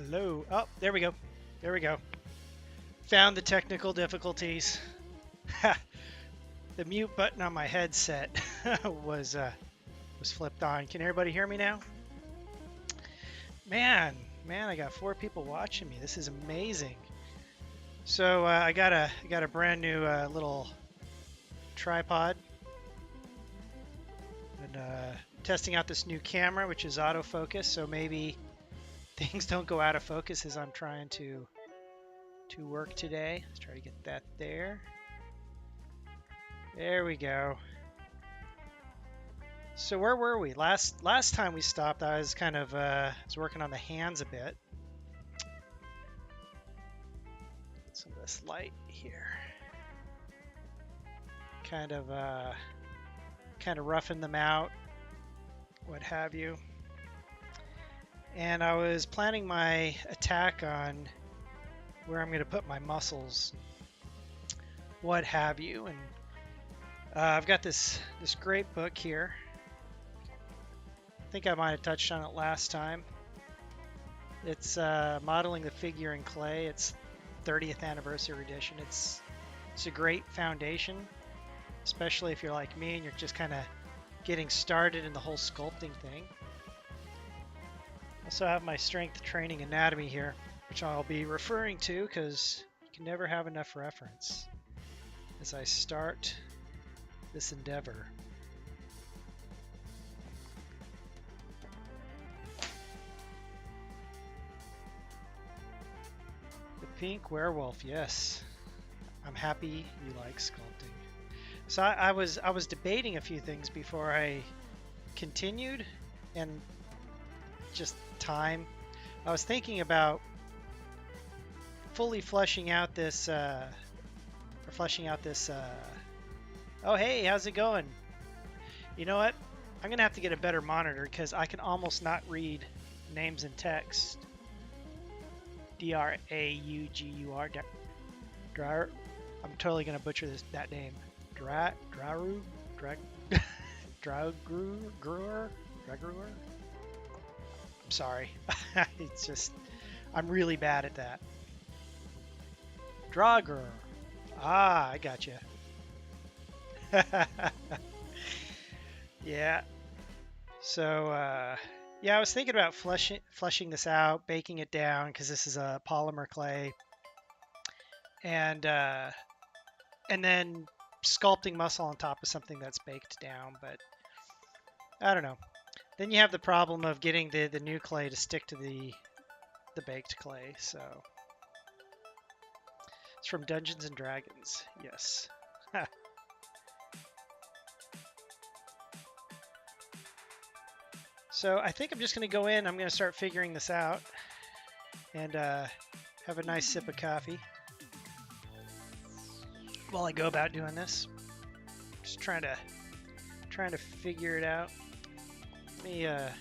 Hello. Oh, there we go. There we go. Found the technical difficulties. The mute button on my headset was flipped on. Can everybody hear me now? Man, I got 4 people watching me. This is amazing. So I got a brand new little tripod, and testing out this new camera, which is autofocus. So maybe things don't go out of focus as I'm trying to work today. Let's try to get that there. There we go. So where were we? Last time we stopped, I was kind of was working on the hands a bit. Get some of this light here. Kind of roughing them out, what have you. And I was planning my attack on where I'm going to put my muscles, what have you. And I've got this great book here. I think I might have touched on it last time. It's modeling the figure in clay. It's 30th anniversary edition. It's a great foundation, especially if you're like me and you're just kind of getting started in the whole sculpting thing. Also have my strength training anatomy here, which I'll be referring to because you can never have enough reference as I start this endeavor. The pink werewolf, yes. I'm happy you like sculpting. So I was debating a few things before I continued, and just time. I was thinking about fully fleshing out this oh hey, how's it going? You know what? I'm gonna have to get a better monitor because I can almost not read names in text. D-R-A-U-G-U-R. Drar. I'm totally gonna butcher that name. Dragruer. I'm sorry. It's just, I'm really bad at that. Drager. Ah, I got you. Yeah. So, yeah, I was thinking about fleshing this out, baking it down, because this is a polymer clay, and then sculpting muscle on top of something that's baked down. But I don't know. Then you have the problem of getting the new clay to stick to the baked clay. So it's from Dungeons and Dragons. Yes. So I think I'm just going to go in. I'm going to start figuring this out and have a nice sip of coffee while I go about doing this. Just trying to figure it out. Let me get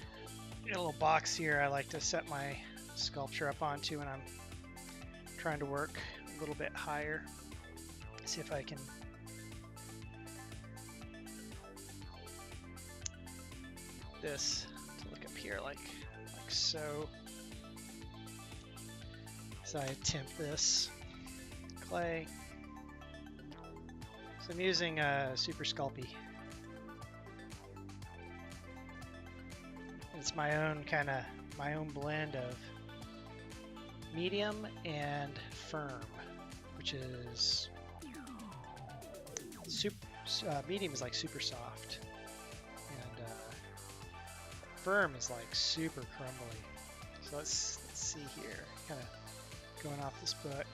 a little box here I like to set my sculpture up onto when I'm trying to work a little bit higher. See if I can this to look up here like so. So I attempt this clay. So I'm using Super Sculpey. It's my own blend of medium and firm, which is medium is like super soft, and firm is like super crumbly. So let's see here, kind of going off this book.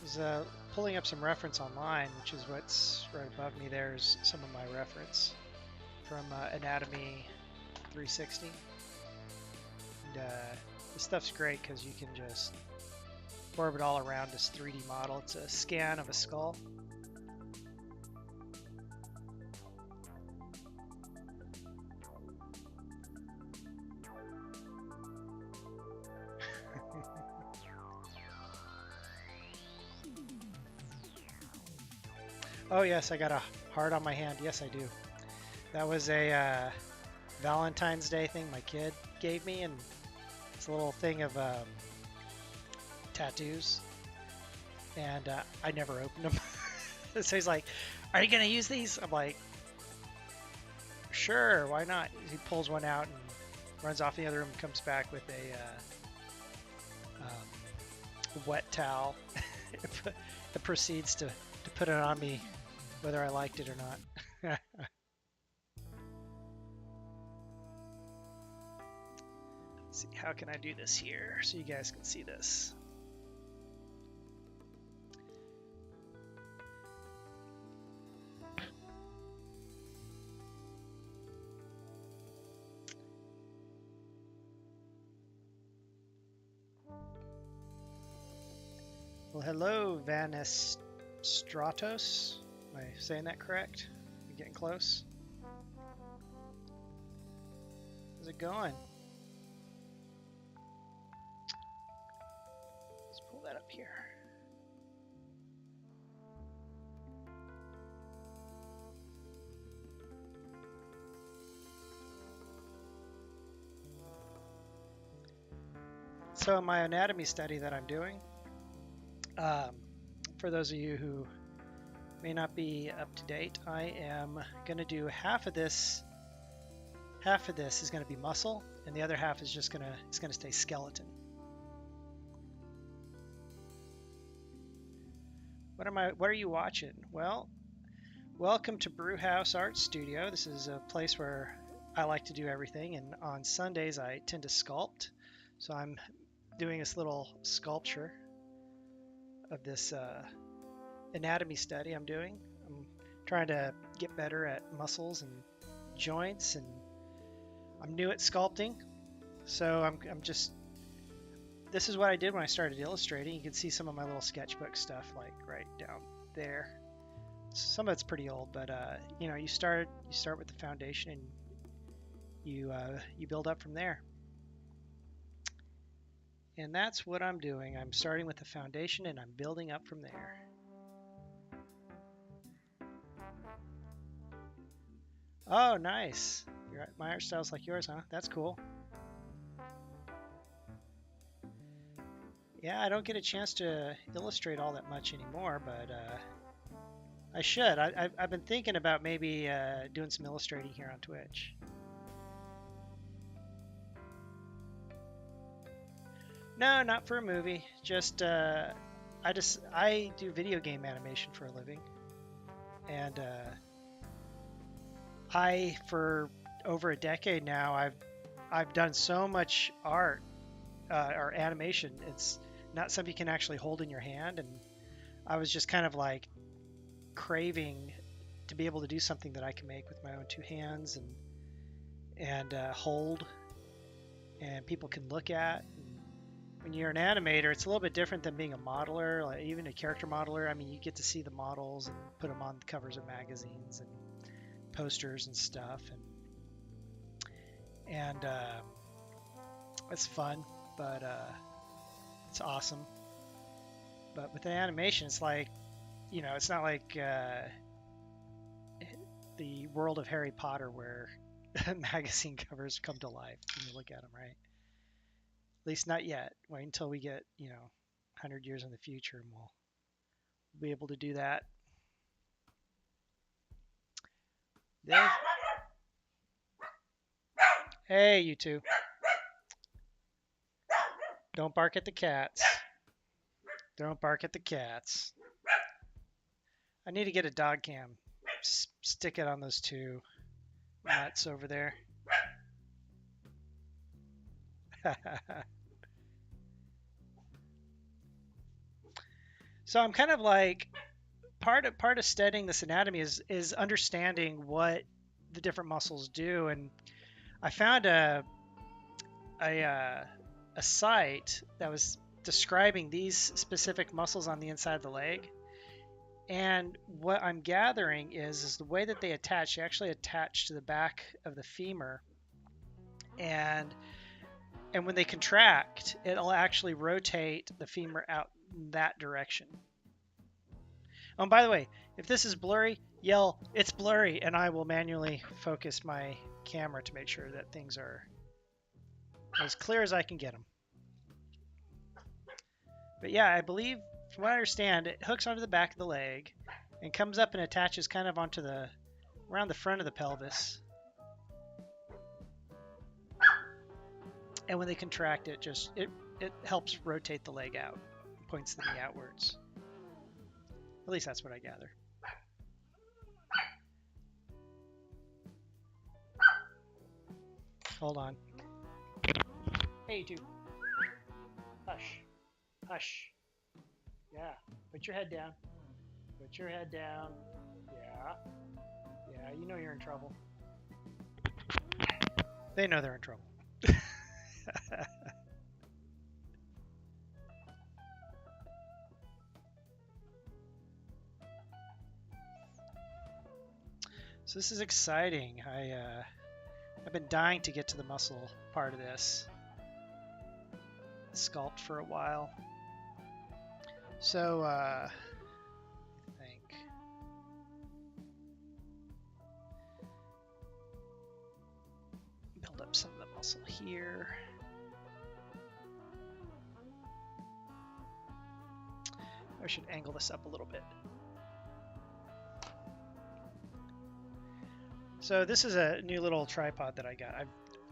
I was pulling up some reference online, which is what's right above me. There's some of my reference from Anatomy 360. And this stuff's great because you can just orbit all around this 3D model. It's a scan of a skull. Oh yes, I got a heart on my hand. Yes, I do. That was a Valentine's Day thing my kid gave me, and it's a little thing of tattoos, and I never opened them. So he's like, "Are you gonna use these?" I'm like, "Sure, why not?" He pulls one out and runs off in the other room, and comes back with a wet towel. It proceeds to put it on me, whether I liked it or not. Let's see, how can I do this here so you guys can see this? Well, hello, Vanistratos. Am I saying that correct? I'm getting close. How's it going? Let's pull that up here. So my anatomy study that I'm doing, for those of you who may not be up to date, I am going to do half of this. Half of this is going to be muscle, and the other half is just going to stay skeleton. What are you watching? Well, welcome to Brewhouse Art Studio. This is a place where I like to do everything, and on Sundays I tend to sculpt. So I'm doing this little sculpture of this anatomy study I'm doing. I'm trying to get better at muscles and joints, and I'm new at sculpting. So I'm just, this is what I did when I started illustrating. You can see some of my little sketchbook stuff like right down there. Some of it's pretty old, but you know, you start with the foundation and you build up from there. And that's what I'm doing. I'm starting with the foundation and I'm building up from there. Oh, nice. My art style's like yours, huh? That's cool. Yeah, I don't get a chance to illustrate all that much anymore, but I should. I've been thinking about maybe doing some illustrating here on Twitch. No, not for a movie. Just I do video game animation for a living, and for over a decade now I've done so much art or animation. It's not something you can actually hold in your hand, and I was just kind of like craving to be able to do something that I can make with my own two hands and hold, and people can look at. When you're an animator, it's a little bit different than being a modeler, like even a character modeler. I mean, you get to see the models and put them on the covers of magazines and posters and stuff, and it's fun, but it's awesome. But with the animation, it's like, you know, it's not like the world of Harry Potter where magazine covers come to life when you look at them, right? At least not yet. Wait until we get, you know, 100 years in the future, and we'll be able to do that. There. Hey, you two. Don't bark at the cats. Don't bark at the cats. I need to get a dog cam. Stick it on those two nuts over there. So I'm kind of like, part of studying this anatomy is understanding what the different muscles do, and I found a site that was describing these specific muscles on the inside of the leg, and what I'm gathering is the way that they actually attach to the back of the femur, and when they contract, it'll actually rotate the femur out in that direction. Oh, and by the way, if this is blurry, yell, "It's blurry," and I will manually focus my camera to make sure that things are as clear as I can get them. But yeah, I believe, from what I understand, it hooks onto the back of the leg and comes up and attaches kind of onto the around the front of the pelvis. And when they contract it, it helps rotate the leg out, points the knee outwards. At least that's what I gather. Hold on. Hey, you two. Hush. Hush. Yeah. Put your head down. Put your head down. Yeah. Yeah, you know you're in trouble. They know they're in trouble. So this is exciting. I've been dying to get to the muscle part of this sculpt for a while. So I think build up some of the muscle here. I should angle this up a little bit. So this is a new little tripod that I got. I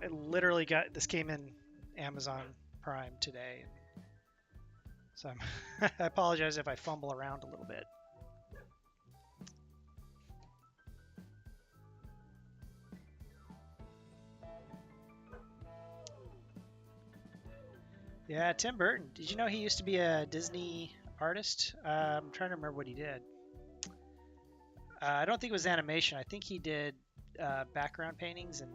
literally got this, came in Amazon Prime today. So I apologize if I fumble around a little bit. Yeah, Tim Burton. Did you know he used to be a Disney artist? I'm trying to remember what he did. I don't think it was animation. I think he did background paintings and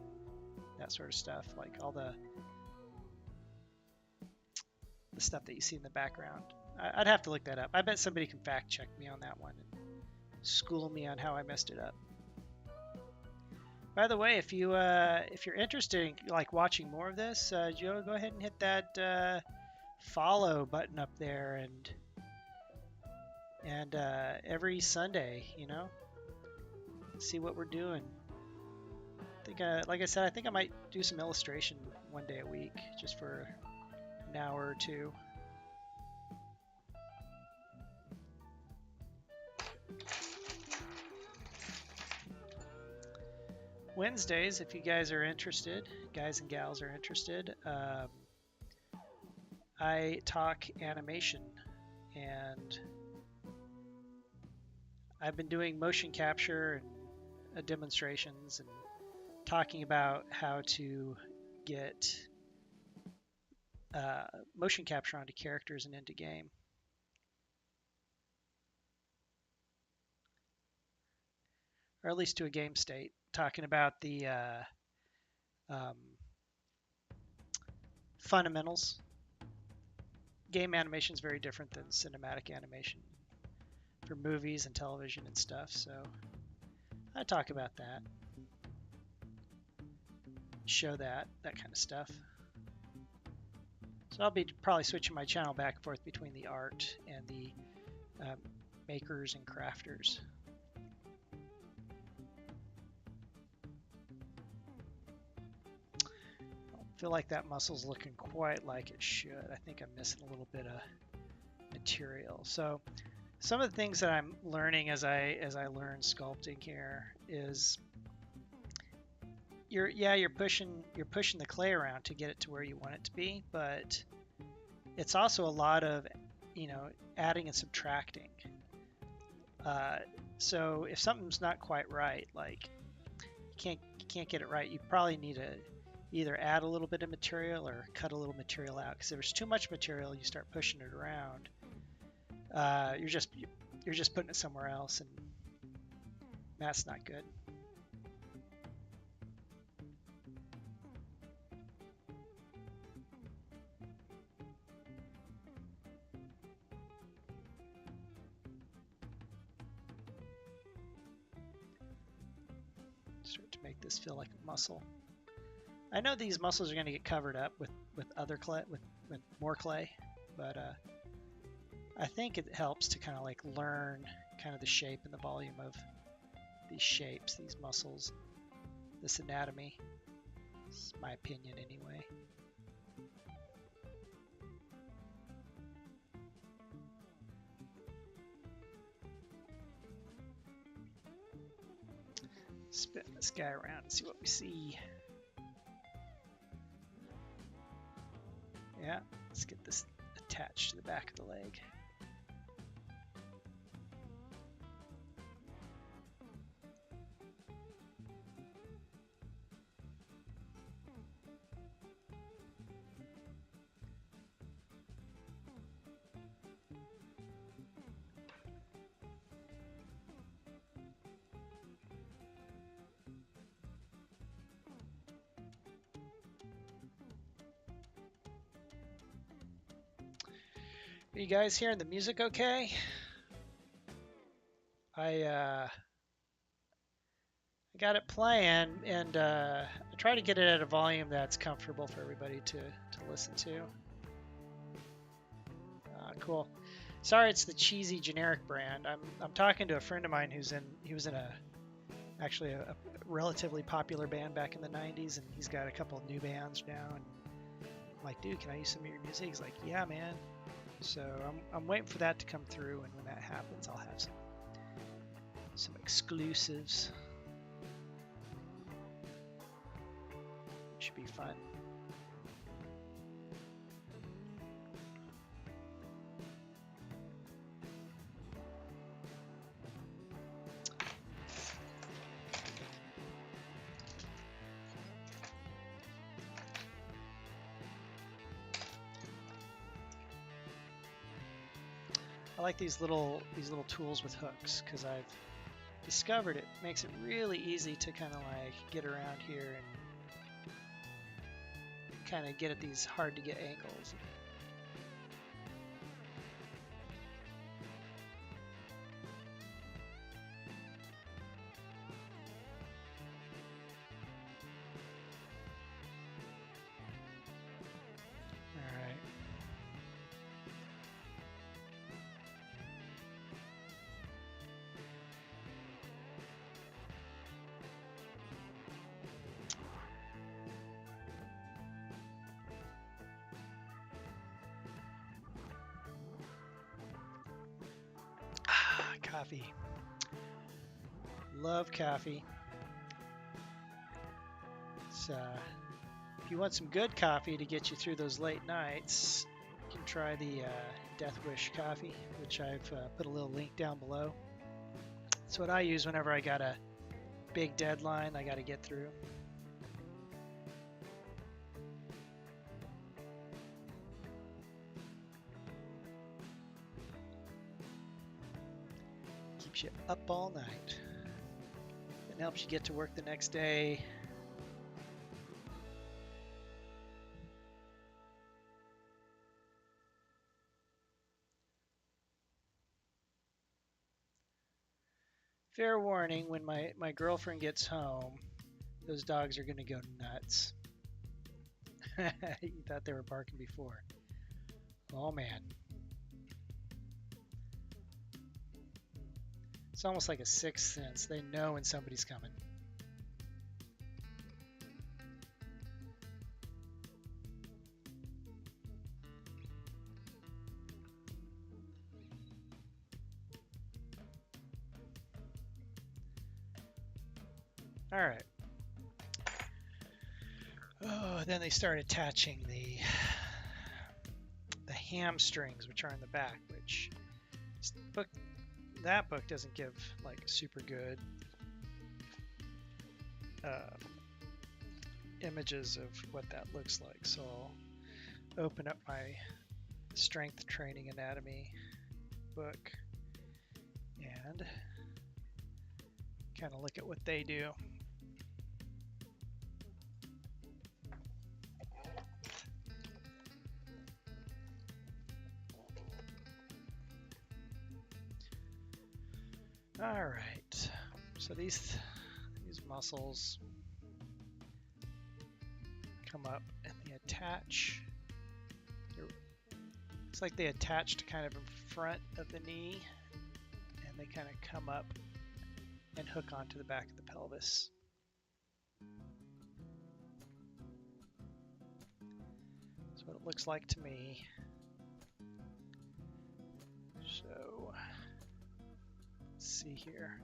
that sort of stuff, like all the stuff that you see in the background. I'd have to look that up. I bet somebody can fact check me on that one and school me on how I messed it up. By the way, if you're interested in like watching more of this, Joe, go ahead and hit that follow button up there, and every Sunday, you know, see what we're doing. I think, like I said, I think I might do some illustration one day a week, just for an hour or two. Wednesdays, if you guys are interested, guys and gals are interested, I talk animation, and I've been doing motion capture and demonstrations and talking about how to get motion capture onto characters and into game. Or at least to a game state, talking about the fundamentals. Game animation is very different than cinematic animation for movies and television and stuff, so I talk about that, show that kind of stuff. So I'll be probably switching my channel back and forth between the art and the makers and crafters. I feel like that muscle's looking quite like it should. I think I'm missing a little bit of material. So some of the things that I'm learning as I learn sculpting here is you're pushing the clay around to get it to where you want it to be, but it's also a lot of, you know, adding and subtracting. So if something's not quite right, like you can't get it right, you probably need to either add a little bit of material or cut a little material out, because if there's too much material, you start pushing it around, you're just putting it somewhere else, and that's not good. Start to make this feel like a muscle. I know these muscles are going to get covered up with other clay, with more clay, but I think it helps to kind of like learn kind of the shape and the volume these shapes, these muscles, this anatomy. It's my opinion anyway. Spin this guy around and see what we see. Yeah, let's get this attached to the back of the leg. Are you guys hearing the music okay? I got it playing, and I try to get it at a volume that's comfortable for everybody to listen to. Cool. Sorry, it's the cheesy generic brand. I'm talking to a friend of mine he was in actually a relatively popular band back in the 90s, and he's got a couple of new bands now. And I'm like, dude, can I use some of your music? He's like, yeah, man. So I'm waiting for that to come through, and when that happens, I'll have some exclusives. Should be fun. I like these little tools with hooks because I've discovered it makes it really easy to kind of like get around here and kind of get at these hard to get angles. Coffee. Love coffee. So, if you want some good coffee to get you through those late nights, you can try the Death Wish coffee, which I've put a little link down below. It's what I use whenever I got a big deadline I got to get through. Keeps you up all night and helps you get to work the next day. Fair warning, when my girlfriend gets home, those dogs are going to go nuts. You thought they were barking before. Oh man. It's almost like a sixth sense. They know when somebody's coming. All right. Oh, then they start attaching the hamstrings, which are in the back, which that book doesn't give like super good images of what that looks like. So I'll open up my strength training anatomy book and kind of look at what they do. All right, so these muscles come up and they attach. It's like they attach to kind of in front of the knee, and they kind of come up and hook onto the back of the pelvis. That's what it looks like to me. So, let's see here.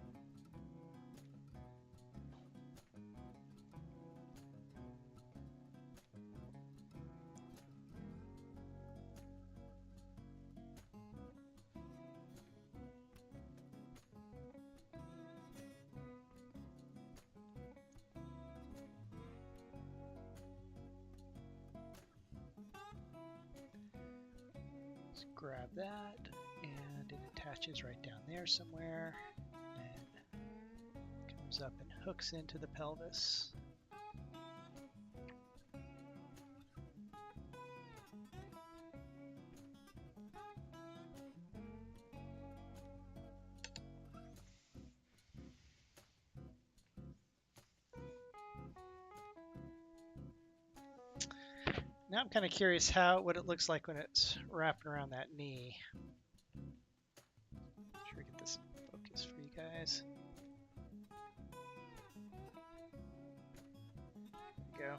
Let's grab that, and it attaches right down there somewhere, and comes up and hooks into the pelvis. Now I'm kind of curious what it looks like when it's wrapping around that knee. Make sure we get this in focus for you guys. There we go.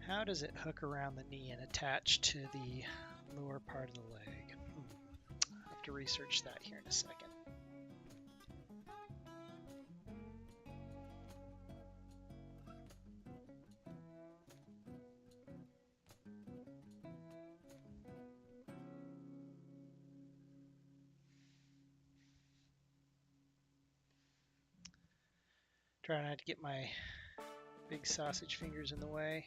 How does it hook around the knee and attach to the lower part of the leg? I'll have to research that here in a second. Try not to get my big sausage fingers in the way.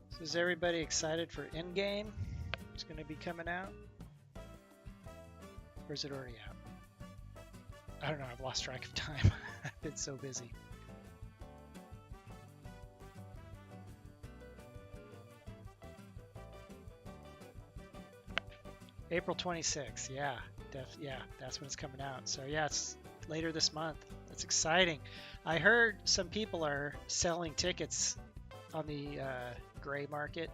So is everybody excited for Endgame? It's going to be coming out? Or is it already out? I don't know, I've lost track of time. I've been so busy. April 26th, yeah, that's when it's coming out. So yeah, it's later this month. That's exciting. I heard some people are selling tickets on the gray market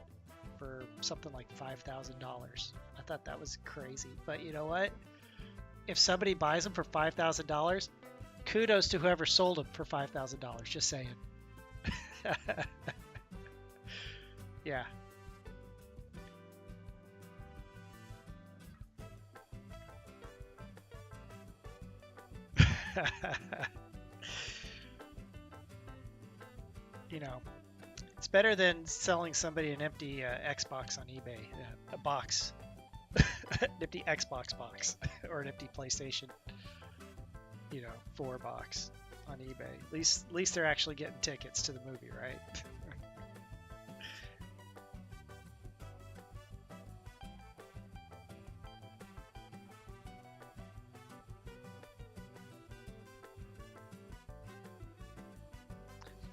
for something like $5,000. I thought that was crazy, but you know what? If somebody buys them for $5,000, kudos to whoever sold them for $5,000. Just saying. Yeah. You know, it's better than selling somebody an empty Xbox on eBay, a box. An empty Xbox box or an empty PlayStation, 4 box on eBay. At least they're actually getting tickets to the movie, right?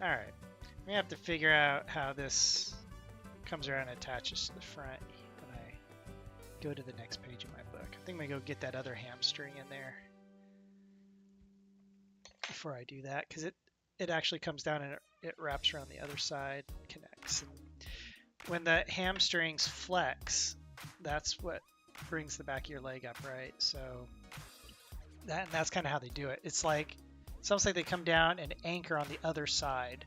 All right, we have to figure out how this comes around and attaches to the front. Go to the next page of my book. I think I'm gonna go get that other hamstring in there before I do that, because it actually comes down and it wraps around the other side, connects. And when the hamstrings flex, that's what brings the back of your leg up, right? So that's kind of how they do it. It's almost like they come down and anchor on the other side.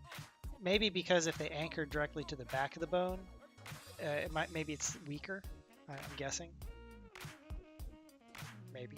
Maybe because if they anchor directly to the back of the bone, maybe it's weaker. I'm guessing. Maybe.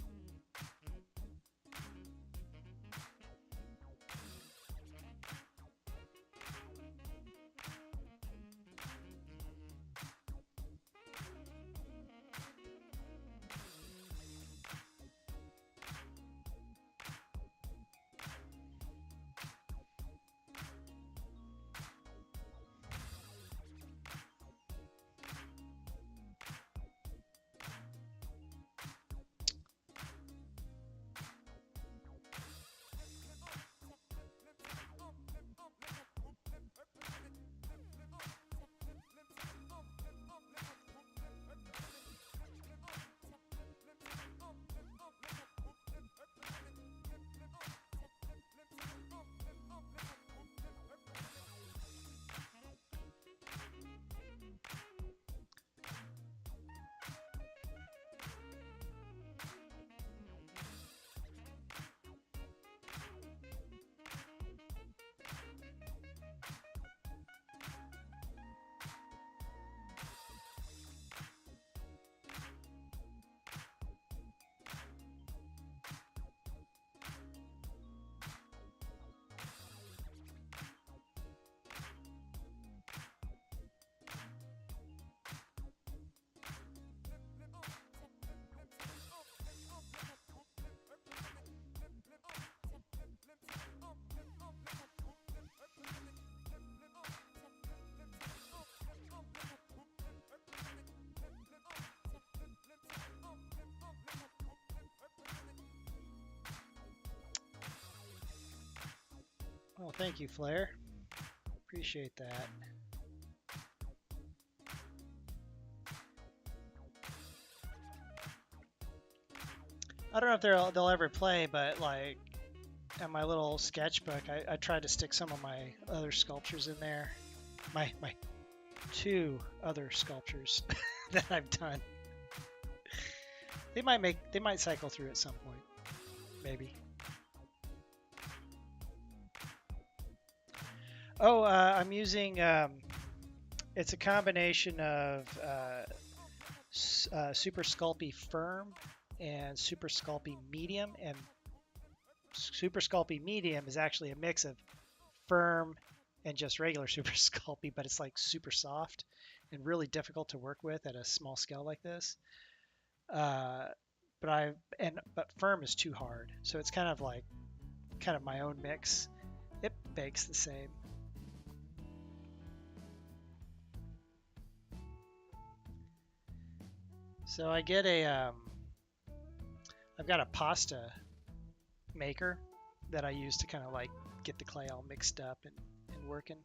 Oh, thank you, Flair. Appreciate that. I don't know if they'll ever play, but like in my little sketchbook, I tried to stick some of my other sculptures in there. My two other sculptures that I've done. They might cycle through at some point, maybe. Oh, I'm using it's a combination of Super Sculpey Firm and Super Sculpey Medium, and Super Sculpey Medium is actually a mix of Firm and just regular Super Sculpey, but it's like super soft and really difficult to work with at a small scale like this. But Firm is too hard, so it's kind of my own mix. It bakes the same. So I get I've got a pasta maker that I use to kind of like get the clay all mixed up and working.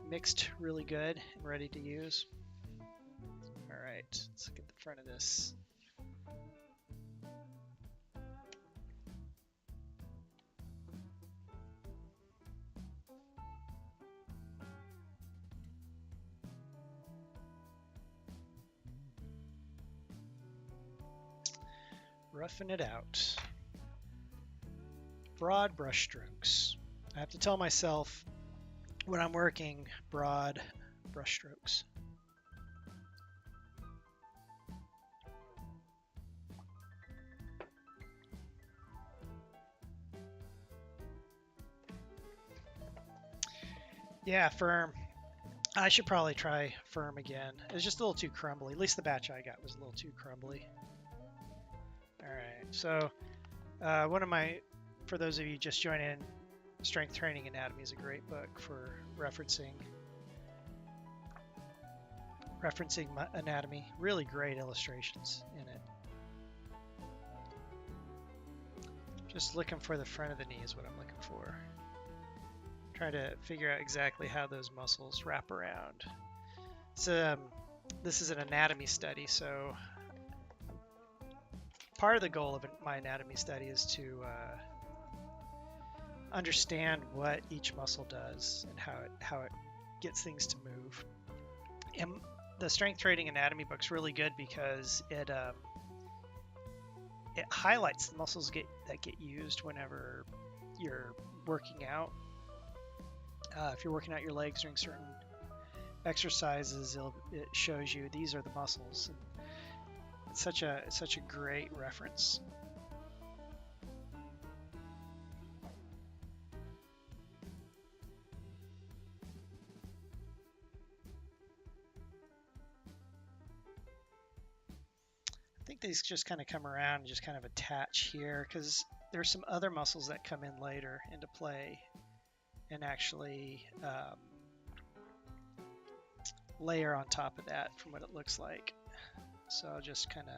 Mixed really good and ready to use. All right, let's look at the front of this. Roughing it out. Broad brush strokes. I have to tell myself when I'm working broad brush strokes. Yeah, Firm. I should probably try Firm again. It was just a little too crumbly. At least the batch I got was a little too crumbly. All right, so for those of you just joining in, Strength Training Anatomy is a great book for referencing anatomy. Really great illustrations in it. Just looking for the front of the knee is what I'm looking for. Trying to figure out exactly how those muscles wrap around. So this is an anatomy study, so part of the goal of my anatomy study is to understand what each muscle does and how it gets things to move. And the Strength Training Anatomy book's really good because it highlights the muscles that get used whenever you're working out. If you're working out your legs during certain exercises, it shows you these are the muscles. And it's such a great reference. I think these just kind of come around and just kind of attach here because there's some other muscles that come in later into play and actually layer on top of that from what it looks like. So I'll just kind of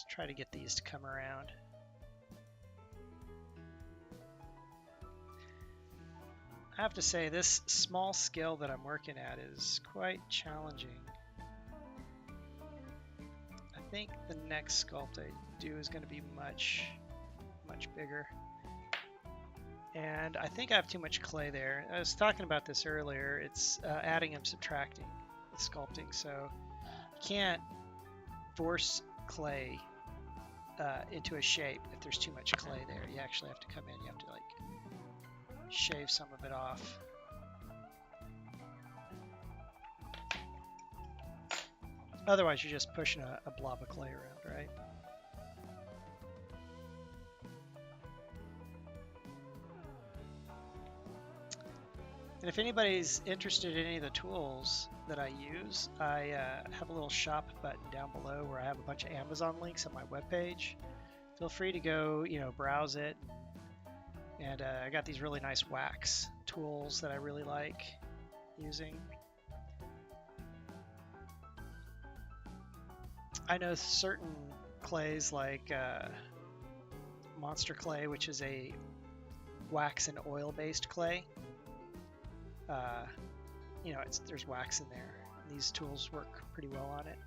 try to get these to come around. I have to say this small scale that I'm working at is quite challenging. I think the next sculpt I do is going to be much bigger. And I think I have too much clay there. I was talking about this earlier. It's adding and subtracting with sculpting. So you can't force clay into a shape if there's too much clay there. You actually have to come in. You have to like shave some of it off. Otherwise, you're just pushing a blob of clay around, right? And if anybody's interested in any of the tools that I use, I have a little shop button down below where I have a bunch of Amazon links on my webpage. Feel free to go, browse it. And I got these really nice wax tools that I really like using. I know certain clays like Monster Clay, which is a wax and oil based clay. You know, there's wax in there. And these tools work pretty well on it.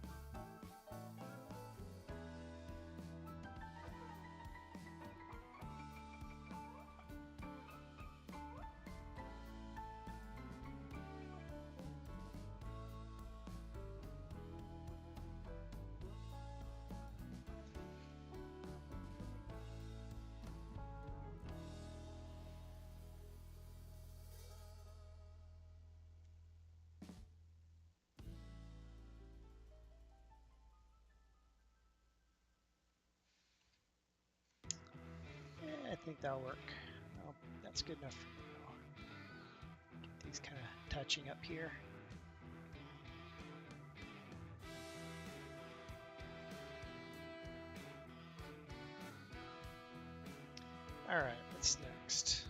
I think that'll work. Well, that's good enough for now. Get these kind of touching up here. All right, what's next?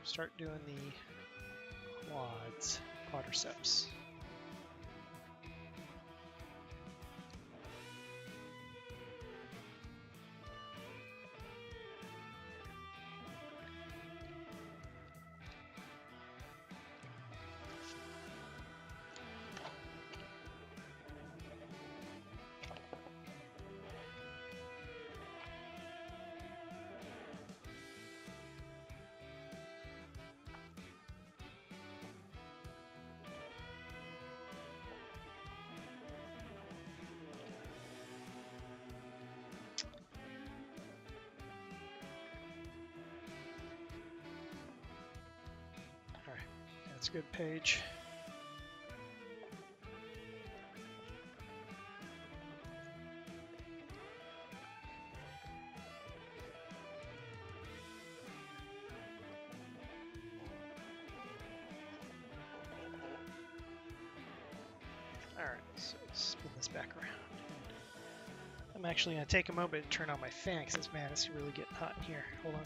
Start doing the quadriceps. That's a good page. All right, so spin this back around. I'm actually going to take a moment to turn on my fan because, man, it's really getting hot in here. Hold on.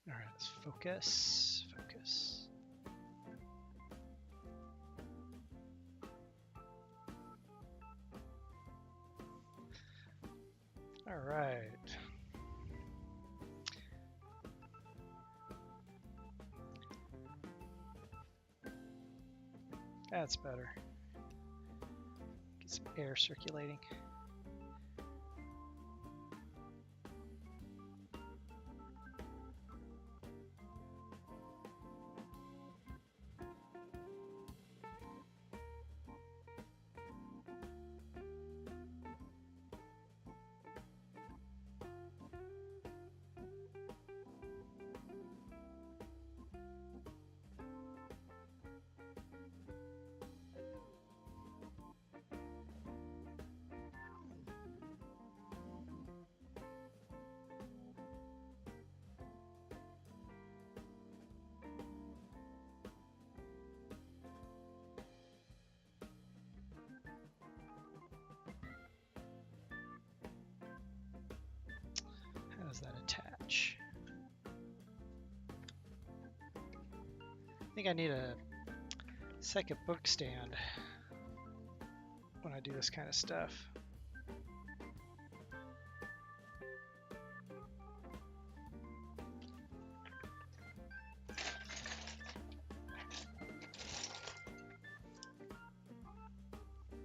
All right, let's focus. All right. That's better. Get some air circulating. How does that attach? I think I need a second book stand when I do this kind of stuff.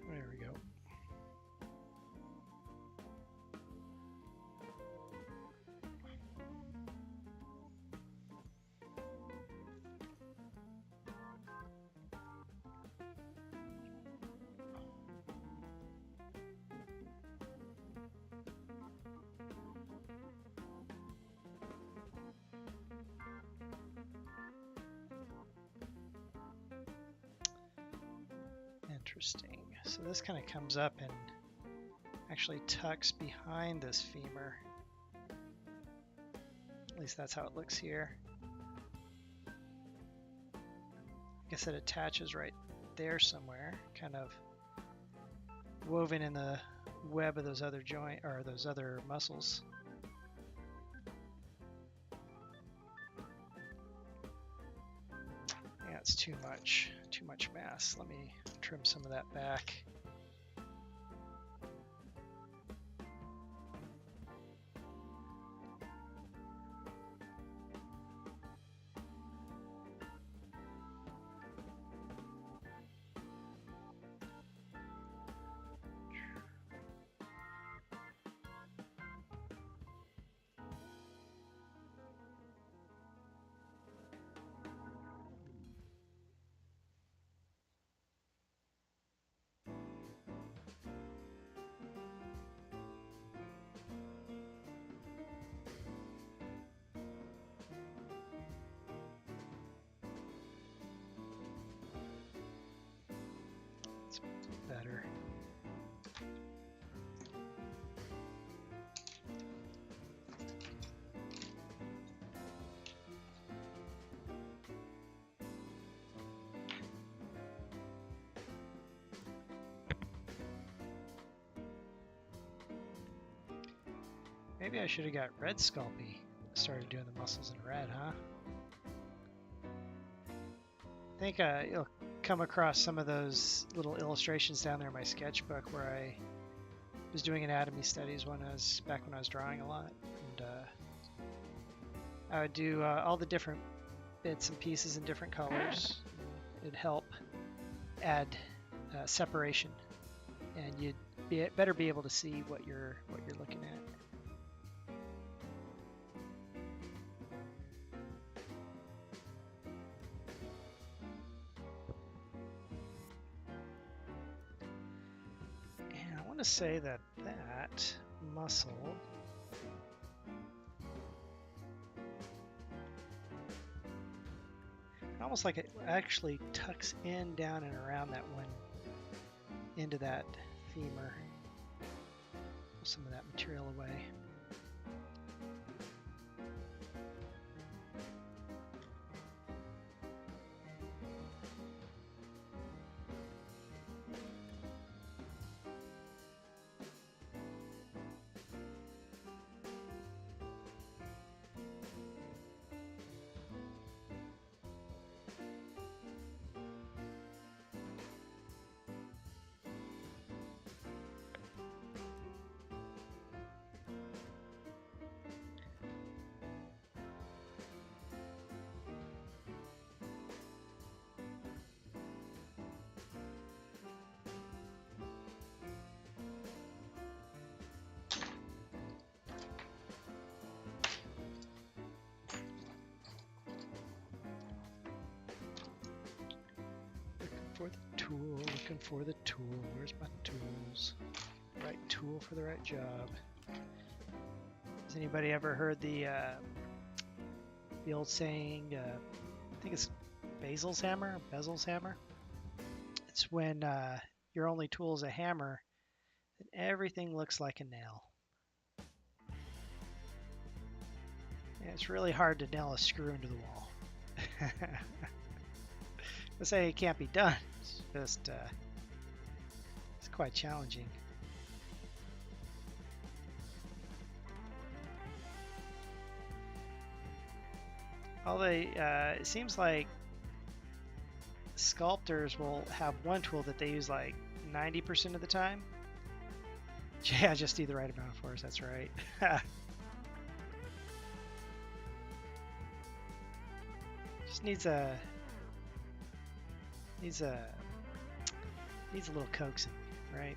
There we go. Interesting. So this kind of comes up and actually tucks behind this femur. At least that's how it looks here. I guess it attaches right there somewhere, kind of woven in the web of those other joint or those other muscles. Yeah, it's too much mass. Let me trim some of that back. Better. Maybe I should have got red Sculpey. Started doing the muscles in red, huh? I think you'll come across some of those little illustrations down there in my sketchbook where I was doing anatomy studies back when I was drawing a lot, and I would do all the different bits and pieces in different colors. It'd help add separation, and you'd better be able to see what you're looking at. To say that muscle almost like it actually tucks in, down, and around that one end of that femur. Pull some of that material away. Looking for the tool. Where's my tools? Right tool for the right job. Has anybody ever heard the old saying? I think it's Bezel's hammer. It's when your only tool is a hammer, and everything looks like a nail. And it's really hard to nail a screw into the wall. Let's say it can't be done. It's just it's quite challenging. Although it seems like sculptors will have one tool that they use like 90% of the time. Yeah, just do the right amount of force. That's right. Just needs a little coaxing, right?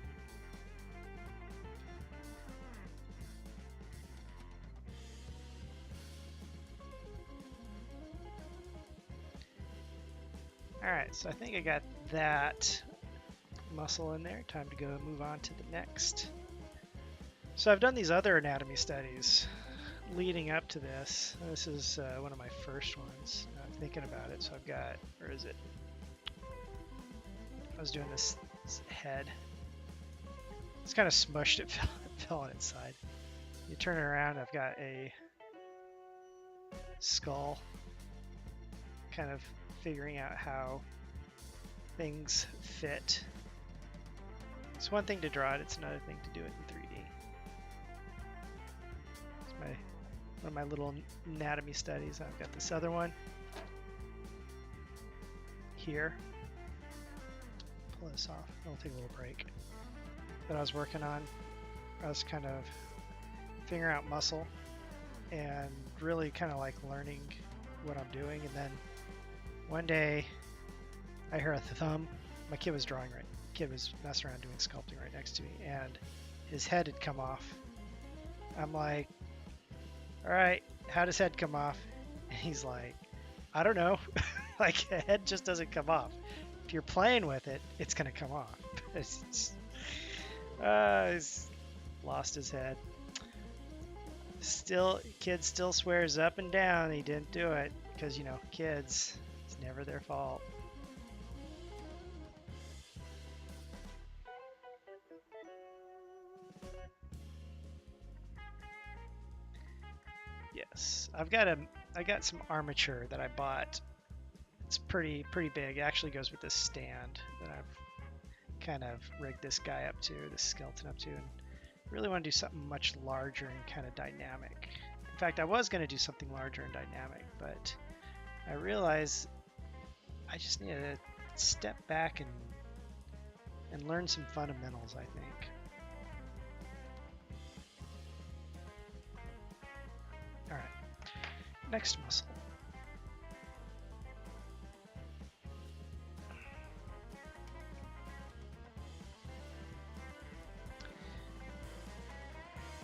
Alright, so I think I got that muscle in there. Time to go move on to the next. So I've done these other anatomy studies leading up to this. This is one of my first ones. I'm thinking about it. So I've got, where is it? I was doing this his head. It's kind of smushed. It fell on its side. You turn it around, I've got a skull. Kind of figuring out how things fit. It's one thing to draw it, it's another thing to do it in 3D. It's one of my little anatomy studies. I've got this other one here. Pull this off. I'll take a little break. That I was working on. I was kind of figuring out muscle and really kind of like learning what I'm doing. And then one day I hear a thumb. My kid was drawing right. Kid was messing around doing sculpting right next to me, and his head had come off. I'm like, all right, how does head come off? And he's like, I don't know. Like, a head just doesn't come off. If you're playing with it, it's gonna come off. He's lost his head. Kid still swears up and down he didn't do it because, you know, kids, it's never their fault. Yes, I got some armature that I bought. It's pretty big. It actually goes with this stand that I've kind of rigged this guy up to, this skeleton up to, and really want to do something much larger and kind of dynamic. In fact, I was going to do something larger and dynamic, but I realized I just need to step back and learn some fundamentals, I think. All right, next muscle.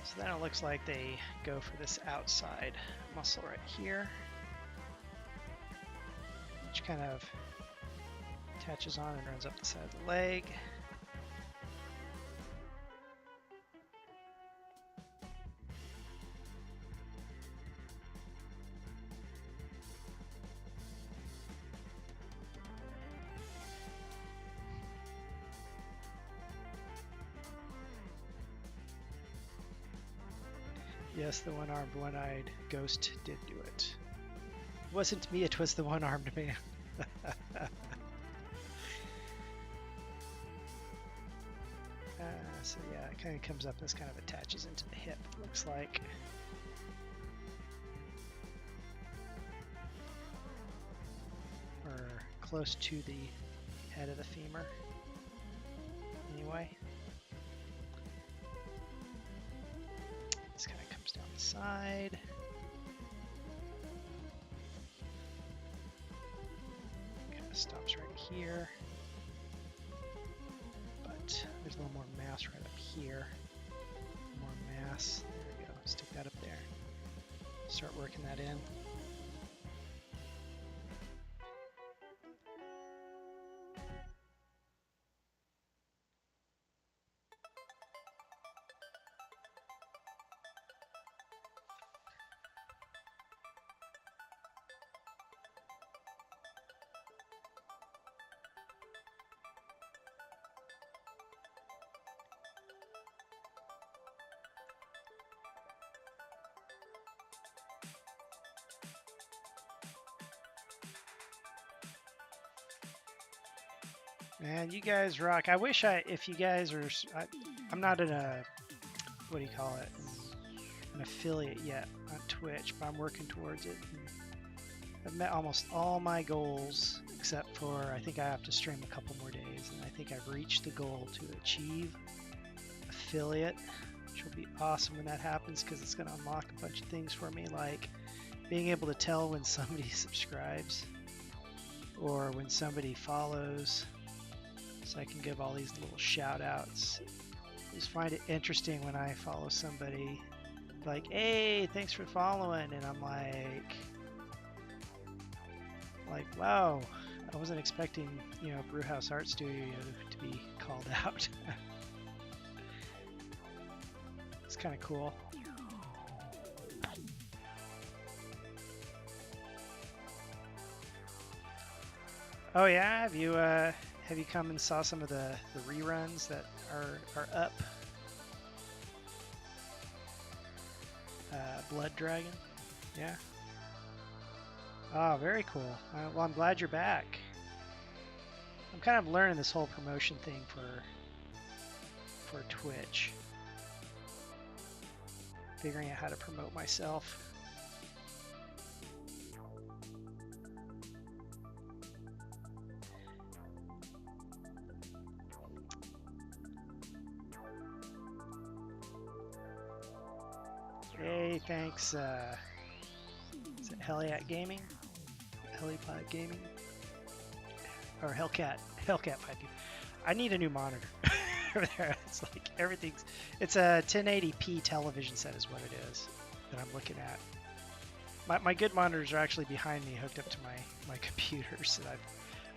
So then it looks like they go for this outside muscle right here, which kind of attaches on and runs up the side of the leg. Yes, the one-armed, one-eyed ghost did do it. It wasn't me, it was the one-armed man. So yeah, it kind of comes up, this kind of attaches into the hip, it looks like. Or close to the head of the femur. Anyway. This kind of comes down the side. Kind of stops right here. But there's a little more mass right up here. More mass. There we go. Stick that up there. Start working that in. Man, you guys rock. I wish if you guys are, I'm not in a, what do you call it, an affiliate yet on Twitch, but I'm working towards it. I've met almost all my goals, except for I think I have to stream a couple more days, and I think I've reached the goal to achieve affiliate, which will be awesome when that happens, because it's going to unlock a bunch of things for me, like being able to tell when somebody subscribes, or when somebody follows. So I can give all these little shout outs. I just find it interesting when I follow somebody like, hey, thanks for following, and I'm like, wow, I wasn't expecting, you know, Brewhouse Art Studio to be called out. It's kind of cool. Oh yeah, have you have you come and saw some of the reruns that are up? Blood Dragon, yeah. Oh, very cool. Well, I'm glad you're back. I'm kind of learning this whole promotion thing for Twitch. Figuring out how to promote myself. Hey, thanks. Is it Heliat Gaming? Helipod Gaming? Or Hellcat 5P. I need a new monitor. It's like everything's. It's a 1080p television set, is what it is that I'm looking at. My good monitors are actually behind me, hooked up to my computer. So I've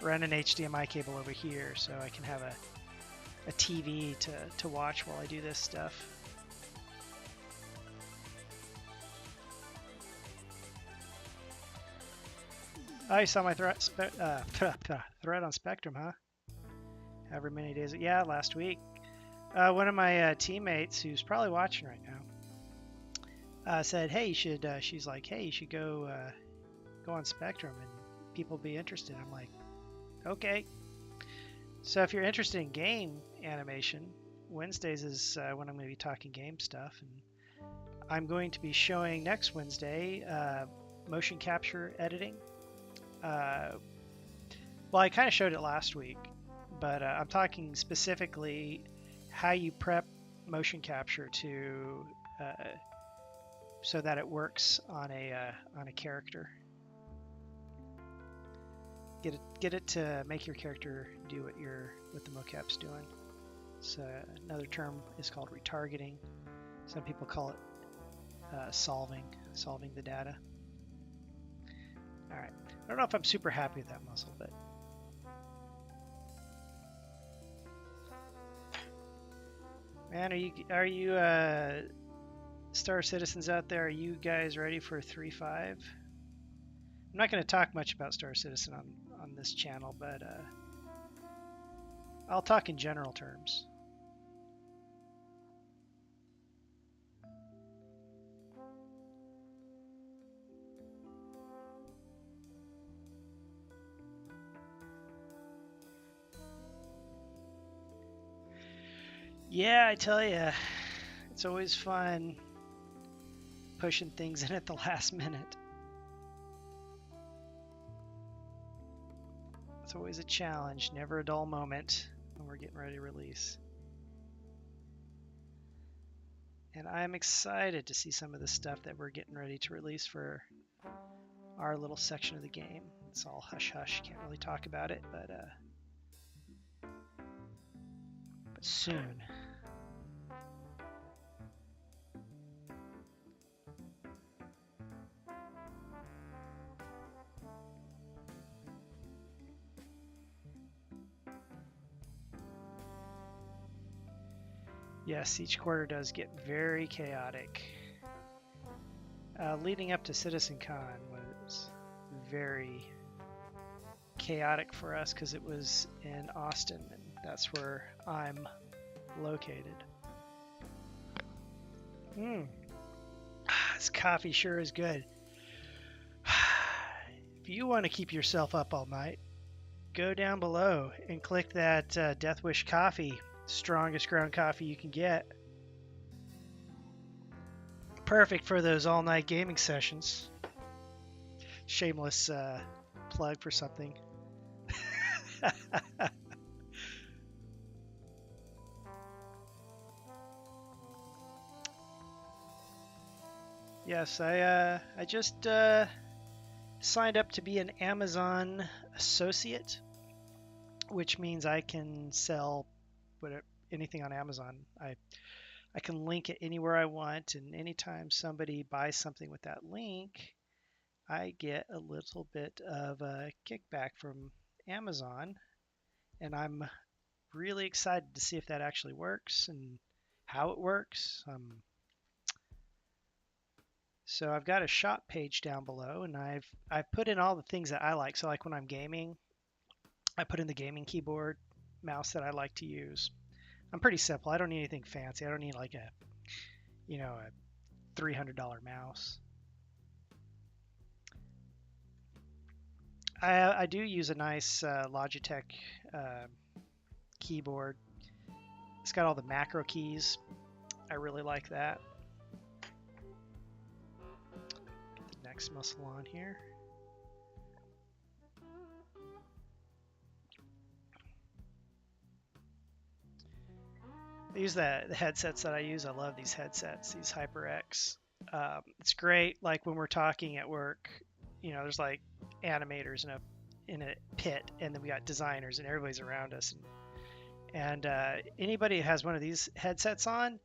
run an HDMI cable over here, so I can have a TV to watch while I do this stuff. Oh, you saw my thread on Spectrum, huh? However many days. Yeah, last week. One of my teammates, who's probably watching right now, said, "Hey, you should." She's like, "Hey, you should go on Spectrum, and people be interested." I'm like, "Okay." So if you're interested in game animation, Wednesdays is when I'm going to be talking game stuff, and I'm going to be showing next Wednesday motion capture editing. Well, I kind of showed it last week, but I'm talking specifically how you prep motion capture to so that it works on a character. Get it to make your character do what the mocap's doing. So another term is called retargeting. Some people call it solving the data. All right. I don't know if I'm super happy with that muscle, but man, are you Star Citizens out there? Are you guys ready for 3.5? I'm not going to talk much about Star Citizen on this channel, but I'll talk in general terms. Yeah, I tell you, it's always fun pushing things in at the last minute. It's always a challenge, never a dull moment when we're getting ready to release. And I'm excited to see some of the stuff that we're getting ready to release for our little section of the game. It's all hush-hush, can't really talk about it, but soon. Yes, each quarter does get very chaotic. Leading up to CitizenCon was very chaotic for us because it was in Austin, and that's where I'm located. This coffee sure is good. If you want to keep yourself up all night, go down below and click that Death Wish coffee. Strongest ground coffee you can get. Perfect for those all-night gaming sessions. Shameless plug for something. Yes, I just signed up to be an Amazon associate, which means I can sell anything on Amazon. I can link it anywhere I want, and anytime somebody buys something with that link, I get a little bit of a kickback from Amazon, and I'm really excited to see if that actually works and how it works. So I've got a shop page down below, and I've put in all the things that I like. So like when I'm gaming, I put in the gaming keyboard mouse that I like to use. I'm pretty simple. I don't need anything fancy. I don't need like a, a $300 mouse. I do use a nice Logitech keyboard. It's got all the macro keys. I really like that. Get the next muscle on here. I use the headsets that I use. I love these headsets, these HyperX. It's great, like when we're talking at work. There's like animators in a pit, and then we got designers, and everybody's around us. And anybody who has one of these headsets on,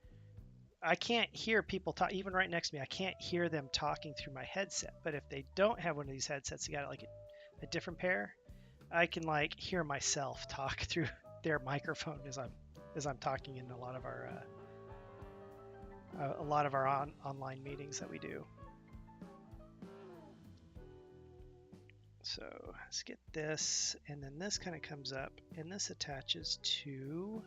I can't hear people talk. Even right next to me, I can't hear them talking through my headset. But if they don't have one of these headsets, you got like a different pair, I can like hear myself talk through their microphone as I'm talking in a lot of our online meetings that we do. So let's get this, and then this kind of comes up, and this attaches to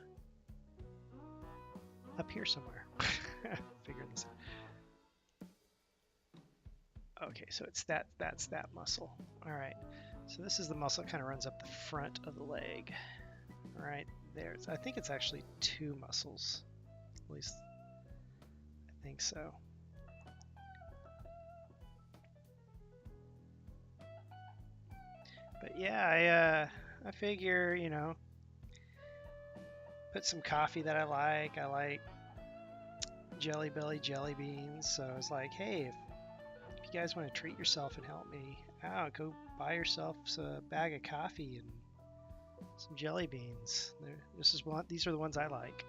up here somewhere. Figuring this out. Okay, so that's that muscle. All right, so this is the muscle that kind of runs up the front of the leg. All right, there. I think it's actually two muscles, at least I think so. But yeah, I figure, put some coffee that I like. I like Jelly Belly jelly beans. So I was like, hey, if you guys want to treat yourself and help me out, go buy yourself a bag of coffee and some jelly beans. These are the ones I like.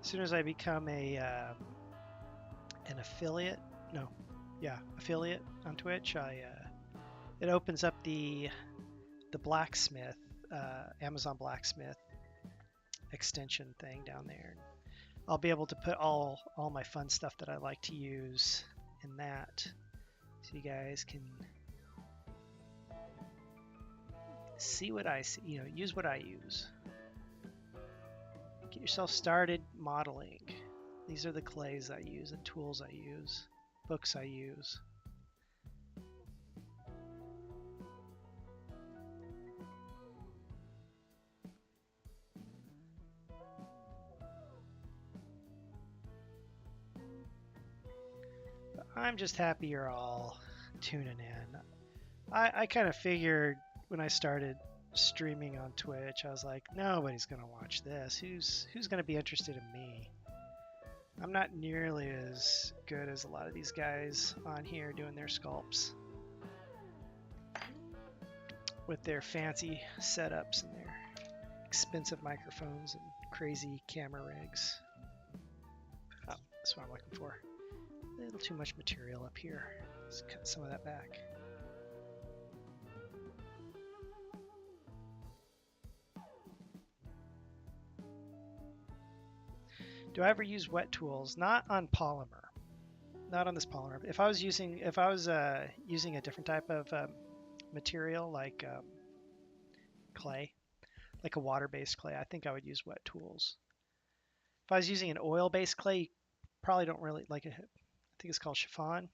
As soon as I become an affiliate on Twitch, it opens up the blacksmith, Amazon blacksmith extension thing down there. I'll be able to put all my fun stuff that I like to use in that, so you guys can see what I see, use what I use. Get yourself started modeling. These are the clays I use, the tools I use, books I use. But I'm just happy you're all tuning in. I kind of figured when I started streaming on Twitch, I was like, nobody's gonna watch this. Who's gonna be interested in me? I'm not nearly as good as a lot of these guys on here doing their sculpts with their fancy setups and their expensive microphones and crazy camera rigs. Oh, that's what I'm looking for. A little too much material up here. Let's cut some of that back. Do I ever use wet tools? Not on polymer. Not on this polymer. If I was using a different type of material like clay, like a water-based clay, I think I would use wet tools. If I was using an oil-based clay, you probably don't really like it. I think it's called chiffon.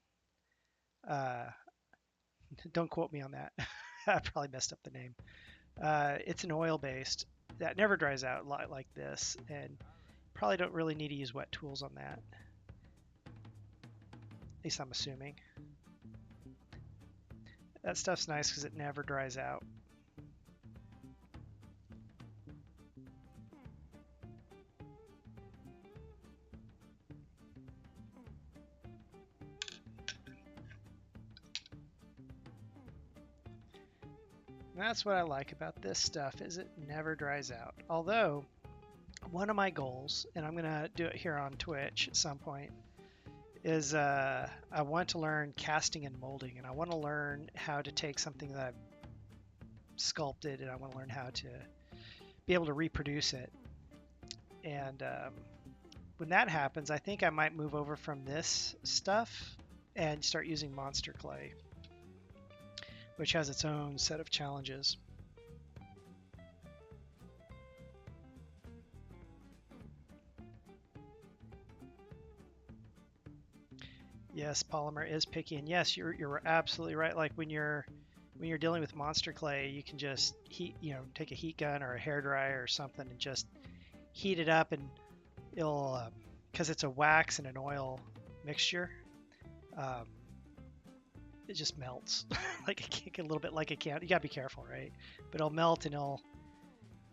Don't quote me on that. I probably messed up the name. It's an oil-based that never dries out like this, and probably don't really need to use wet tools on that. At least I'm assuming. That stuff's nice because it never dries out. And that's what I like about this stuff, is it never dries out. Although, one of my goals, and I'm going to do it here on Twitch at some point, is I want to learn casting and molding, and I want to learn how to take something that I've sculpted, and I want to learn how to be able to reproduce it. And when that happens, I think I might move over from this stuff and start using monster clay, which has its own set of challenges. Yes, polymer is picky, and yes, you're absolutely right. Like when you're dealing with monster clay, you can just take a heat gun or a hair dryer or something and just heat it up, and it'll, because it's a wax and an oil mixture, um, it just melts like a little bit like a can. You gotta be careful, right? But it'll melt and it'll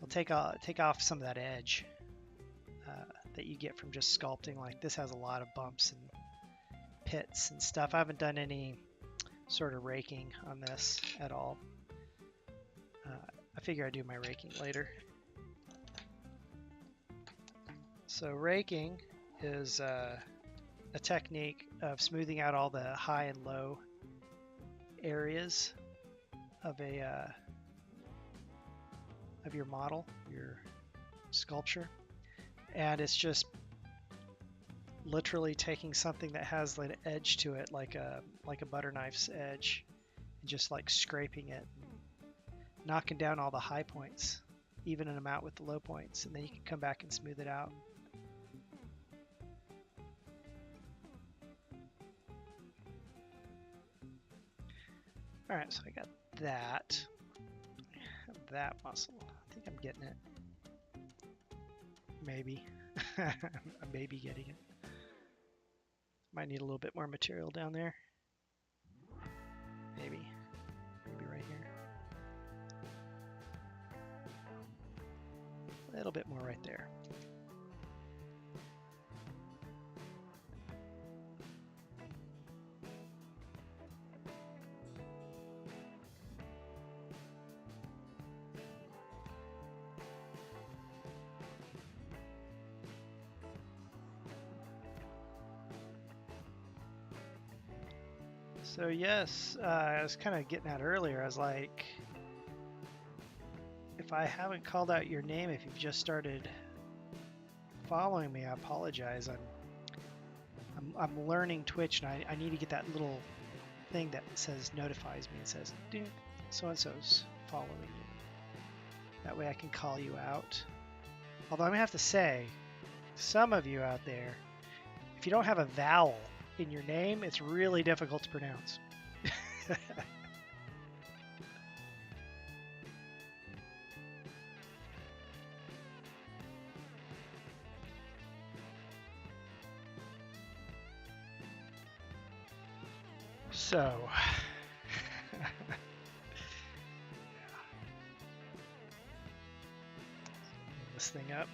take off some of that edge that you get from just sculpting. Like this has a lot of bumps and pits and stuff. I haven't done any sort of raking on this at all. I figure I'd do my raking later. So raking is a technique of smoothing out all the high and low areas of your model, your sculpture, and it's just literally taking something that has an edge to it, like a butter knife's edge, and just like scraping it, knocking down all the high points, evening them out with the low points, and then you can come back and smooth it out. All right, so I got that. That muscle. I think I'm getting it. Maybe. I'm maybe getting it. Might need a little bit more material down there. Maybe right here. A little bit more right there. So yes, I was kind of getting at earlier. I was like, if I haven't called out your name, if you've just started following me, I apologize. I'm learning Twitch, and I need to get that little thing that says notifies me and says, "Ding, so and so's following you." That way I can call you out. Although I'm gonna have to say, some of you out there, if you don't have a vowel in your name, it's really difficult to pronounce. So, this thing up.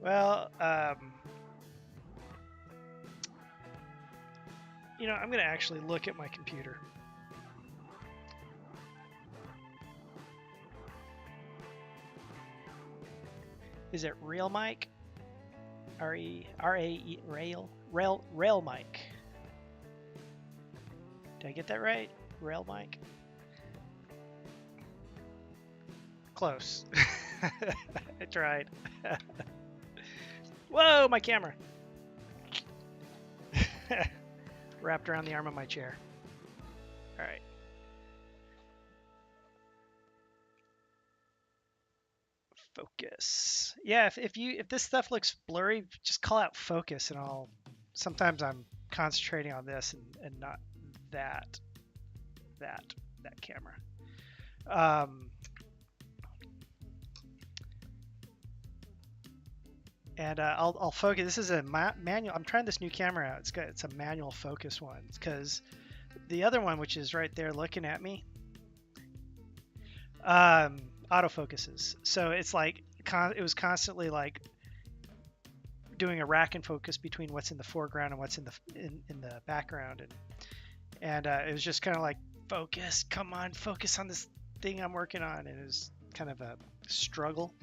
Well, I'm going to actually look at my computer. Is it Real Mic? R-A-E, Rail Mic. Did I get that right? Rail Mic? Close. I tried. Whoa, my camera. Wrapped around the arm of my chair. All right. Focus. Yeah, if this stuff looks blurry, just call out focus, and sometimes I'm concentrating on this and not that camera. And I'll focus. This is a manual. I'm trying this new camera out. It's a manual focus one, because the other one, which is right there looking at me, autofocuses. So it's like it was constantly like doing a rack and focus between what's in the foreground and what's in the background, and it was just kind of like, focus, come on, focus on this thing I'm working on, and it was kind of a struggle.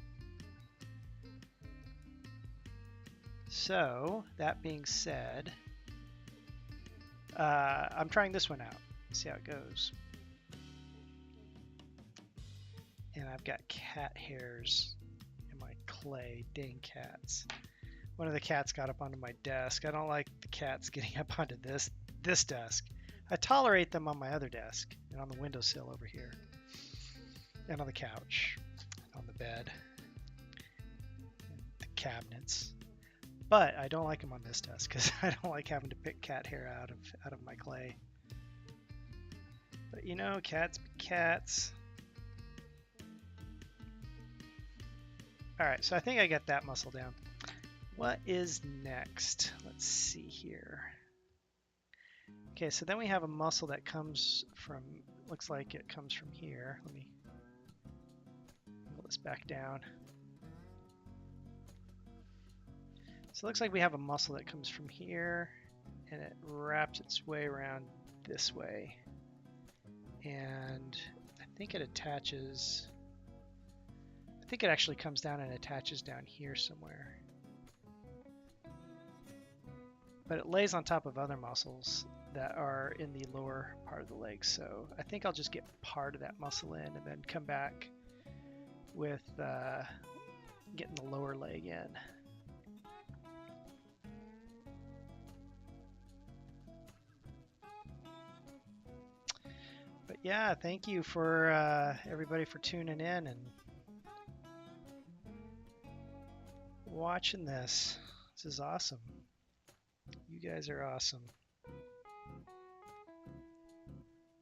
So that being said, I'm trying this one out. See how it goes. And I've got cat hairs in my clay. Dang cats. One of the cats got up onto my desk. I don't like the cats getting up onto this desk. I tolerate them on my other desk and on the windowsill over here and on the couch and on the bed and the cabinets. But I don't like them on this desk because I don't like having to pick cat hair out of my clay. But you know, cats be cats. All right, so I think I got that muscle down. What is next? Let's see here. Okay, so then we have a muscle that comes from, looks like it comes from here. Let me pull this back down. So it looks like we have a muscle that comes from here and it wraps its way around this way. And I think it attaches, I think it actually comes down and attaches down here somewhere. But it lays on top of other muscles that are in the lower part of the leg. So I think I'll just get part of that muscle in and then come back with getting the lower leg in. But yeah, thank you for everybody for tuning in and watching this. This is awesome. You guys are awesome.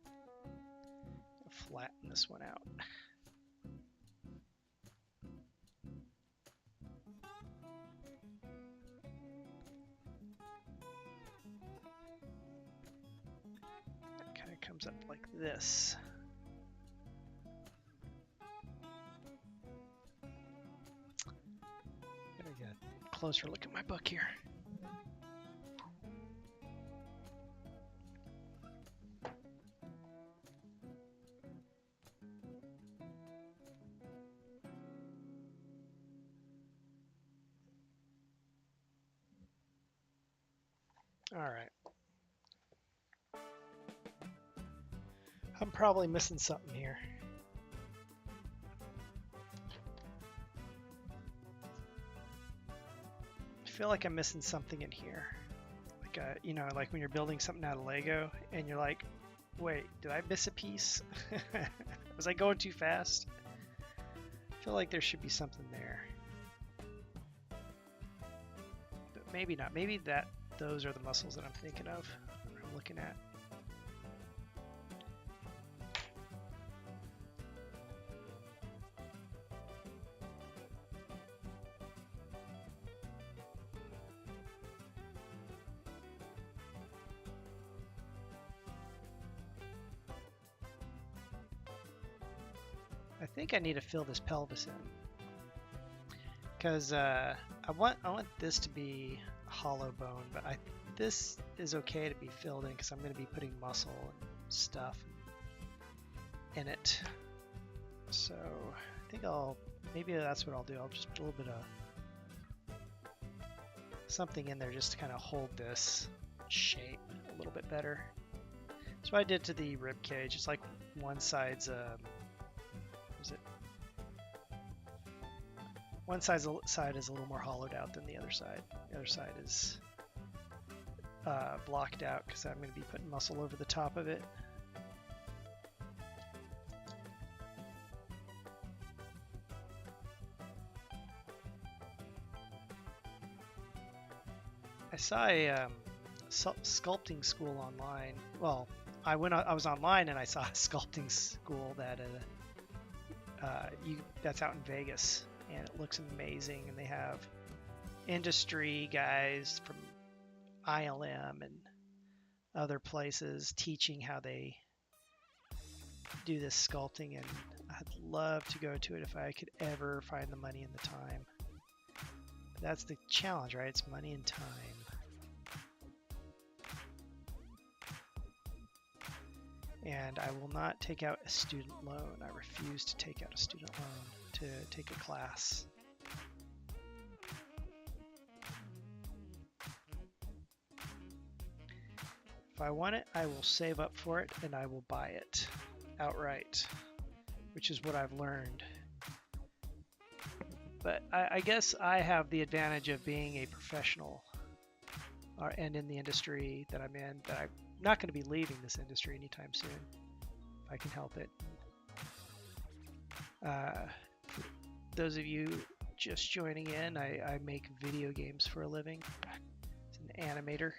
I'll flatten this one out. That kind of comes up like this. Gotta get a closer look at my book here. All right. I'm probably missing something here. I feel like I'm missing something in here. Like you know, like when you're building something out of Lego and you're like, wait, did I miss a piece? Was I going too fast? I feel like there should be something there. But maybe not. Maybe those are the muscles that I'm thinking of, or I'm looking at. I think I need to fill this pelvis in because I want this to be hollow bone, but this is okay to be filled in because I'm going to be putting muscle and stuff in it. So I think maybe that's what I'll do. I'll just put a little bit of something in there just to kind of hold this shape a little bit better. That's what I did to the rib cage. It's like one side's one side is a little more hollowed out than the other side. The other side is blocked out because I'm going to be putting muscle over the top of it. I saw a sculpting school online. Well, I was online and I saw a sculpting school that that's out in Vegas. And it looks amazing, and they have industry guys from ILM and other places teaching how they do this sculpting, and I'd love to go to it if I could ever find the money and the time. But that's the challenge, right? It's money and time. And I will not take out a student loan. I refuse to take out a student loan to take a class. If I want it, I will save up for it and I will buy it outright, which is what I've learned. But I guess I have the advantage of being a professional and in the industry that I'm in, that I'm not going to be leaving this industry anytime soon, if I can help it. For those of you just joining in, I make video games for a living. It's an animator.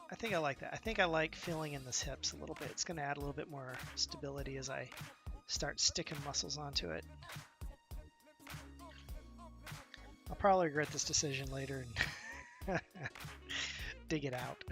I think I like that. I think I like filling in those hips a little bit. It's going to add a little bit more stability as I start sticking muscles onto it. I'll probably regret this decision later and dig it out.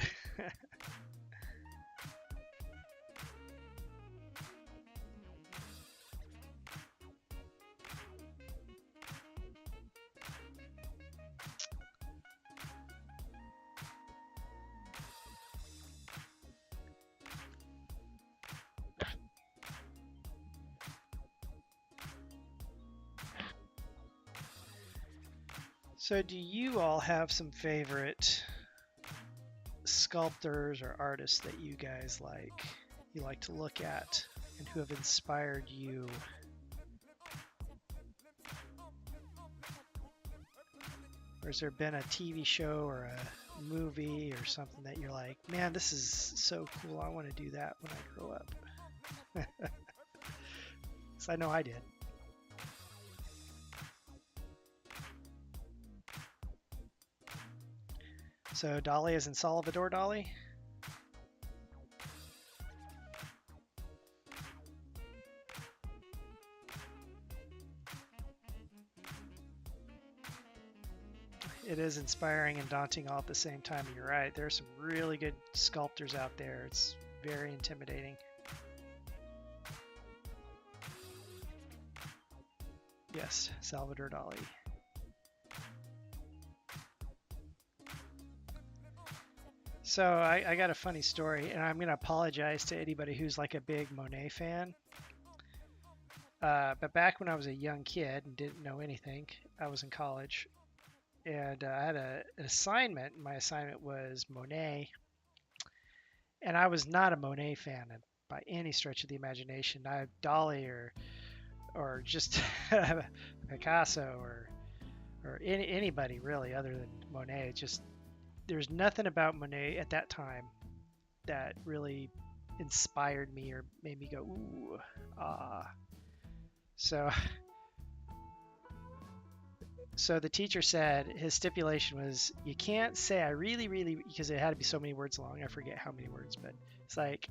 So do you all have some favorite sculptors or artists that you guys you like to look at, and who have inspired you? Or has there been a TV show or a movie or something that you're like, man, this is so cool, I want to do that when I grow up? Because I know I did. So Dali is in Salvador Dali. It is inspiring and daunting all at the same time. And you're right. There are some really good sculptors out there. It's very intimidating. Yes, Salvador Dali. So I got a funny story, and I'm going to apologize to anybody who's like a big Monet fan. But back when I was a young kid and didn't know anything, I was in college, and I had an assignment. My assignment was Monet, and I was not a Monet fan by any stretch of the imagination. I Dali or just Picasso or anybody really other than Monet. Just there's nothing about Monet at that time that really inspired me or made me go, ooh, ah. So the teacher said his stipulation was, you can't say I really, really, because it had to be so many words long. I forget how many words, but it's like,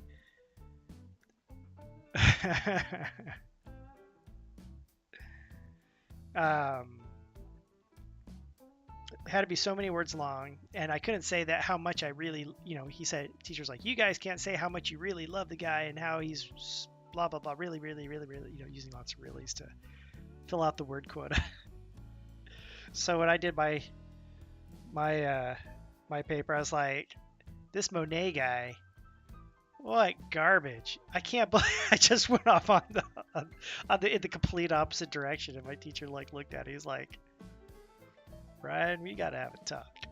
had to be so many words long, and I couldn't say that how much I really, he said, teacher's like, you guys can't say how much you really love the guy and how he's blah, blah, blah, really, really, really, really, using lots of reallys to fill out the word quota. So when I did my paper, I was like, this Monet guy, what garbage. I can't believe I just went off in the complete opposite direction, and my teacher looked at it. He's like, Brian, we gotta have a talk.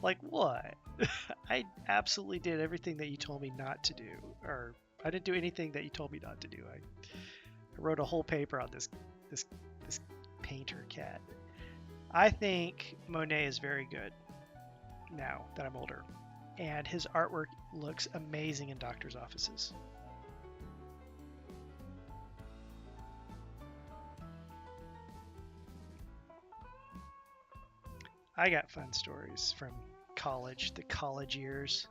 Like, what? I absolutely did everything that you told me not to do, or I didn't do anything that you told me not to do. I wrote a whole paper on this painter cat. I think Monet is very good now that I'm older, and his artwork looks amazing in doctors' offices. I got fun stories from college, the college years.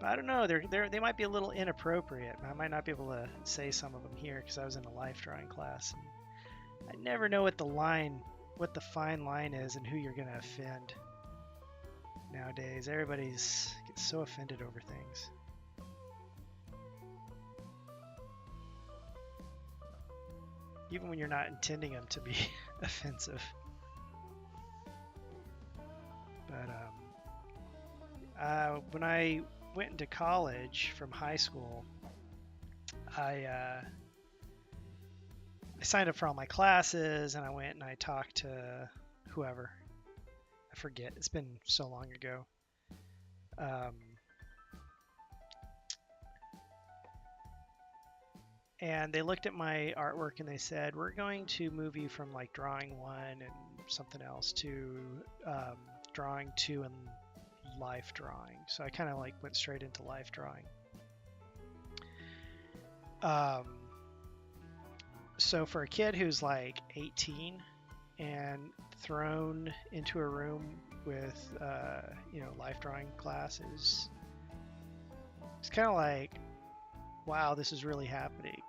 But I don't know, they might be a little inappropriate. I might not be able to say some of them here because I was in a life drawing class. And I never know what the fine line is and who you're going to offend. Nowadays, everybody gets so offended over things. Even when you're not intending them to be offensive. But when I went into college from high school, I signed up for all my classes, and I went and I talked to whoever. I forget. It's been so long ago. And they looked at my artwork and they said, we're going to move you from like drawing 1 and something else to drawing 2 and life drawing. So I kind of like went straight into life drawing. So for a kid who's like 18 and thrown into a room with life drawing classes, it's kind of like, wow, this is really happening.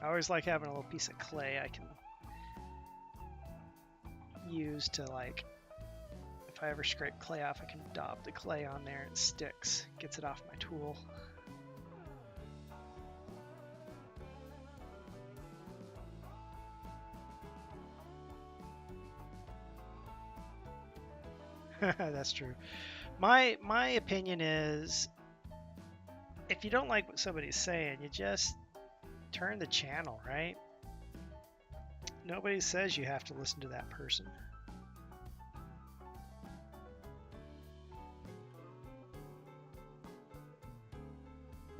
I always like having a little piece of clay I can use to, like, if I ever scrape clay off, I can daub the clay on there and it sticks, gets it off my tool. That's true. My opinion is, if you don't like what somebody's saying, you just turn the channel, right? Nobody says you have to listen to that person.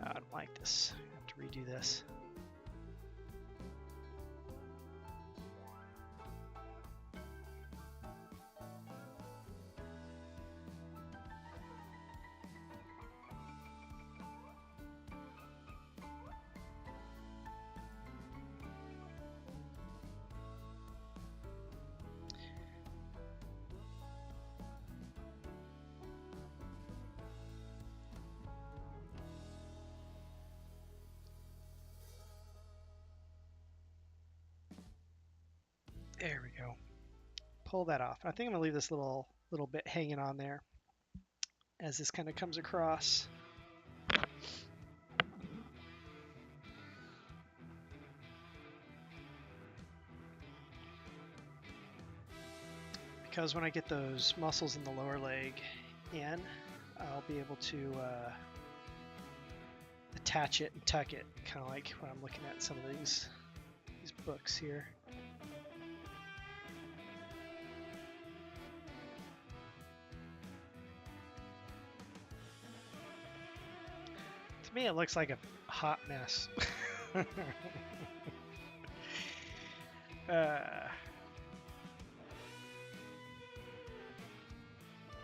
Oh, I don't like this. I have to redo this. There we go. Pull that off. I think I'm gonna leave this little bit hanging on there as this kind of comes across. Because when I get those muscles in the lower leg in, I'll be able to attach it and tuck it, kind of like when I'm looking at some of these books here. To me, it looks like a hot mess.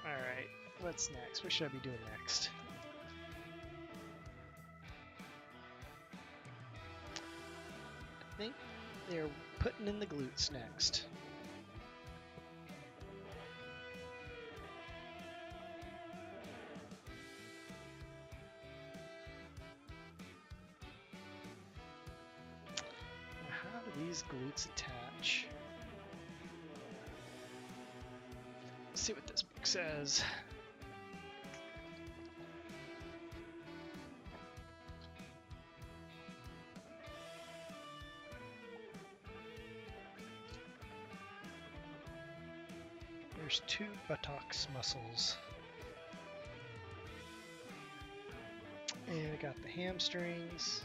Alright, what's next? What should I be doing next? I think they're putting in the glutes next. How do these glutes attach? Let's see what this book says. There's 2 buttocks muscles. And I got the hamstrings.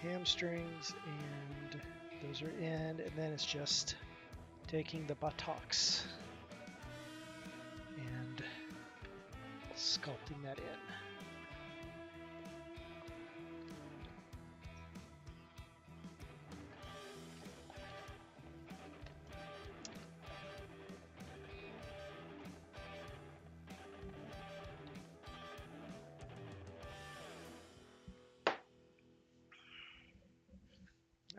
Hamstrings, and those are in, and then it's just taking the buttocks and sculpting that in.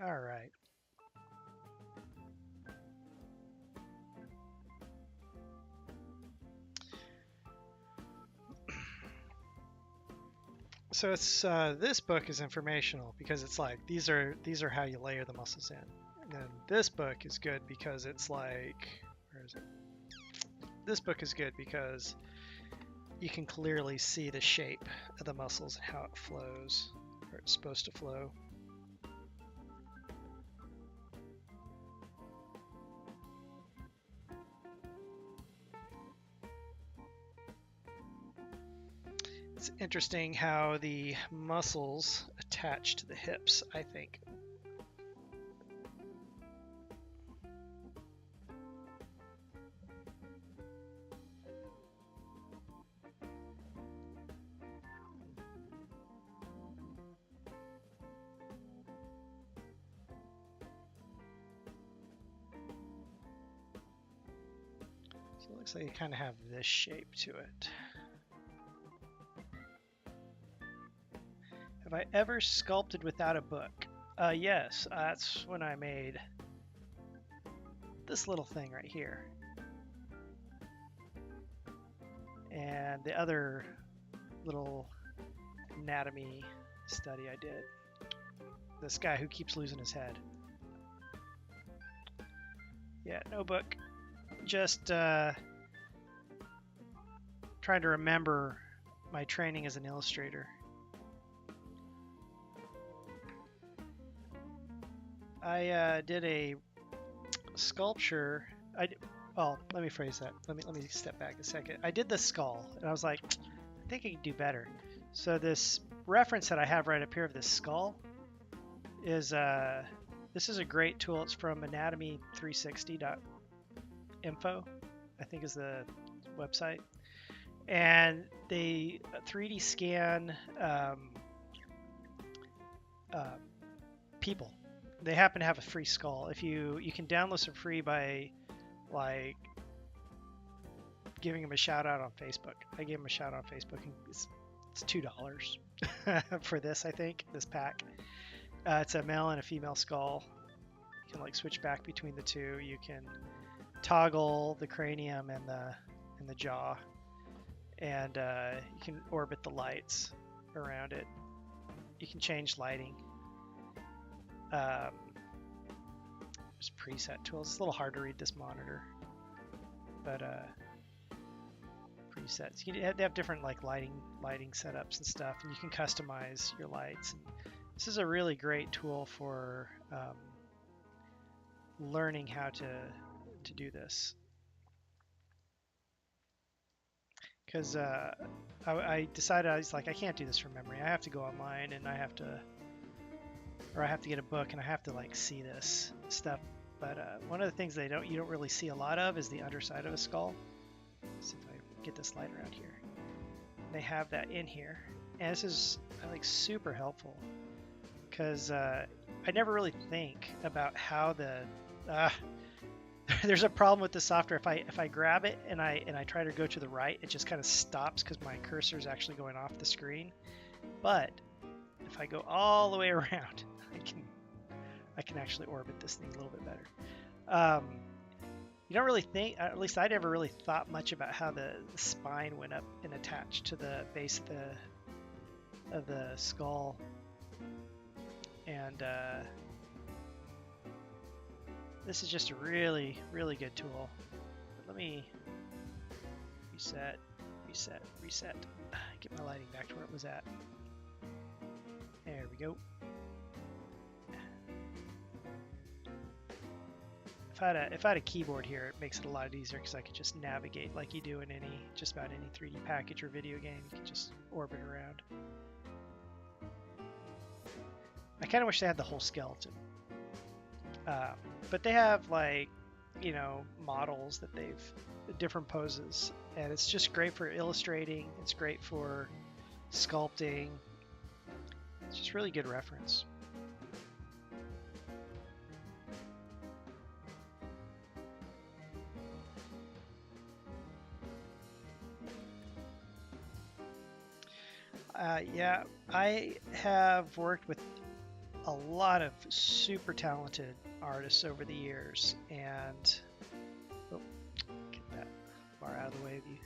All right. So it's this book is informational because it's like these are how you layer the muscles in. And then this book is good because it's like, where is it? This book is good because you can clearly see the shape of the muscles and how it flows, or it's supposed to flow. It's interesting how the muscles attach to the hips, I think. So it looks like you kind of have this shape to it. Have I ever sculpted without a book? Yes, that's when I made this little thing right here. And the other little anatomy study I did. This guy who keeps losing his head. Yeah, no book. Just trying to remember my training as an illustrator. I did a sculpture. Well, let me phrase that. Let me step back a second. I did the skull, and I was like, I think I can do better. So this reference that I have right up here of this skull is this is a great tool. It's from anatomy360.info, I think is the website, and they 3D scan people. They happen to have a free skull. If you can download some free by like giving them a shout out on Facebook. I gave them a shout out on Facebook, and it's $2 for this, I think, this pack. It's a male and a female skull. You can like switch back between the two. You can toggle the cranium and the jaw, and you can orbit the lights around it. You can change lighting. There's preset tools. It's a little hard to read this monitor, but presets. They have different like lighting setups and stuff, and you can customize your lights. And this is a really great tool for learning how to do this. Because I decided I was like, I can't do this from memory. I have to go online, and I have to get a book, and I have to like see this stuff. But one of the things you don't really see a lot of is the underside of a skull. Let's see if I get this light around here. They have that in here, and this is like super helpful because I never really think about how the there's a problem with the software. If I grab it and I try to go to the right, it just kind of stops because my cursor is actually going off the screen. But if I go all the way around, I can actually orbit this thing a little bit better. You don't really think, at least I never really thought much about how the spine went up and attached to the base of the skull. And this is just a really, really good tool. But let me reset. Get my lighting back to where it was at. There we go. If I had a keyboard here, it makes it a lot easier because I could just navigate like you do in just about any 3D package or video game. You can just orbit around. I kind of wish they had the whole skeleton. But they have like, models that different poses, and it's just great for illustrating. It's great for sculpting. It's just really good reference. Yeah, I have worked with a lot of super talented artists over the years, and get that bar out of the way of you.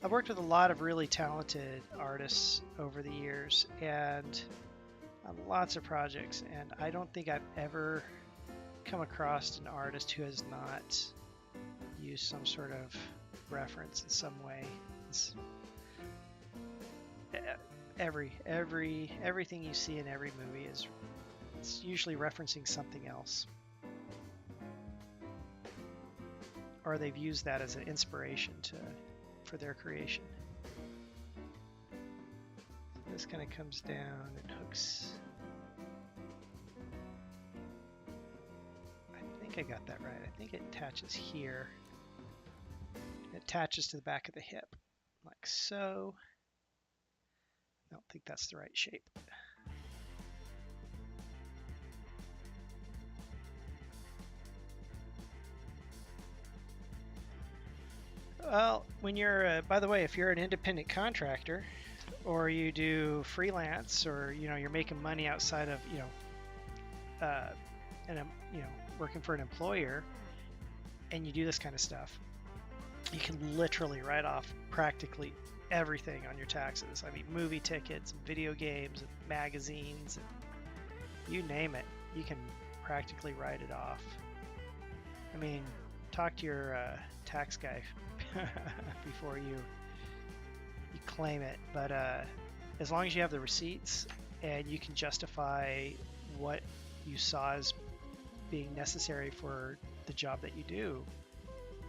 I've worked with a lot of really talented artists over the years and on lots of projects, and I don't think I've ever come across an artist who has not used some sort of reference in some way. It's, everything you see in every movie is it's usually referencing something else, or they've used that as an inspiration for their creation. This kind of comes down and hooks. I think I got that right. I think it attaches here. It attaches to the back of the hip, like so. I don't think that's the right shape. Well, when you're, by the way, if you're an independent contractor, or you do freelance, or you're making money outside of and working for an employer, and you do this kind of stuff, you can literally write off practically everything on your taxes. I mean, movie tickets, video games, magazines, and you name it, you can practically write it off. I mean, talk to your tax guy before you claim it, but as long as you have the receipts and you can justify what you saw as being necessary for the job that you do,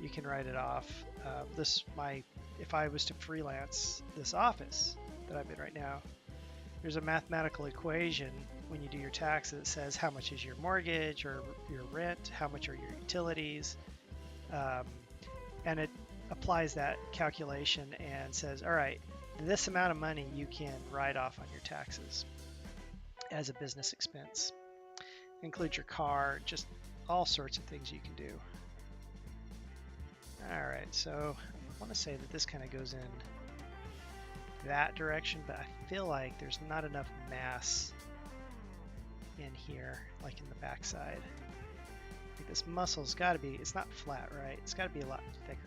you can write it off. If I was to freelance this office that I'm in right now, there's a mathematical equation when you do your taxes that says how much is your mortgage or your rent, how much are your utilities, and it applies that calculation and says, all right, this amount of money you can write off on your taxes as a business expense. Include your car, just all sorts of things you can do. All right, so I want to say that this kind of goes in that direction, but I feel like there's not enough mass in here, like in the backside. Like this muscle's got to be, it's not flat, right? It's got to be a lot thicker.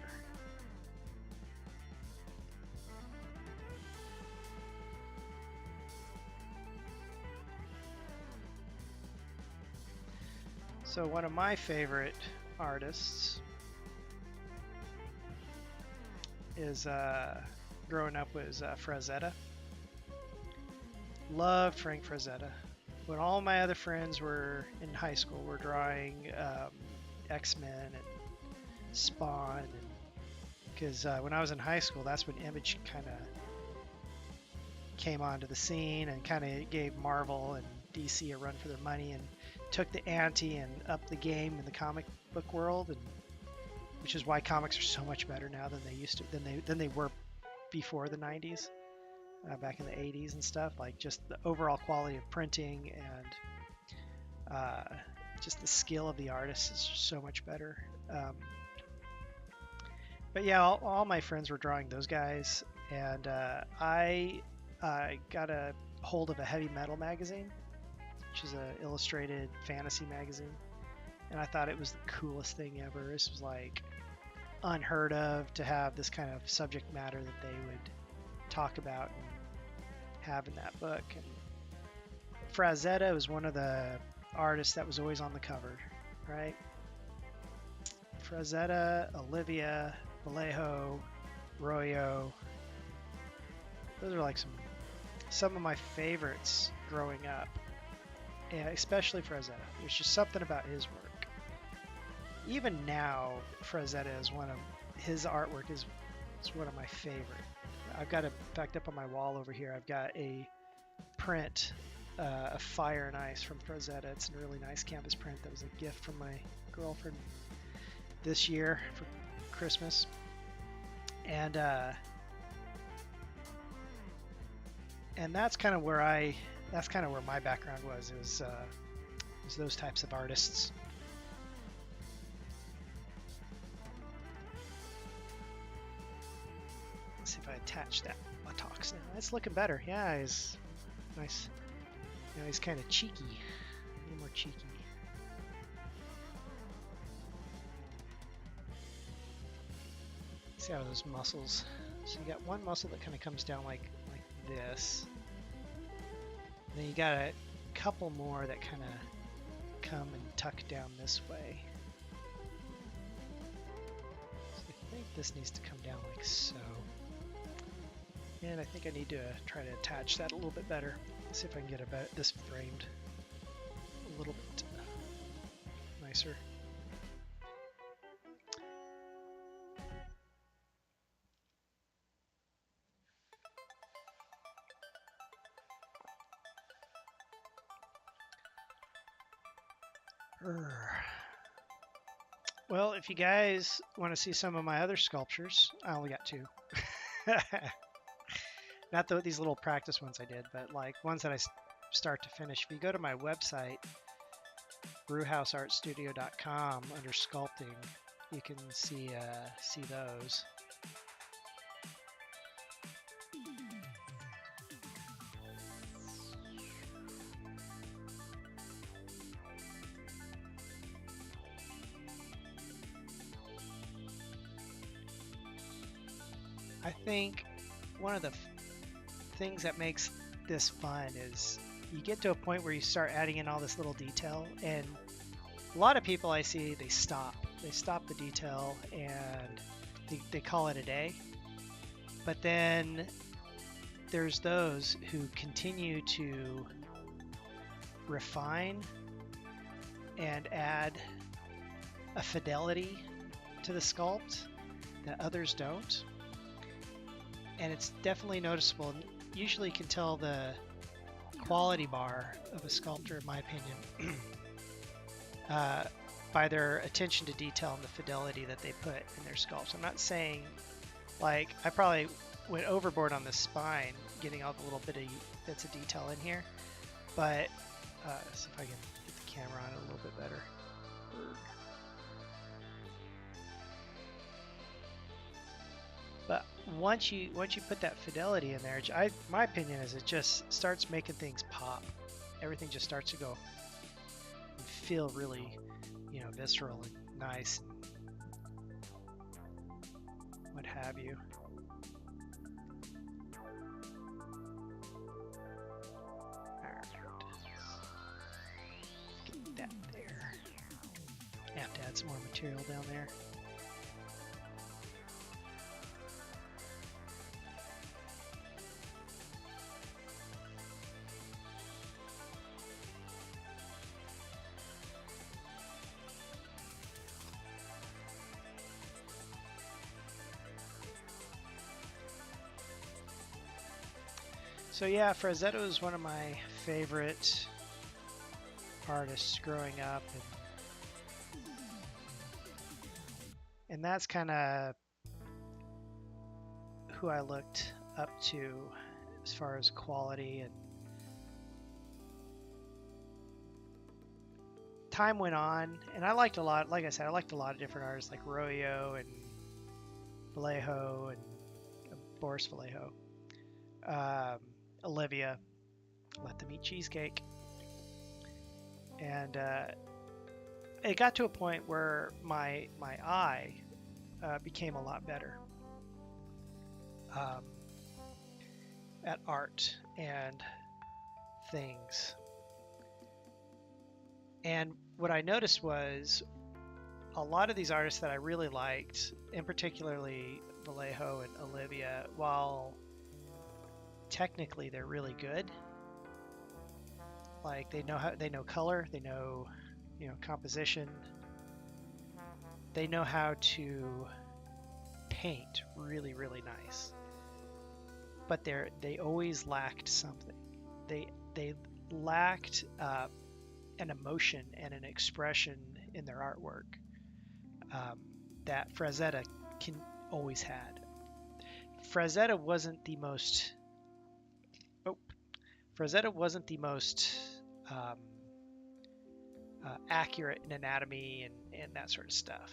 So one of my favorite artists is growing up was Frazetta. Loved Frank Frazetta. When all my other friends were in high school, were drawing X-Men and Spawn, because when I was in high school, that's when Image kind of came onto the scene and kind of gave Marvel and DC a run for their money and took the ante and upped the game in the comic book world, and which is why comics are so much better now than they used to than they were before the 90s, back in the 80s and stuff. Like just the overall quality of printing and just the skill of the artists is just so much better. But yeah, all my friends were drawing those guys, and I got a hold of a heavy metal magazine, which is an illustrated fantasy magazine, and I thought it was the coolest thing ever. This was like unheard of to have this kind of subject matter that they would talk about and have in that book. And Frazetta was one of the artists that was always on the cover, right? Frazetta, Olivia, Vallejo, Royo. Those are like some of my favorites growing up. Yeah, especially Frazetta. There's just something about his work. Even now, Frazetta is one of his artwork is one of my favorite. I've got it backed up on my wall over here. I've got a print of Fire and Ice from Frazetta. It's a really nice canvas print that was a gift from my girlfriend this year for Christmas. And that's kind of where my background was. It was those types of artists. Let's see if I attach that buttocks now. It's looking better. Yeah, he's nice. You know, he's kind of cheeky, a little more cheeky. See how those muscles So you got one muscle that kind of comes down like this. And then you got a couple more that kind of come and tuck down this way. So I think this needs to come down like so. And I think I need to try to attach that a little bit better. Let's see if I can get this framed a little bit nicer. Well, if you guys want to see some of my other sculptures, I only got 2. Not these little practice ones I did, but like ones that I start to finish. If you go to my website, brewhouseartstudio.com, under sculpting, you can see those. I think one of the things that makes this fun is you get to a point where you start adding in all this little detail, and a lot of people I see, they stop the detail and they call it a day. But then there's those who continue to refine and add a fidelity to the sculpt that others don't. And it's definitely noticeable. Usually you can tell the quality bar of a sculptor, in my opinion, by their attention to detail and the fidelity that they put in their sculpts. I'm not saying, like, I probably went overboard on the spine, getting all the little bits of detail in here, but see if I can get the camera on it a little bit better. But once you put that fidelity in there, my opinion is it just starts making things pop. Everything just starts to go and feel really, visceral and nice and what have you. Alright. Get that there. I have to add some more material down there. So yeah, Frazetto is one of my favorite artists growing up, and that's kind of who I looked up to as far as quality. And time went on, and I liked a lot, like I said, I liked a lot of different artists like Royo and Vallejo and Boris Vallejo. Olivia, Let Them Eat Cheesecake. And it got to a point where my eye became a lot better at art and things. And what I noticed was a lot of these artists that I really liked, and particularly Vallejo and Olivia, while technically they're really good, like they know color, they know composition, they know how to paint really, really nice, but they always lacked something. They lacked an emotion and an expression in their artwork that Frazetta always had. Frazetta wasn't the most accurate in anatomy and that sort of stuff,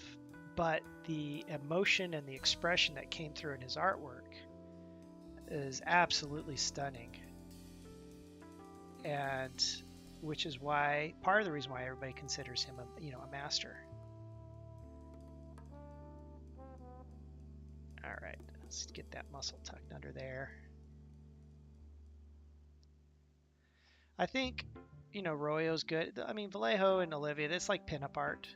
but the emotion and the expression that came through in his artwork is absolutely stunning, and which is why part of the reason why everybody considers him a master. All right. Let's get that muscle tucked under there. I think, you know, Royo's good. I mean, Vallejo and Olivia, that's like pinup art.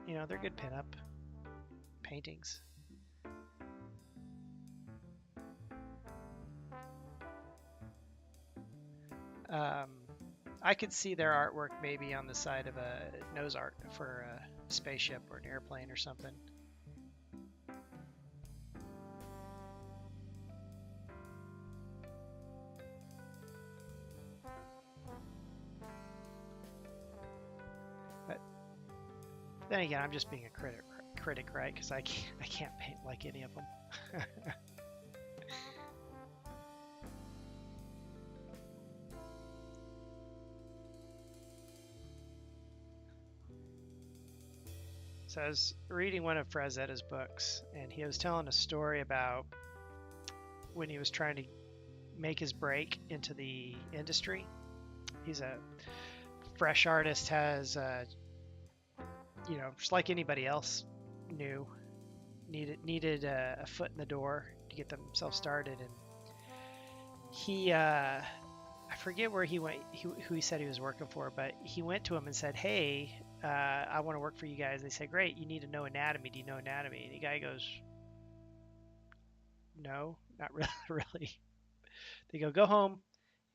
You know, they're good pinup paintings. I could see their artwork maybe on the side of a nose art for a spaceship or an airplane or something. But then again, I'm just being a critic, right? Because I can't paint like any of them. So I was reading one of Frazetta's books, and he was telling a story about when he was trying to make his break into the industry. He's a fresh artist, has, you know, just like anybody else new, needed a foot in the door to get themselves started. And he, I forget where he went, who he said he was working for, but he went to him and said, "Hey, I want to work for you guys." They said, "Great, you need to know anatomy. Do you know anatomy?" And the guy goes, "No, not really." really. They go home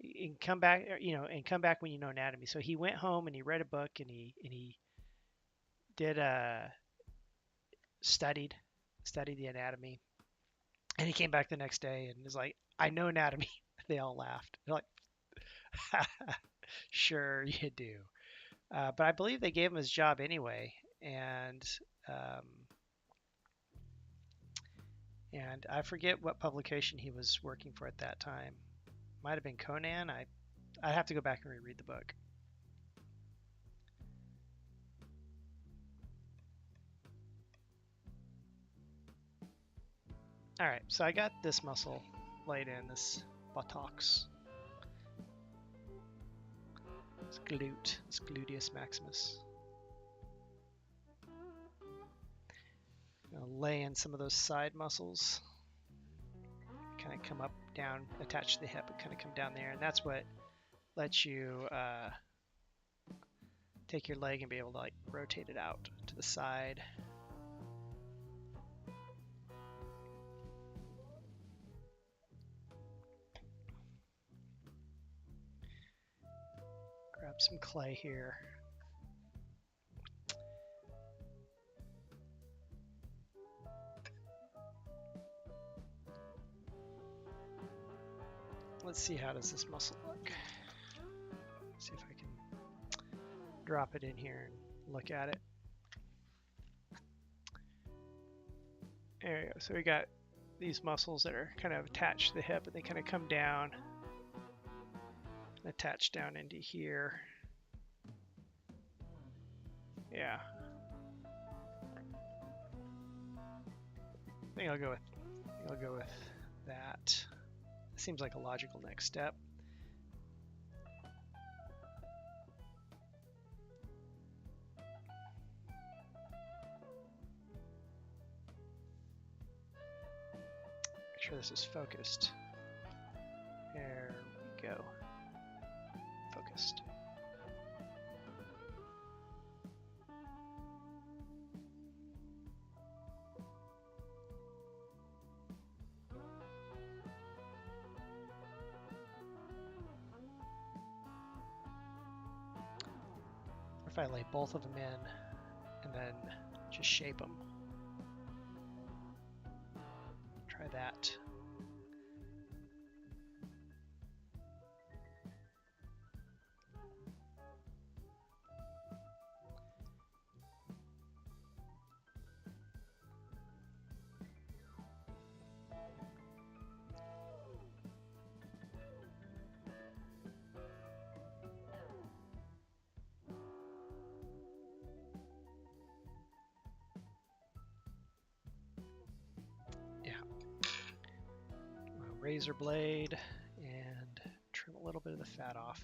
and come back, you know, and come back when you know anatomy. So he went home and he read a book and he did studied the anatomy, and he came back the next day and was like, "I know anatomy." They all laughed. They're like, "Sure you do." But I believe they gave him his job anyway, and um, and I forget what publication he was working for at that time. Might have been Conan. I'd have to go back and reread the book. All right, so I got this muscle laid in, this buttocks, this glute, this gluteus maximus. Gonna lay in some of those side muscles, kind of come up, down, attach to the hip, and kind of come down there, and that's what lets you take your leg and be able to like rotate it out to the side. Grab some clay here. Let's see, how does this muscle look? See if I can drop it in here and look at it. There you go. So we got these muscles that are kind of attached to the hip, and they kind of come down and attach down into here. Yeah. I think I'll go with that. Seems like a logical next step. Make sure this is focused. There we go. Focused. If I lay both of them in and then just shape them. Try that. Razor blade and trim a little bit of the fat off.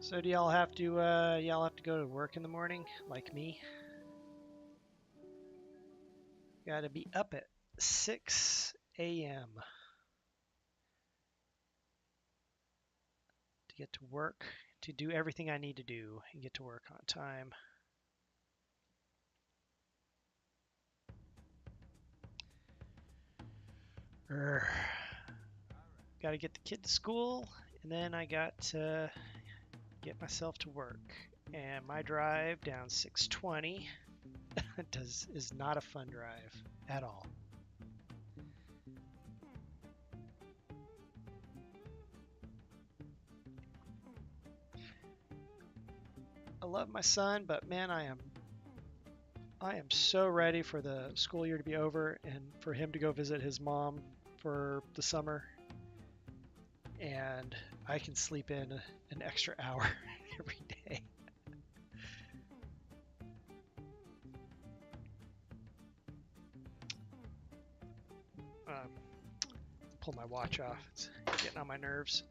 So do y'all have to go to work in the morning like me? Got to be up at 6 a.m. to get to work, to do everything I need to do and get to work on time. Got to get the kid to school, and then I got to get myself to work. And my drive down 620 is not a fun drive at all. I love my son, but man, I am so ready for the school year to be over and for him to go visit his mom for the summer. And I can sleep in an extra hour every day. Pull my watch off. It's getting on my nerves.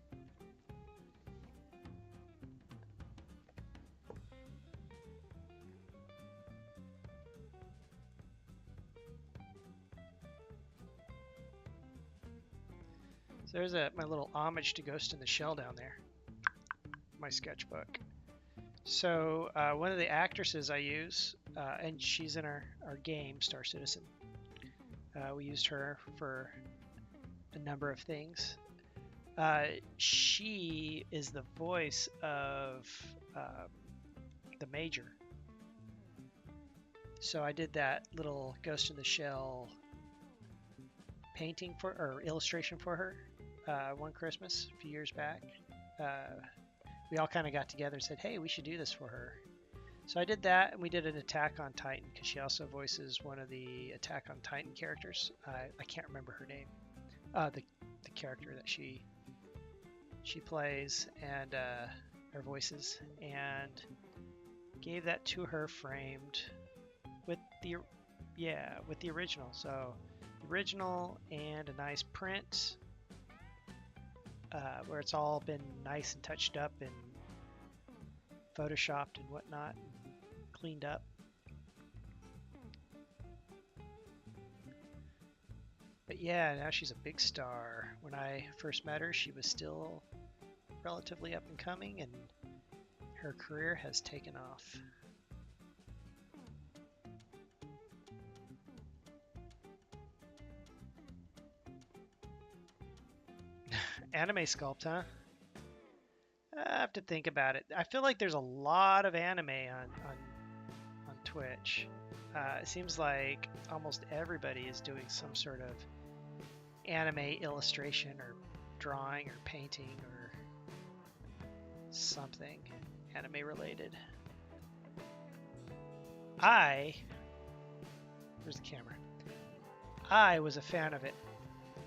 So there's my little homage to Ghost in the Shell down there. My sketchbook. So one of the actresses I use, and she's in our game, Star Citizen. We used her for a number of things. She is the voice of the Major. So I did that little Ghost in the Shell painting or illustration for her one Christmas a few years back. We all kind of got together and said, hey, we should do this for her. So I did that, and we did an Attack on Titan, because she also voices one of the Attack on Titan characters. I can't remember her name. The character that she plays and her voices, and gave that to her framed with the original. So the original and a nice print where it's all been nice and touched up and photoshopped and whatnot, and cleaned up. But yeah, now she's a big star. When I first met her, she was still relatively up and coming, and her career has taken off. Anime Sculpt, huh? I have to think about it. I feel like there's a lot of anime on Twitch. It seems like almost everybody is doing some sort of anime illustration or drawing or painting or something anime related. Where's the camera? I was a fan of it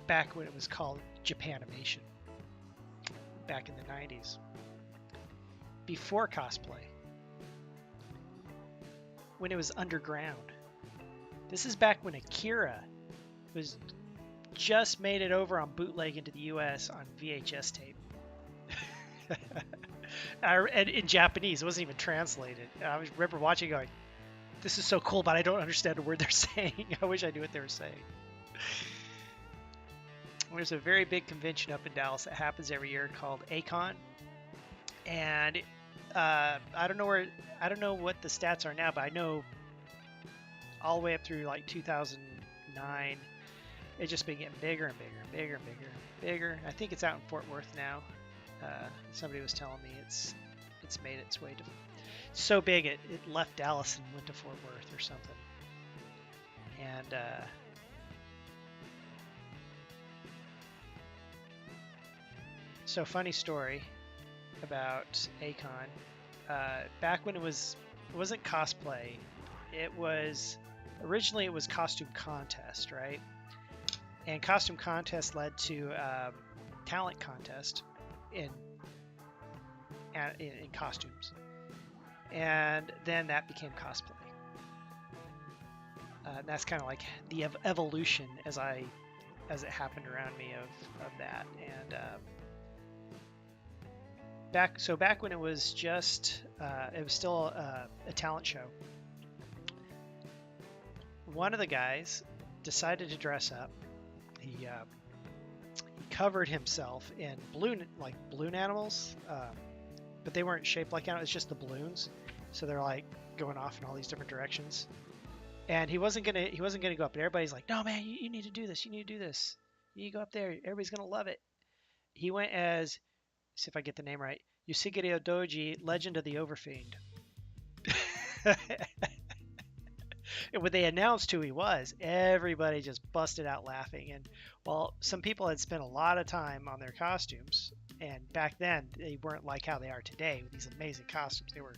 back when it was called Japanimation, back in the 90s, before cosplay, when it was underground. This is back when Akira was just made it over on bootleg into the US on VHS tape. And in Japanese, it wasn't even translated. I remember watching going, this is so cool, but I don't understand a word they're saying. I wish I knew what they were saying. There's a very big convention up in Dallas that happens every year called A-Kon, and I don't know what the stats are now, but I know all the way up through like 2009, it's just been getting bigger and bigger and bigger and bigger and bigger. I think it's out in Fort Worth now. Somebody was telling me it's made its way to so big it left Dallas and went to Fort Worth or something. And so funny story about A-Kon. Back when it wasn't cosplay, originally it was costume contest, right? And costume contest led to talent contest in costumes, and then that became cosplay. And that's kind of like the evolution as it happened around me of that. And back when it was just it was still a talent show. One of the guys decided to dress up. He covered himself in balloon animals, but they weren't shaped like animals. It's just the balloons, so they're like going off in all these different directions. And he wasn't gonna go up. And everybody's like, "No, man, you need to do this. You need to do this. You need to go up there. Everybody's gonna love it." He went as, see if I get the name right, Yusigiri Odoji, Legend of the Overfiend. And when they announced who he was, everybody just busted out laughing. And well, some people had spent a lot of time on their costumes, and back then they weren't like how they are today with these amazing costumes. They were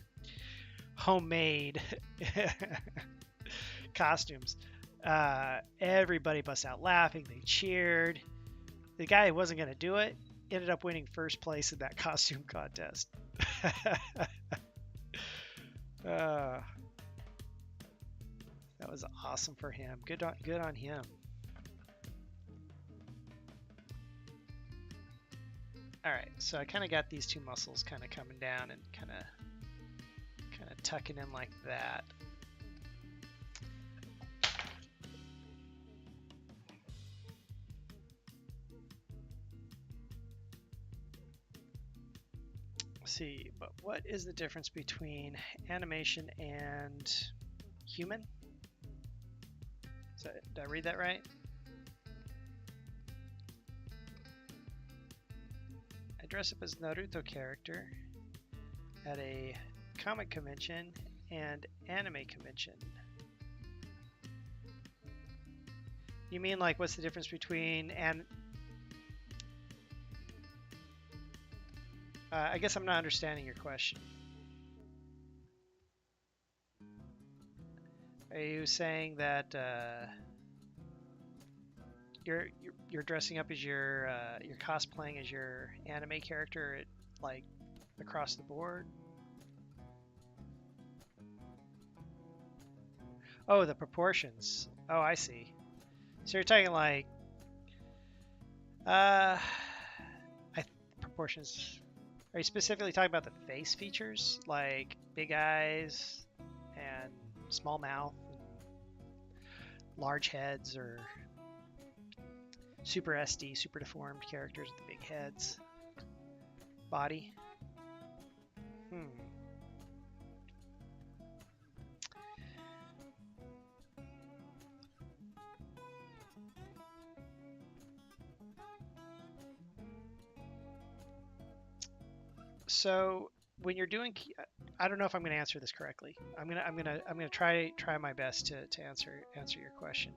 homemade costumes. Everybody bust out laughing. They cheered. The guy who wasn't going to do it ended up winning first place in that costume contest. That was awesome for him. Good on him. All right, so I kind of got these two muscles kind of coming down and kind of tucking in like that. See, but what is the difference between animation and human? Did I read that right? I dress up as Naruto character at a comic convention and anime convention. You mean like what's the difference between I guess I'm not understanding your question. Are you saying that you're dressing up as you're cosplaying as your anime character like across the board? Oh, the proportions. Oh, I see. So you're talking like proportions. Are you specifically talking about the face features, like big eyes and small mouth, and large heads, or super SD, super deformed characters with the big heads, body? So when you're doing, I don't know if I'm going to answer this correctly. I'm gonna try my best to answer your question.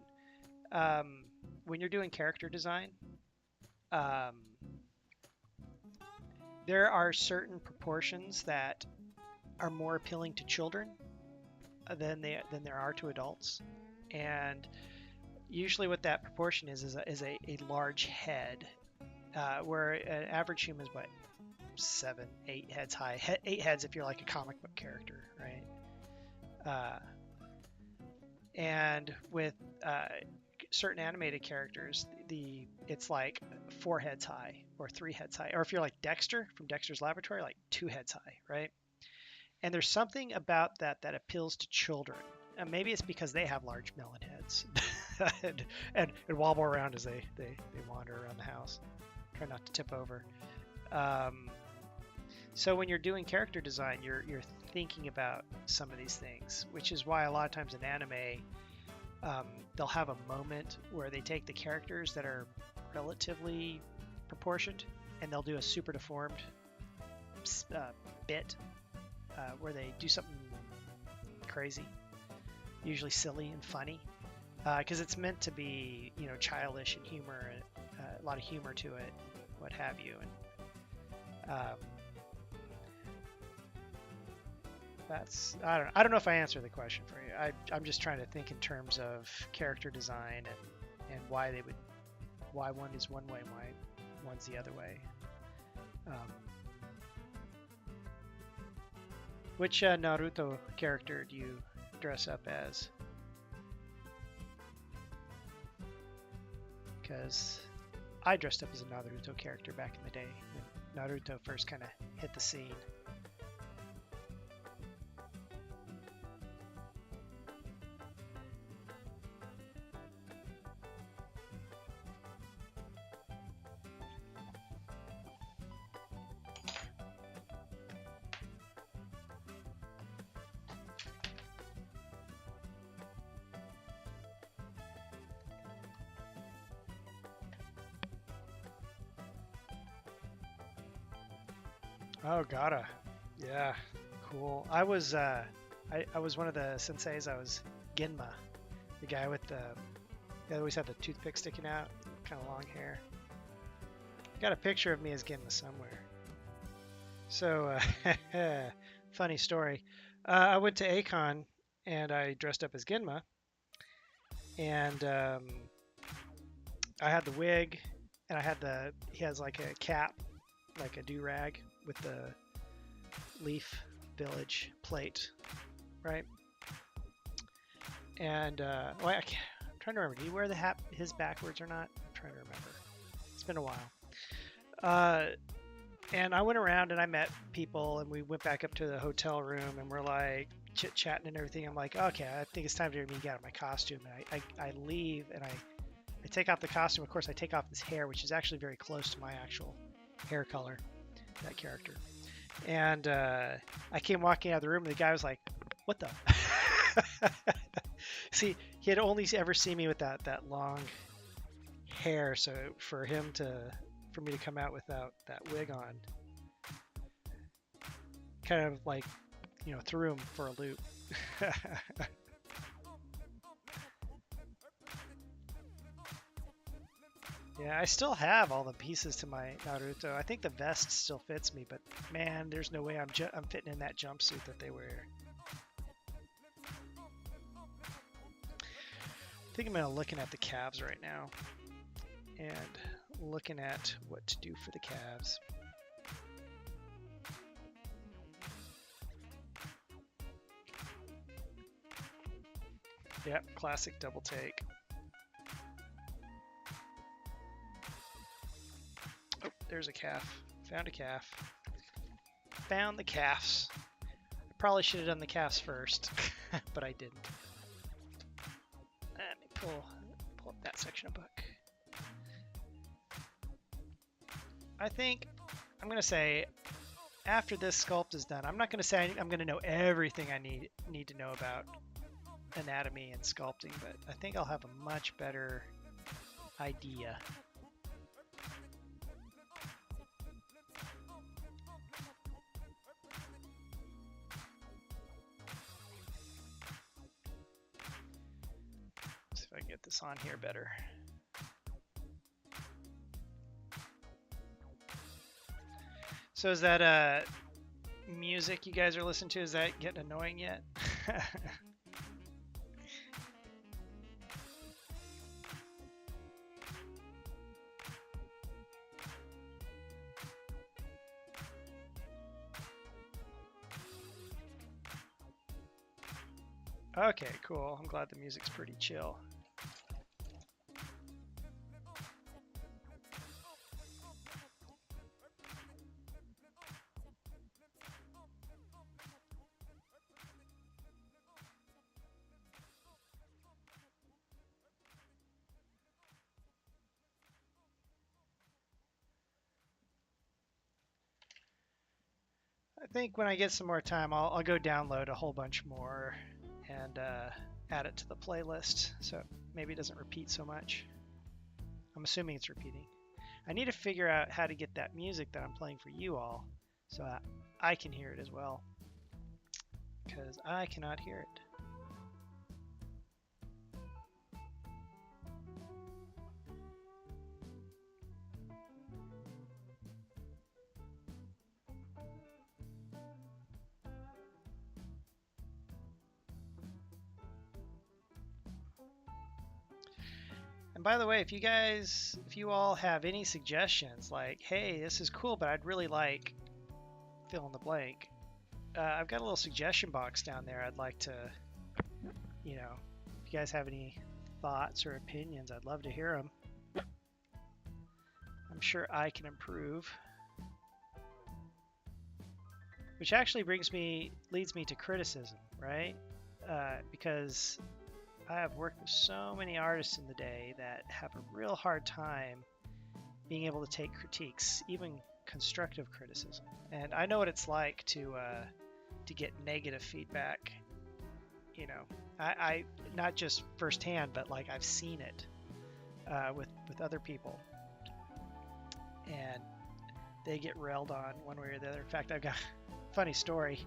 When you're doing character design, there are certain proportions that are more appealing to children than there are to adults, and usually what that proportion is a large head, where an average human is what, 7, 8 heads high. 8 heads if you're like a comic book character, right? And with certain animated characters, it's like 4 heads high or 3 heads high. Or if you're like Dexter from Dexter's Laboratory, like 2 heads high, right? And there's something about that appeals to children. And maybe it's because they have large melon heads and wobble around as they wander around the house. Try not to tip over. So when you're doing character design, you're thinking about some of these things, which is why a lot of times in anime, they'll have a moment where they take the characters that are relatively proportioned and they'll do a super deformed bit where they do something crazy, usually silly and funny, because it's meant to be, childish and humor, a lot of humor to it, what have you. And I don't know if I answered the question for you. I'm just trying to think in terms of character design and why one is one way and why one's the other way. Which Naruto character do you dress up as? Because I dressed up as a Naruto character back in the day Naruto first kind of hit the scene. Oh, Gata. Yeah, cool. I was one of the senseis. I was Genma, the guy with the he always had the toothpick sticking out, kind of long hair. Got a picture of me as Genma somewhere. So, funny story. I went to Acon and I dressed up as Genma, and I had the wig, and I had he has like a cap, like a do-rag with the Leaf Village plate, right? And I'm trying to remember. Do you wear the hat his backwards or not? I'm trying to remember. It's been a while. And I went around and I met people, and we went back up to the hotel room, and we're like chit-chatting and everything. I'm like, okay, I think it's time for me to get out of my costume. And I leave, and I take off the costume. Of course, I take off this hair, which is actually very close to my actual hair color, that character. And I came walking out of the room, and the guy was like, what the? See, he had only ever seen me with that long hair, so for me to come out without that wig on, kind of like, threw him for a loop. Yeah, I still have all the pieces to my Naruto. I think the vest still fits me, but man, there's no way I'm fitting in that jumpsuit that they wear. I think I'm looking at the calves right now and looking at what to do for the calves. Yep, classic double take. Oh, there's a calf. Found a calf. Found the calves. I probably should have done the calves first, but I didn't. Let me pull up that section of book. I think I'm going to say after this sculpt is done, I'm not going to say I'm going to know everything I need to know about anatomy and sculpting, but I think I'll have a much better idea. See if I can get this on here better. So is that music you guys are listening to, is that getting annoying yet? Okay, cool. I'm glad the music's pretty chill. I think when I get some more time, I'll go download a whole bunch more and add it to the playlist so maybe it doesn't repeat so much. I'm assuming it's repeating. I need to figure out how to get that music that I'm playing for you all so that I can hear it as well, because I cannot hear it. And by the way, if you all have any suggestions, like, hey, this is cool, but I'd really like fill in the blank, I've got a little suggestion box down there. I'd like to, if you guys have any thoughts or opinions, I'd love to hear them. I'm sure I can improve. which actually leads me to criticism, right? Because I have worked with so many artists in the day that have a real hard time being able to take critiques, even constructive criticism. And I know what it's like to get negative feedback. You know, I not just firsthand, but like I've seen it with other people, and they get railed on one way or the other. In fact, I've got a funny story.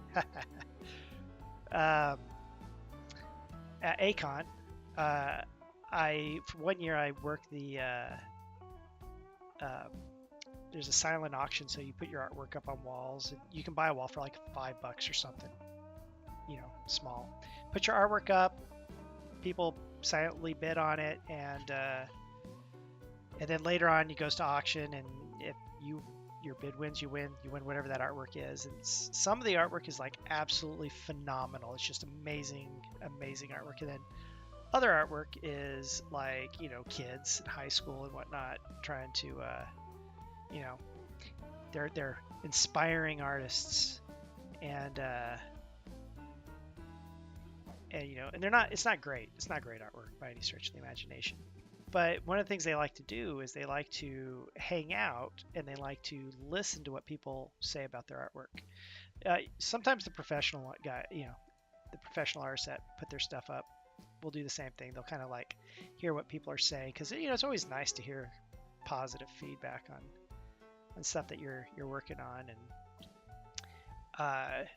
At Acon, for 1 year I worked there's a silent auction, so you put your artwork up on walls, and you can buy a wall for like $5 or something, small. Put your artwork up, people silently bid on it, and then later on it goes to auction, and if your bid wins, you win whatever that artwork is. And some of the artwork is like absolutely phenomenal. It's just amazing artwork. And then other artwork is like, kids in high school and whatnot trying to, they're inspiring artists, and it's not great. It's not great artwork by any stretch of the imagination. But one of the things they like to do is they like to hang out and they like to listen to what people say about their artwork. Sometimes the professional guy, the professional artists that put their stuff up will do the same thing. They'll kind of like hear what people are saying, because it's always nice to hear positive feedback on stuff that you're working on, and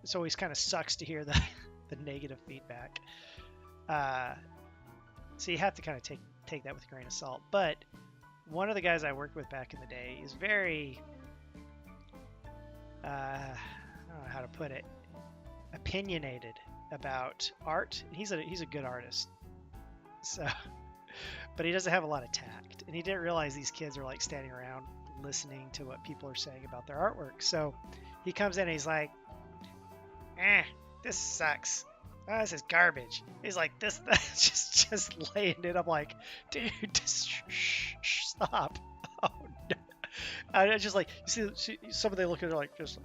it's always kind of sucks to hear the negative feedback. So you have to kind of take that with a grain of salt. But one of the guys I worked with back in the day is very, I don't know how to put it, opinionated about art. He's a good artist, so, but he doesn't have a lot of tact, and he didn't realize these kids are like standing around listening to what people are saying about their artwork. So he comes in and he's like, this sucks. Oh, this is garbage. He's like, this just laying it. I'm like, dude, just stop. Oh no. I just like, you see some of they look at it like just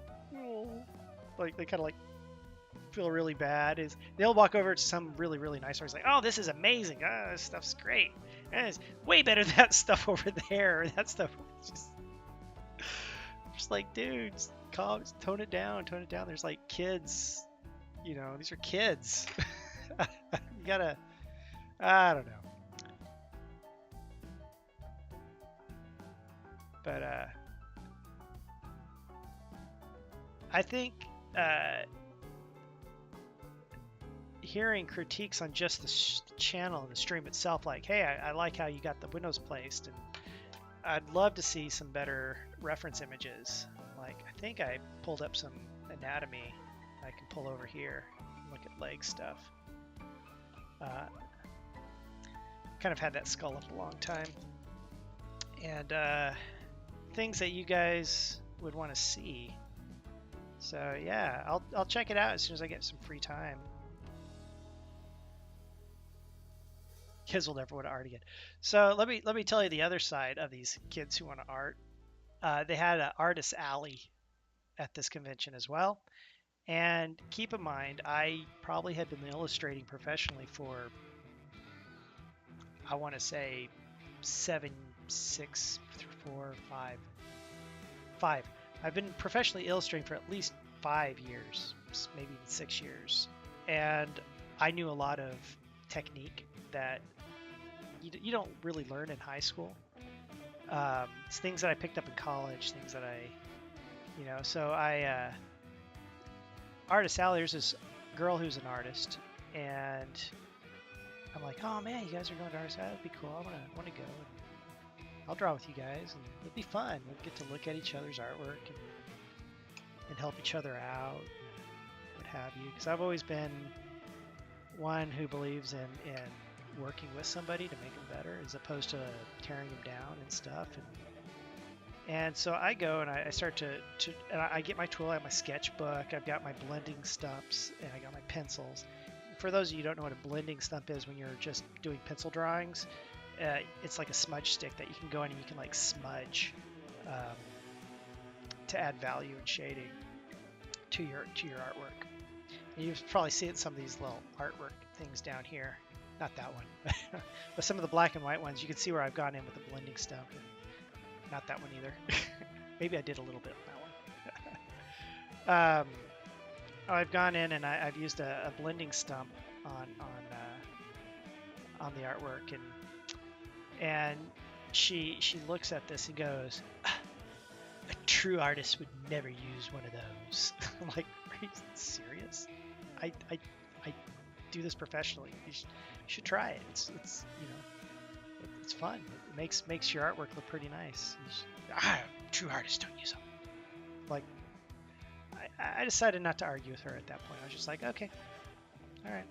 like they kind of like feel really bad. They'll walk over to some really, really nice artist, like, oh, this is amazing. Oh, this stuff's great. It's way better than that stuff over there. That stuff just like, dude, tone it down. There's like kids. These are kids. You gotta, I don't know. But I think hearing critiques on just the channel and the stream itself, like, hey, I like how you got the windows placed, and I'd love to see some better reference images. Like, I think I pulled up some anatomy I can pull over here and look at leg stuff. Kind of had that skull up a long time, and things that you guys would want to see. So yeah, I'll check it out as soon as I get some free time. Kids will never want to art again. So let me tell you the other side of these kids who want to art. They had an artist alley at this convention as well. And keep in mind, I probably had been illustrating professionally for, I want to say, 7, 6, 4, 5. I've been professionally illustrating for at least 5 years, maybe even 6 years. And I knew a lot of technique that you don't really learn in high school. It's things that I picked up in college, things that Artist Alley, there's this girl who's an artist, and I'm like, oh man, you guys are going to Artist Alley? That'd be cool. I want to go. And I'll draw with you guys, and it'll be fun. We'll get to look at each other's artwork and help each other out, and what have you. Because I've always been one who believes in working with somebody to make them better, as opposed to tearing them down and stuff. And so I go and I start to and I get my tool, I have my sketchbook, I've got my blending stumps, and I got my pencils. For those of you who don't know what a blending stump is, when you're just doing pencil drawings, it's like a smudge stick that you can go in and you can like smudge to add value and shading. to your artwork. And you've probably seen some of these little artwork things down here. Not that one, but some of the black and white ones. You can see where I've gone in with the blending stuff. Not that one either. Maybe I did a little bit on that one. I've gone in and I've used a blending stump on the artwork, and she looks at this and goes, "A true artist would never use one of those." I'm like, "Are you serious? I do this professionally. You should try it. It's it's fun. It makes your artwork look pretty nice." True artists don't use them. Like, I decided not to argue with her at that point. I was just like, okay, all right.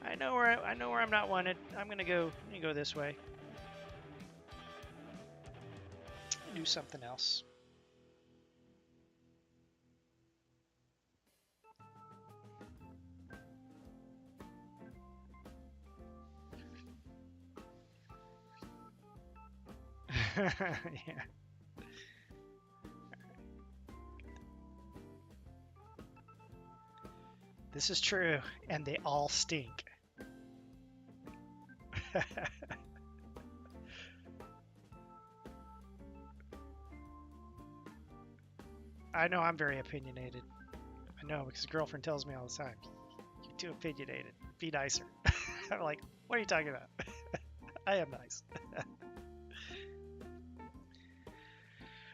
I know where I'm not wanted. I'm gonna go this way. Do something else. Yeah. This is true, and they all stink. I know I'm very opinionated. I know, because girlfriend tells me all the time, "You're too opinionated. Be nicer." I'm like, "What are you talking about?" I am nice.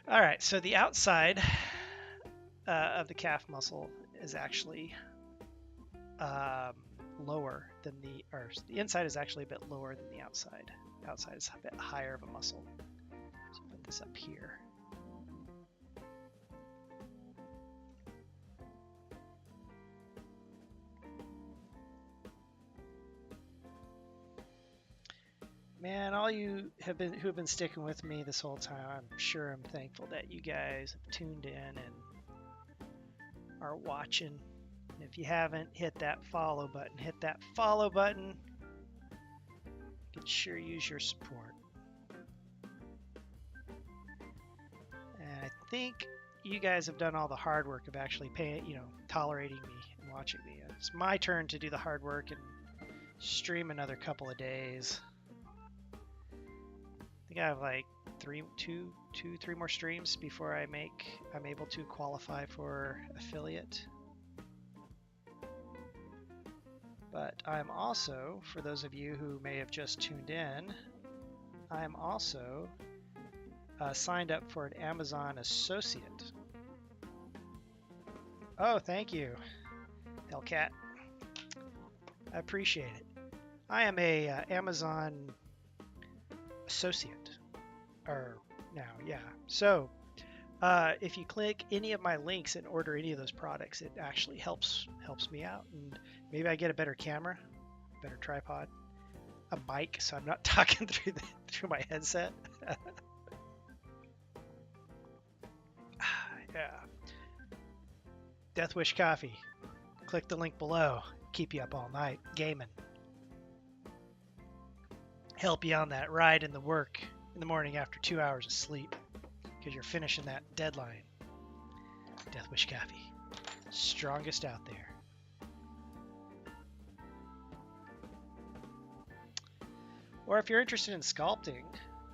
All right, so the outside of the calf muscle is actually lower than the inside is actually a bit lower than the outside. The outside is a bit higher of a muscle. So put this up here. Man, all you who have been sticking with me this whole time, I'm sure I'm thankful that you guys have tuned in and are watching. And if you haven't, hit that follow button. Hit that follow button. Could sure use your support. And I think you guys have done all the hard work of actually tolerating me and watching me. It's my turn to do the hard work and stream another couple of days. I think I have like three more streams before I'm able to qualify for affiliate. But I'm also, for those of you who may have just tuned in, I'm also signed up for an Amazon associate. Oh, thank you, Hellcat. I appreciate it. I am a Amazon associate, yeah. So if you click any of my links and order any of those products, it actually helps me out, and maybe I get a better camera, better tripod, a mic, so I'm not talking through my headset. Yeah. Death Wish Coffee. Click the link below. Keep you up all night gaming. Help you on that ride in the work in the morning after 2 hours of sleep because you're finishing that deadline. Death Wish Coffee. Strongest out there. Or if you're interested in sculpting,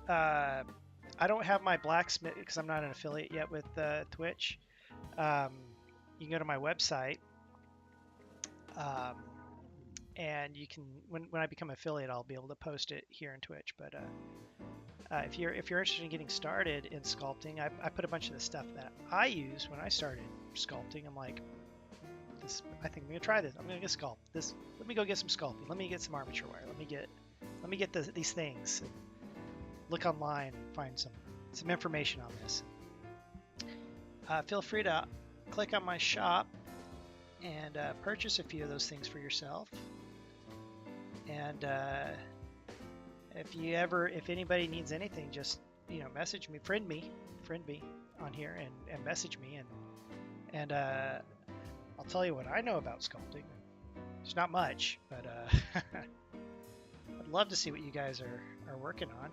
I don't have my blacksmith because I'm not an affiliate yet with Twitch. You can go to my website, and you can when I become affiliate, I'll be able to post it here in Twitch. But if you're interested in getting started in sculpting, I put a bunch of the stuff that I use when I started sculpting. I'm like, I think I'm gonna try this. I'm gonna get sculpt this. Let me go get some sculpting. Let me get some armature wire. Let me get these things. And look online and find some information on this. Feel free to click on my shop and purchase a few of those things for yourself. And if anybody needs anything, just message me, friend me on here, and message me, and I'll tell you what I know about sculpting. It's not much, but I'd love to see what you guys are working on.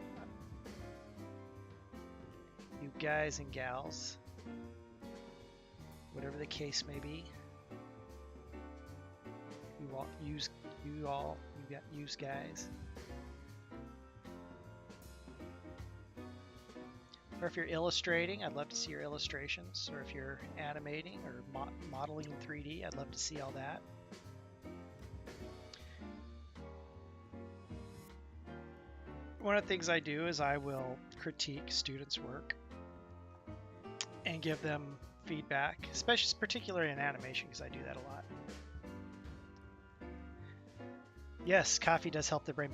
You guys and gals. whatever the case may be. You got use guys. Or if you're illustrating, I'd love to see your illustrations. Or if you're animating or modeling in 3D, I'd love to see all that. One of the things I do is I will critique students' work and give them feedback, especially particularly in animation, because I do that a lot. Yes, coffee does help the brain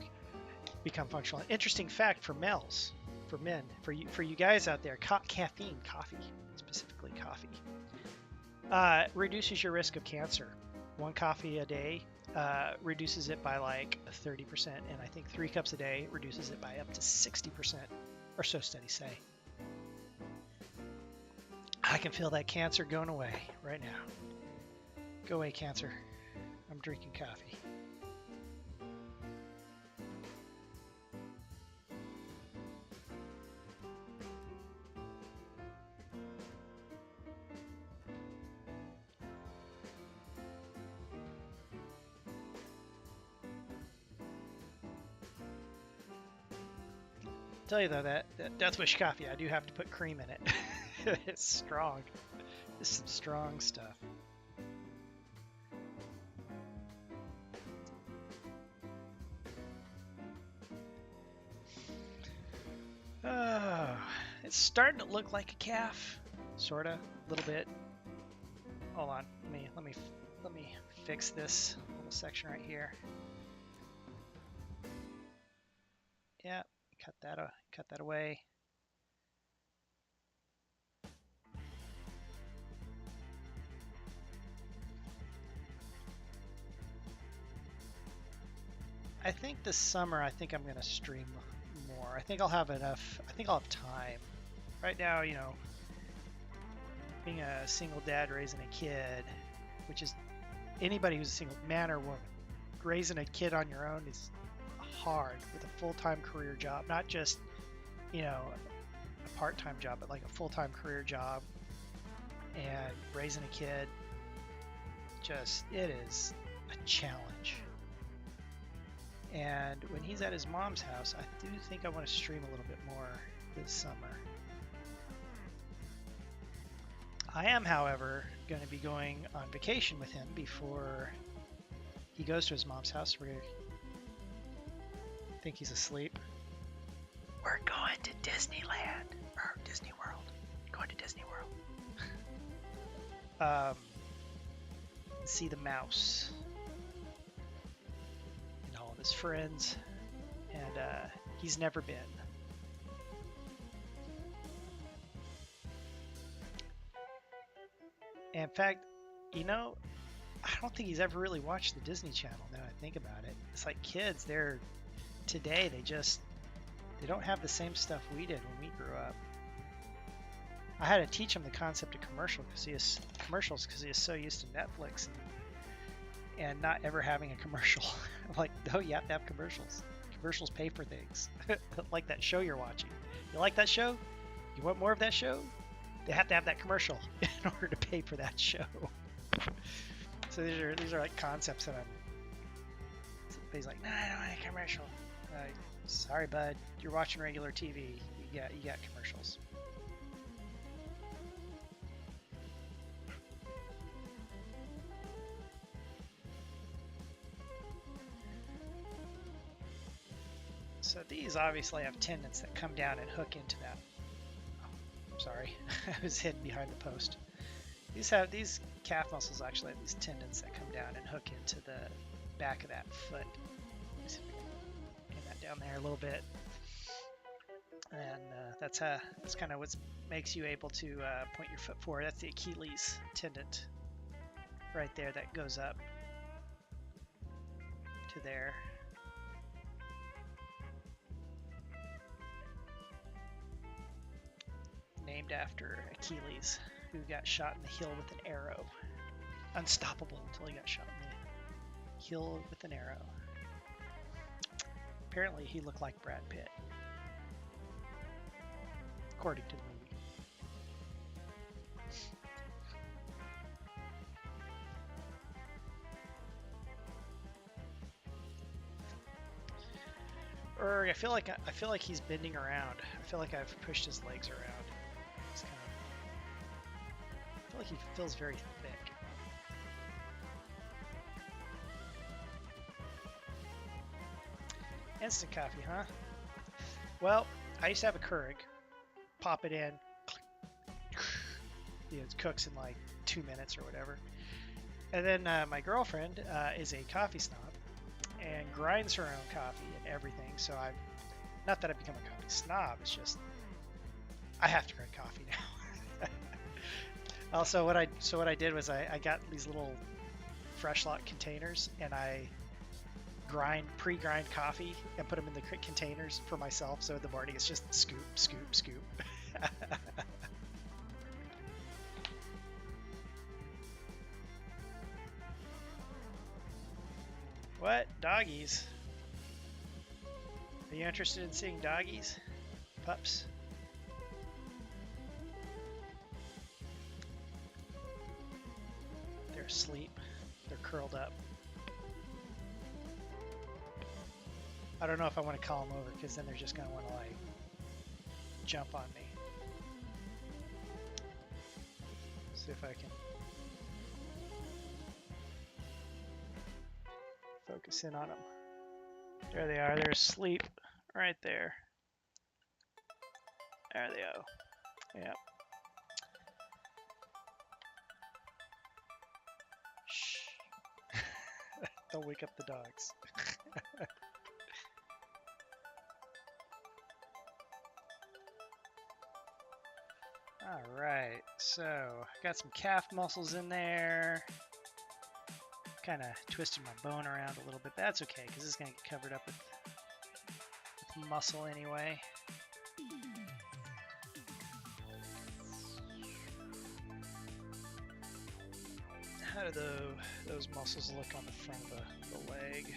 become functional. Interesting fact for males, for men, for you guys out there, caffeine, coffee, specifically coffee, reduces your risk of cancer. One coffee a day reduces it by like 30%, and I think 3 cups a day reduces it by up to 60%, or so studies say. I can feel that cancer going away right now. Go away, cancer. I'm drinking coffee. Tell you though, that Death Wish coffee, I do have to put cream in it. It's strong. It's some strong stuff. Oh, it's starting to look like a calf, sorta, a little bit. Hold on, let me fix this little section right here. Yeah. Cut that away. I think this summer, I think I'm going to stream more. I think I'll have enough. I think I'll have time. Right now, you know, being a single dad raising a kid, which is anybody who's a single man or woman, raising a kid on your own is hard with a full-time career job, not just, you know, a part-time job, but like a full-time career job, and raising a kid, just, it is a challenge. And when he's at his mom's house, I do think I want to stream a little bit more this summer. I am, however, going to be going on vacation with him before he goes to his mom's house. I think he's asleep. We're going to Disneyland, or Disney World. Going to Disney World. See the mouse and all of his friends, and he's never been. And in fact, you know, I don't think he's ever really watched the Disney Channel. Now I think about it, it's like kids. Today they don't have the same stuff we did when we grew up. I had to teach him the concept of commercials because he is so used to Netflix and not ever having a commercial. I'm like, no, you have to have commercials. Commercials pay for things. Like that show you're watching. You like that show? You want more of that show? They have to have that commercial in order to pay for that show. So these are like concepts that he's like, no, I don't want a commercial. Sorry, bud. You're watching regular TV. You got commercials. So these obviously have tendons that come down and hook into that. Oh, sorry, I was hidden behind the post. These calf muscles actually have these tendons that come down and hook into the back of that foot. Let me see if we can get that down there a little bit. And that's kind of what makes you able to point your foot forward. That's the Achilles tendon right there that goes up to there. Named after Achilles, who got shot in the heel with an arrow. Unstoppable until he got shot in the heel with an arrow. Apparently he looked like Brad Pitt, according to the movie. Kurg, I feel like he's bending around. I feel like I've pushed his legs around. It's kind of, I feel like he feels very thick. Instant coffee, huh? Well, I used to have a Keurig. Pop it in. You know, it cooks in like 2 minutes or whatever. And then my girlfriend is a coffee snob and grinds her own coffee and everything. So not that I've become a coffee snob. It's just I have to grind coffee now. Also, what I did was I got these little fresh lot containers and I pre-grind coffee and put them in the containers for myself. So in the morning it's just scoop, scoop, scoop. What? Doggies? Are you interested in seeing doggies? Pups? They're asleep. They're curled up. I don't know if I want to call them over because then they're just going to want to like jump on me. See if I can focus in on them. There they are. They're asleep right there. There they go. Yep. Shh. Don't wake up the dogs. All right, so got some calf muscles in there. Kind of twisted my bone around a little bit, but that's okay because it's going to get covered up with muscle anyway. How do those muscles look on the front of the leg?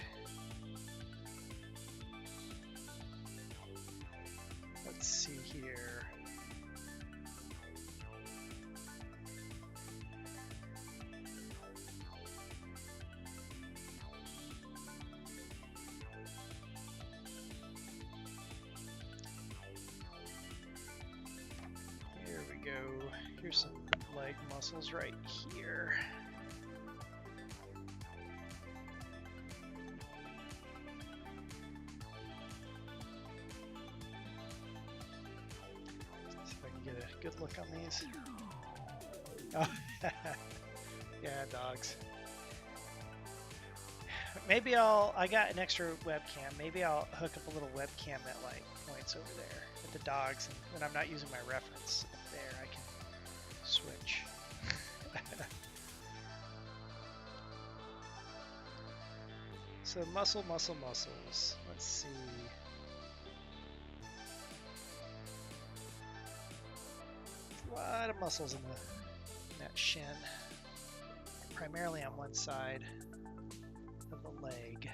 Let's see here. Here's some leg muscles right here. See if I can get a good look on these. Oh, yeah, dogs. Maybe I got an extra webcam. Maybe I'll hook up a little webcam that like points over there at the dogs, and when I'm not using my reference up there, I can switch. So muscles. Let's see. A lot of muscles in that shin, primarily on one side of the leg.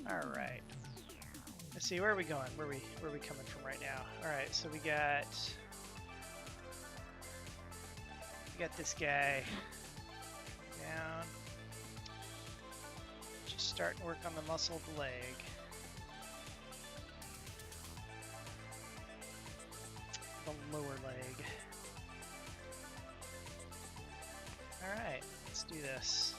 All right. Let's see, where are we going? Where are we coming from right now? All right, so we got this guy down. Just starting to work on the muscle of the leg. The lower leg. All right, let's do this.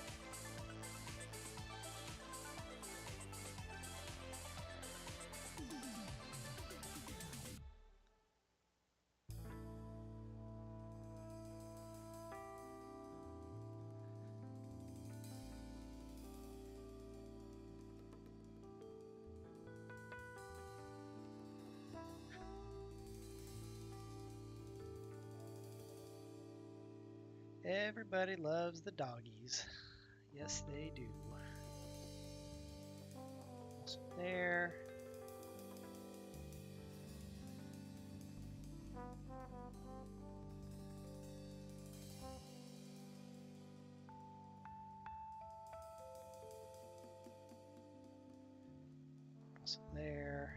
Everybody loves the doggies. Yes, they do. So there. So there.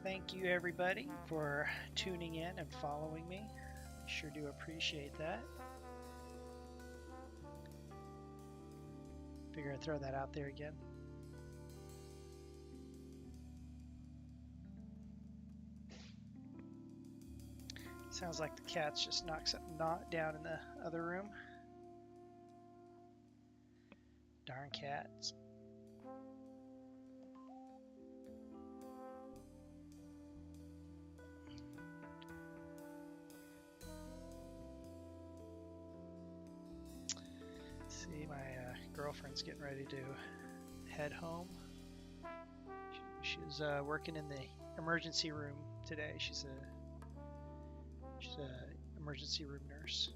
Thank you, everybody, for tuning in and following me. I sure do appreciate that. Figure I'd throw that out there again. Sounds like the cat's just knocked something down in the other room. Darn cats. See, my girlfriend's getting ready to head home. She's working in the emergency room today. She's a emergency room nurse.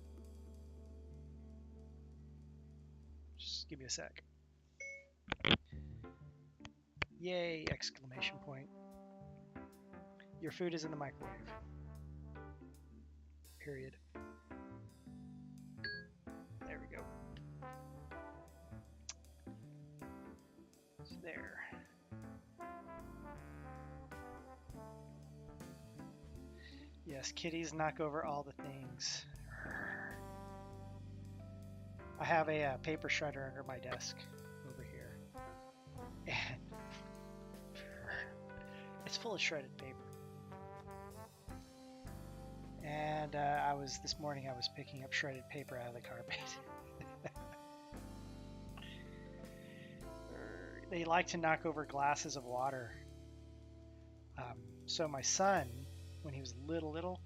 Just give me a sec. Yay! Exclamation point. Your food is in the microwave. Period. There we go. It's there. Yes, kitties knock over all the things. I have a paper shredder under my desk over here, and it's full of shredded paper. And this morning I was picking up shredded paper out of the carpet. They like to knock over glasses of water. So my son, when he was little,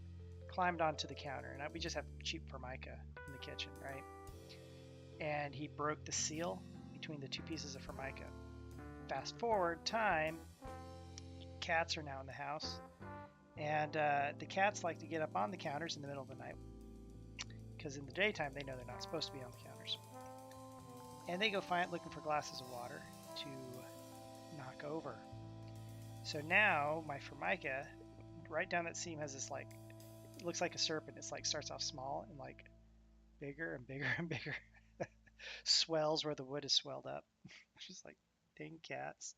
climbed onto the counter, and we just have cheap Formica in the kitchen, right? And he broke the seal between the two pieces of Formica. Fast forward time, cats are now in the house, and the cats like to get up on the counters in the middle of the night, because in the daytime they know they're not supposed to be on the counters, and they go looking for glasses of water to knock over. So now my Formica, right down that seam, has this it looks like a serpent. It's starts off small and bigger and bigger and bigger. Swells where the wood is swelled up. Just like, dang cats.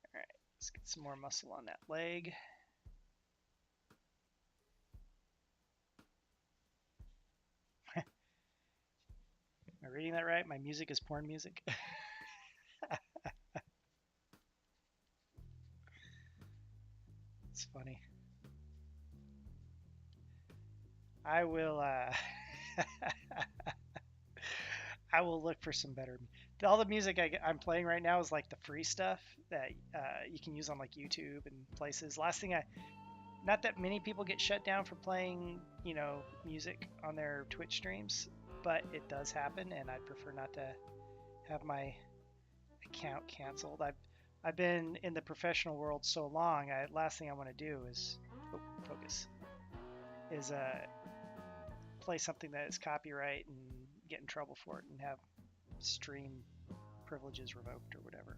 All right, let's get some more muscle on that leg. Am I reading that right? My music is porn music. It's funny. I will I will look for some better. All the music I'm playing right now is like the free stuff that you can use on YouTube and places. Not that many people get shut down for playing, music on their Twitch streams, but it does happen, and I'd prefer not to have my account canceled. I've been in the professional world so long. Last thing I want to do is play something that is copyright and get in trouble for it and have stream privileges revoked or whatever.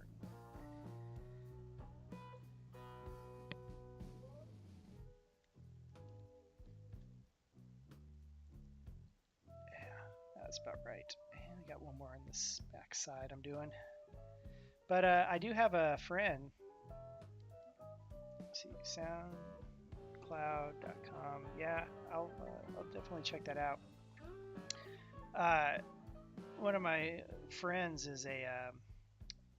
Yeah, that's about right. And I got one more on this back side I'm doing. But I do have a friend. Let's see, soundcloud.com. Yeah, I'll definitely check that out. One of my friends is a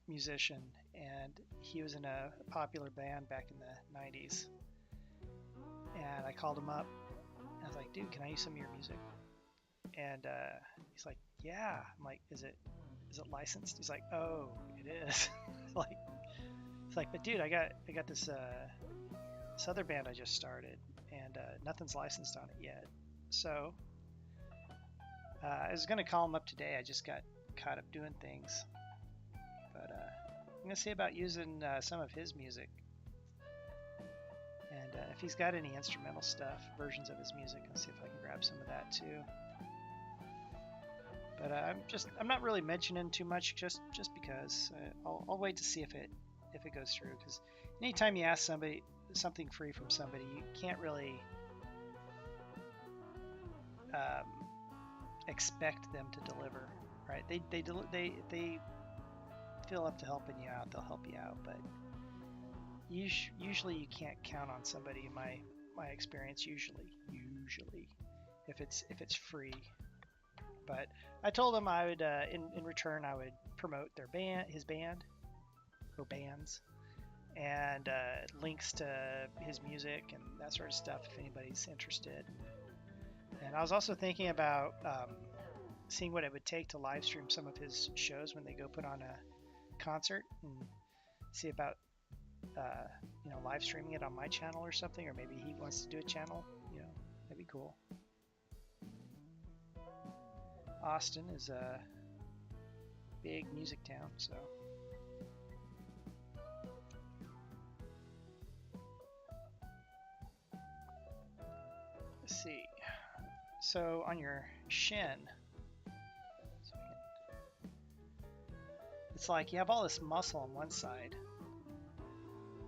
musician, and he was in a popular band back in the 90s. And I called him up, and I was like, dude, can I use some of your music? And he's like, yeah. I'm like, is it licensed? He's like, oh, it is. It's like, but dude, I got this other band I just started, and nothing's licensed on it yet. So I was gonna call him up today. I just got caught up doing things, but I'm gonna see about using some of his music, and if he's got any instrumental stuff, versions of his music, I'll see if I can grab some of that too. But I'm not really mentioning too much, just because I'll wait to see if it goes through, because anytime you ask somebody something free from somebody, you can't really expect them to deliver, right? They feel up to helping you out, they'll help you out. But usually you can't count on somebody. In my experience, usually, if it's free. But I told him I would, in return, I would promote his band, or bands, and links to his music and that sort of stuff if anybody's interested. And I was also thinking about seeing what it would take to live stream some of his shows when they go put on a concert, and see about live streaming it on my channel or something, or maybe he wants to do a channel. That'd be cool. Austin is a big music town, so. Let's see. So on your shin, it's like you have all this muscle on one side,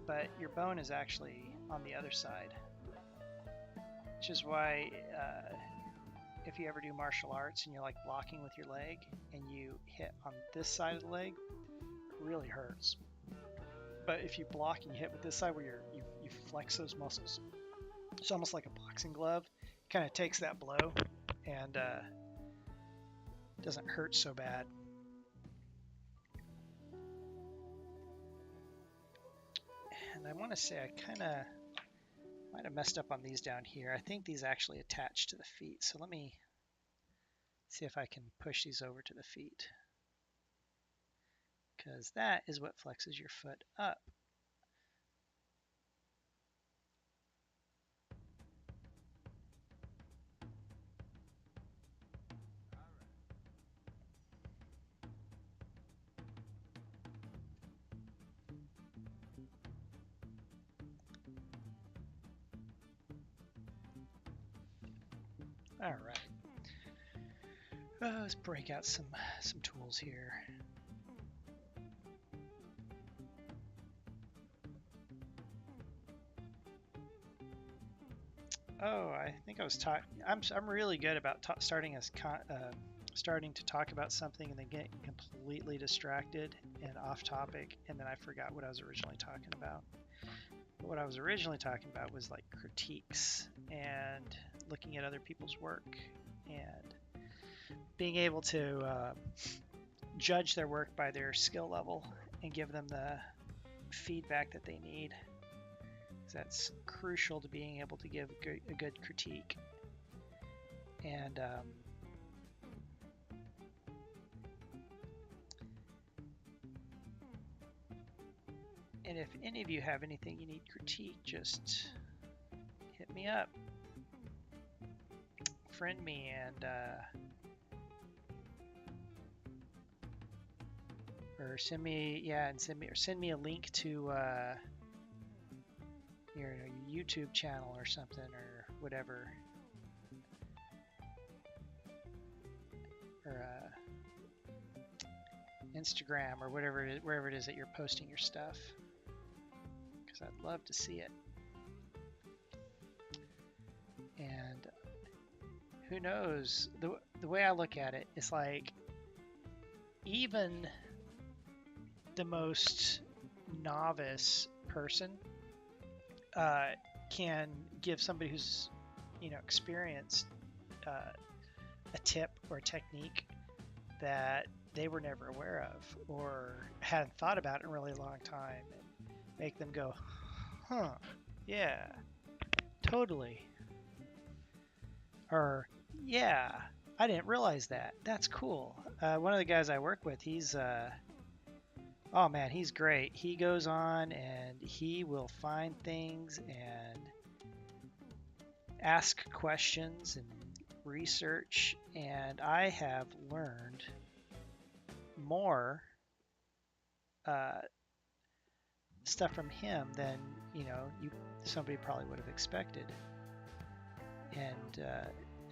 but your bone is actually on the other side, which is why if you ever do martial arts and you're like blocking with your leg and you hit on this side of the leg, it really hurts. But if you block and you hit with this side where you flex those muscles, it's almost like a boxing glove. It kind of takes that blow and doesn't hurt so bad. And I want to say I kind of might have messed up on these down here. I think these actually attach to the feet. So let me see if I can push these over to the feet, because that is what flexes your foot up. All right. Let's break out some tools here. Oh, I think I was talking. I'm really good about starting to talk about something and then get completely distracted and off topic, and then I forgot what I was originally talking about. But what I was originally talking about was like critiques and looking at other people's work and being able to judge their work by their skill level and give them the feedback that they need. That's crucial to being able to give a good critique. And if any of you have anything you need critique, just hit me up, friend me, and or send me a link to your YouTube channel or something, or whatever, or Instagram or whatever it is, wherever it is that you're posting your stuff, because I'd love to see it. And who knows, the way I look at it, it's like even the most novice person can give somebody who's experienced a tip or a technique that they were never aware of or hadn't thought about in a really long time, and make them go, huh, yeah, totally, or yeah, I didn't realize that, that's cool. One of the guys I work with, he's oh man, he's great. He goes on and he will find things and ask questions and research, and I have learned more stuff from him than somebody probably would have expected. And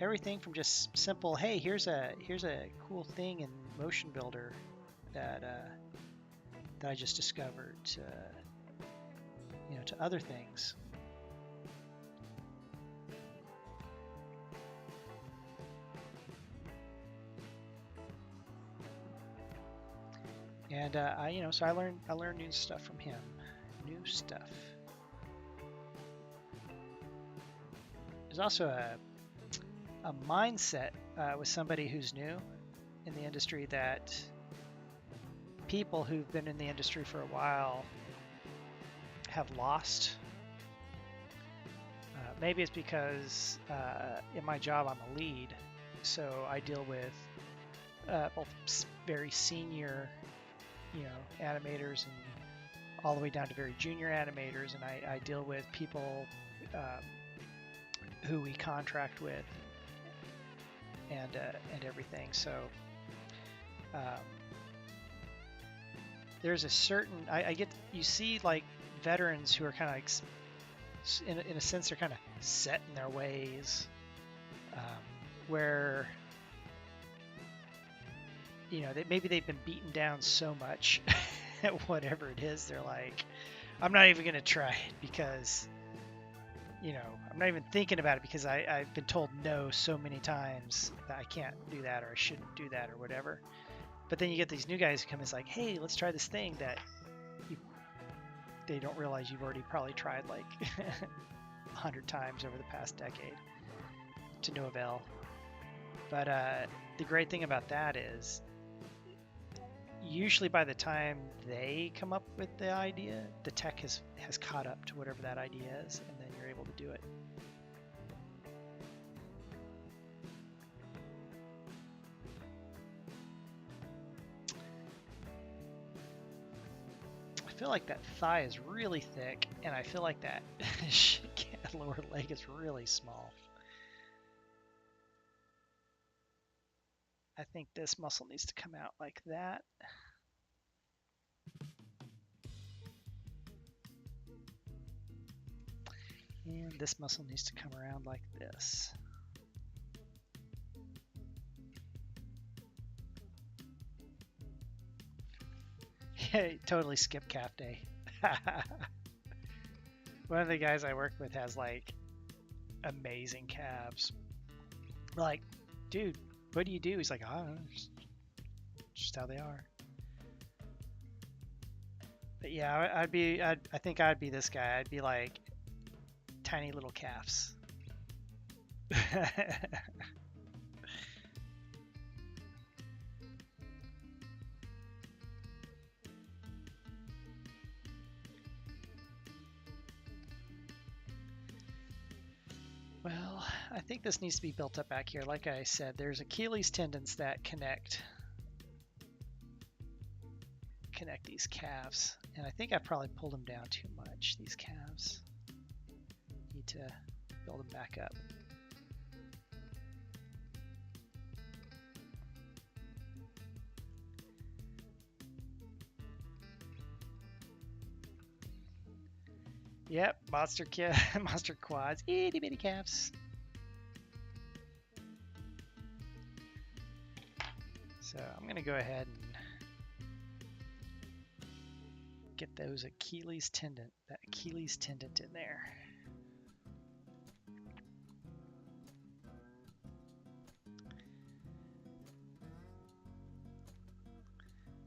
everything from just simple, hey, here's a cool thing in Motion Builder that I just discovered, to other things. And so I learned new stuff from him. New stuff. There's also a mindset with somebody who's new in the industry that people who've been in the industry for a while have lost. Maybe it's because in my job I'm a lead, so I deal with both very senior, animators and all the way down to very junior animators, and I deal with people who we contract with and everything. So there's a certain you see like veterans who are kind of like in a sense they're kind of set in their ways, where maybe they've been beaten down so much at whatever it is, they're like, I'm not even gonna try it because I'm not even thinking about it because I've been told no so many times that I can't do that or I shouldn't do that or whatever. But then you get these new guys who come and it's like, hey, let's try this thing that they don't realize you've already probably tried like 100 times over the past decade to no avail. But the great thing about that is usually by the time they come up with the idea, the tech has caught up to whatever that idea is, and then you're able to do it. I feel like that thigh is really thick, and I feel like that lower leg is really small. I think this muscle needs to come out like that. And this muscle needs to come around like this. Yeah, totally skip calf day. One of the guys I work with has like amazing calves. We're like, dude, what do you do? He's like, I don't know, just how they are. But yeah, I think I'd be this guy. I'd be like tiny little calves. Well, I think this needs to be built up back here. Like I said, there's Achilles tendons that connect these calves. And I think I probably pulled them down too much, these calves. Need to build them back up. Yep, monster quads, itty bitty calves. So I'm gonna go ahead and get those that Achilles tendon in there.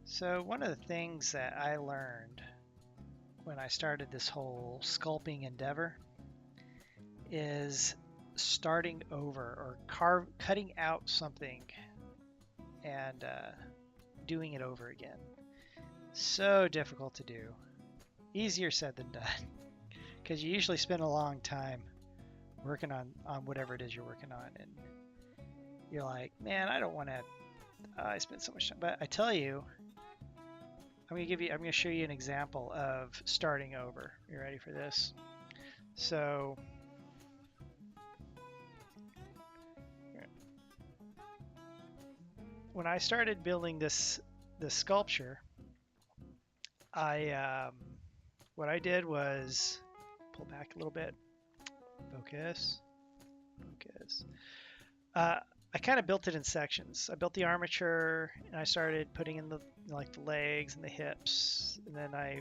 So one of the things that I learned when I started this whole sculpting endeavor is starting over or cutting out something and doing it over again. So difficult to do. Easier said than done, because you usually spend a long time working on whatever it is you're working on, and you're like, man, I don't want to. I spent so much time. But I tell you, I'm gonna show you an example of starting over. You ready for this? So when I started building this sculpture, what I did was pull back a little bit, focus. I kind of built it in sections. I built the armature, and I started putting in the legs and the hips, and then I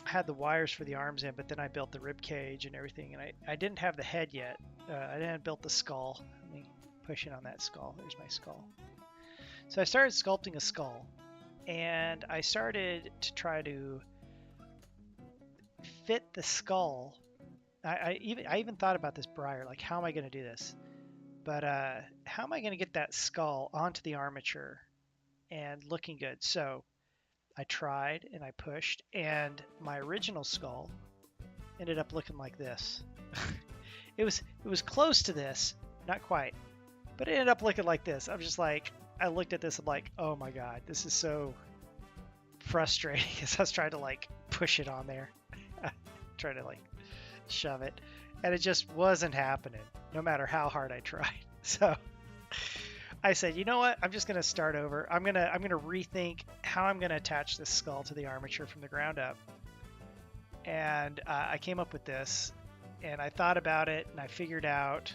had the wires for the arms in, but then I built the rib cage and everything, and I didn't have the head yet. I didn't build the skull. Let me push in on that skull. There's my skull. So I started sculpting a skull, and I started to try to fit the skull. I even thought about this prior, like how am I going to do this? But how am I going to get that skull onto the armature and looking good? So I tried and I pushed, and my original skull ended up looking like this. It was close to this, not quite, but it ended up looking like this. I'm just like, I looked at this, I'm like, oh my god, this is so frustrating as I was trying to like push it on there, trying to like shove it, and it just wasn't happening, no matter how hard I tried. So I said, you know what? I'm just gonna start over. I'm gonna rethink how I'm gonna attach this skull to the armature from the ground up. And I came up with this, and I thought about it, and I figured out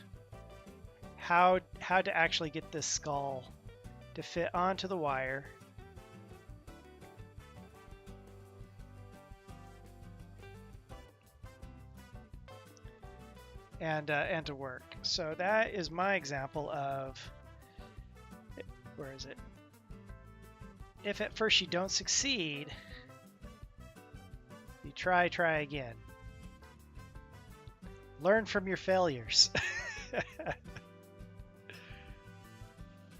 how to actually get this skull to fit onto the wire. And to work. So that is my example of, where is it? If at first you don't succeed, you try again. Learn from your failures.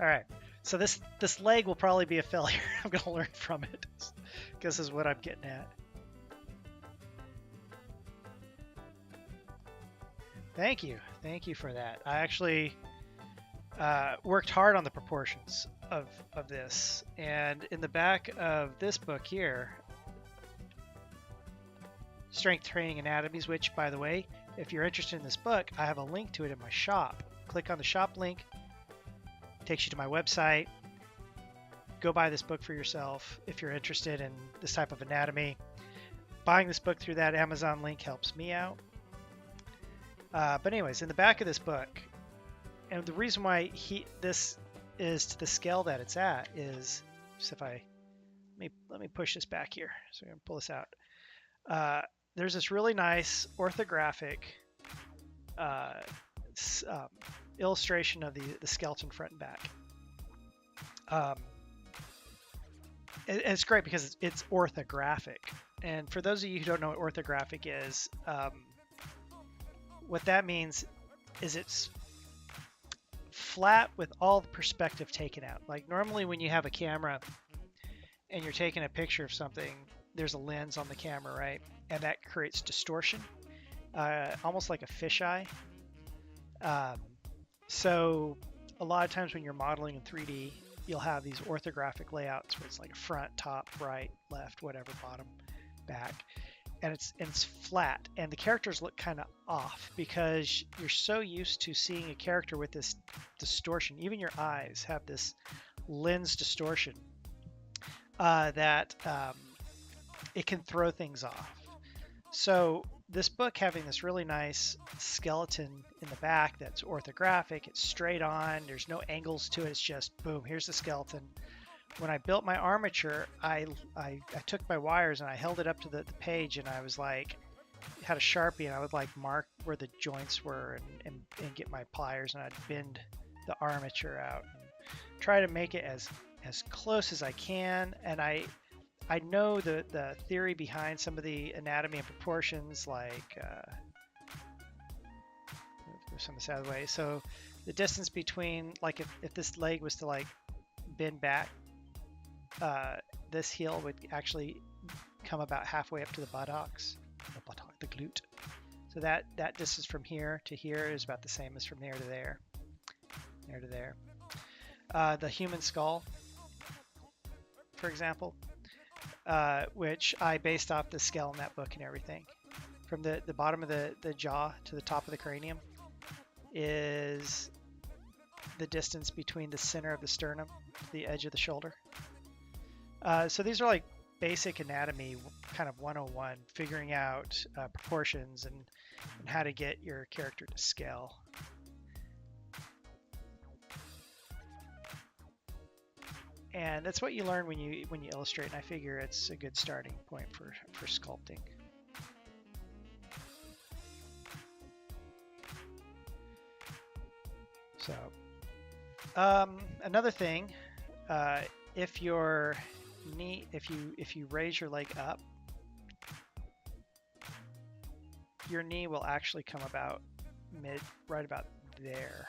All right, so this leg will probably be a failure. I'm gonna learn from it, because this is what I'm getting at. Thank you for that. I actually worked hard on the proportions of this, and in the back of this book here, Strength Training Anatomies, which, by the way, if you're interested in this book, I have a link to it in my shop. Click on the shop link, takes you to my website. Go buy this book for yourself if you're interested in this type of anatomy. Buying this book through that Amazon link helps me out. But anyways, in the back of this book, and the reason why this is to the scale that it's at is, so if let me push this back here. So I'm gonna pull this out. There's this really nice orthographic illustration of the skeleton front and back. And it's great because it's orthographic. And for those of you who don't know what orthographic is, what that means is it's flat with all the perspective taken out. Like normally when you have a camera and you're taking a picture of something, there's a lens on the camera, right? And that creates distortion, almost like a fisheye. So a lot of times when you're modeling in 3D, you'll have these orthographic layouts where it's like front, top, right, left, whatever, bottom, back. And it's flat, and the characters look kind of off because you're so used to seeing a character with this distortion. Even your eyes have this lens distortion that it can throw things off. So this book having this really nice skeleton in the back that's orthographic, it's straight on, there's no angles to it, it's just boom, here's the skeleton. When I built my armature, I took my wires and I held it up to the page, and I was like, had a Sharpie, and I would like mark where the joints were and get my pliers, and I'd bend the armature out and try to make it as close as I can. And I know the theory behind some of the anatomy and proportions, like move some of this out of the way. So the distance between, like if this leg was to like bend back, this heel would actually come about halfway up to the buttocks, the glute. So that distance from here to here is about the same as from there to there, there to there. The human skull, for example, which I based off the scale in that book and everything. From the bottom of the jaw to the top of the cranium is the distance between the center of the sternum to the edge of the shoulder. So these are like basic anatomy, kind of 101, figuring out proportions and how to get your character to scale. And that's what you learn when you illustrate, and I figure it's a good starting point for sculpting. So another thing, uh, if your knee, if you raise your leg up, your knee will actually come about right about there.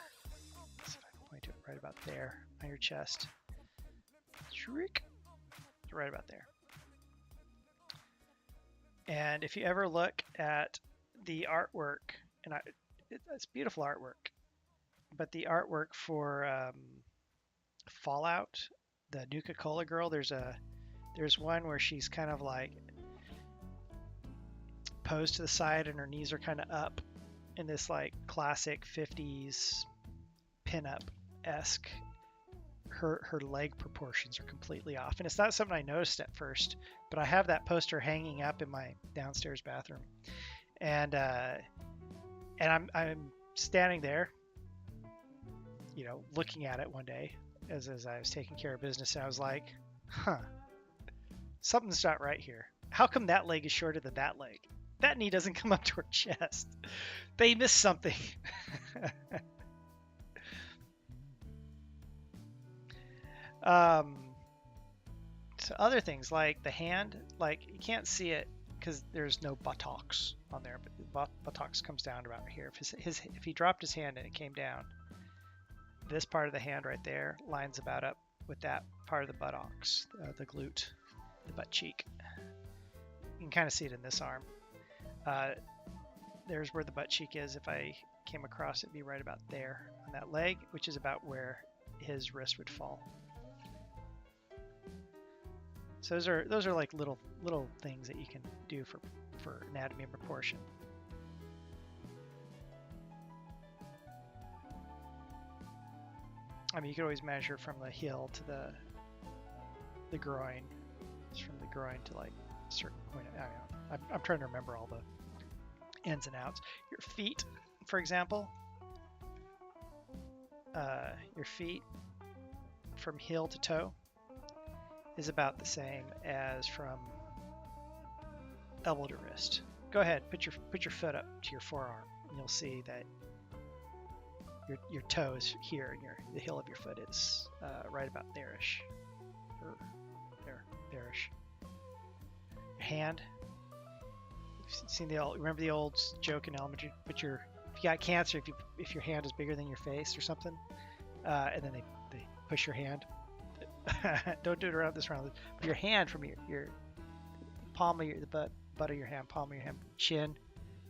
Let's see if I can point to it right about there on your chest. Shriek. Right about there. And if you ever look at the artwork, and it's beautiful artwork, but the artwork for Fallout, the Nuka-Cola girl, there's one where she's kind of like posed to the side and her knees are kind of up in this like classic 50s pinup-esque. Her leg proportions are completely off, and it's not something I noticed at first, but I have that poster hanging up in my downstairs bathroom, and I'm standing there, you know, looking at it one day as I was taking care of business, and I was like, huh, something's not right here. How come that leg is shorter than that leg? That knee doesn't come up to her chest. They missed something. So other things like the hand, like you can't see it because there's no buttocks on there, but the buttocks comes down about here. If he dropped his hand and it came down, this part of the hand right there lines about up with that part of the buttocks, the glute, the butt cheek. You can kind of see it in this arm. There's where the butt cheek is. If I came across it, it'd be right about there on that leg, which is about where his wrist would fall. So those are like little things that you can do for anatomy and proportion. I mean, you could always measure from the heel to the groin. It's from the groin to like a certain point. I don't know. I'm trying to remember all the ins and outs. Your feet, for example. Your feet from heel to toe is about the same as from elbow to wrist. Go ahead, put your foot up to your forearm, and you'll see that your toe is here, and the heel of your foot is right about there-ish, or there-ish. Your hand. You've seen remember the old joke in elementary? If you got cancer, if your hand is bigger than your face or something, and then they push your hand. Don't do it around this round. But your hand from your palm of the butt of your hand, palm of your hand, chin,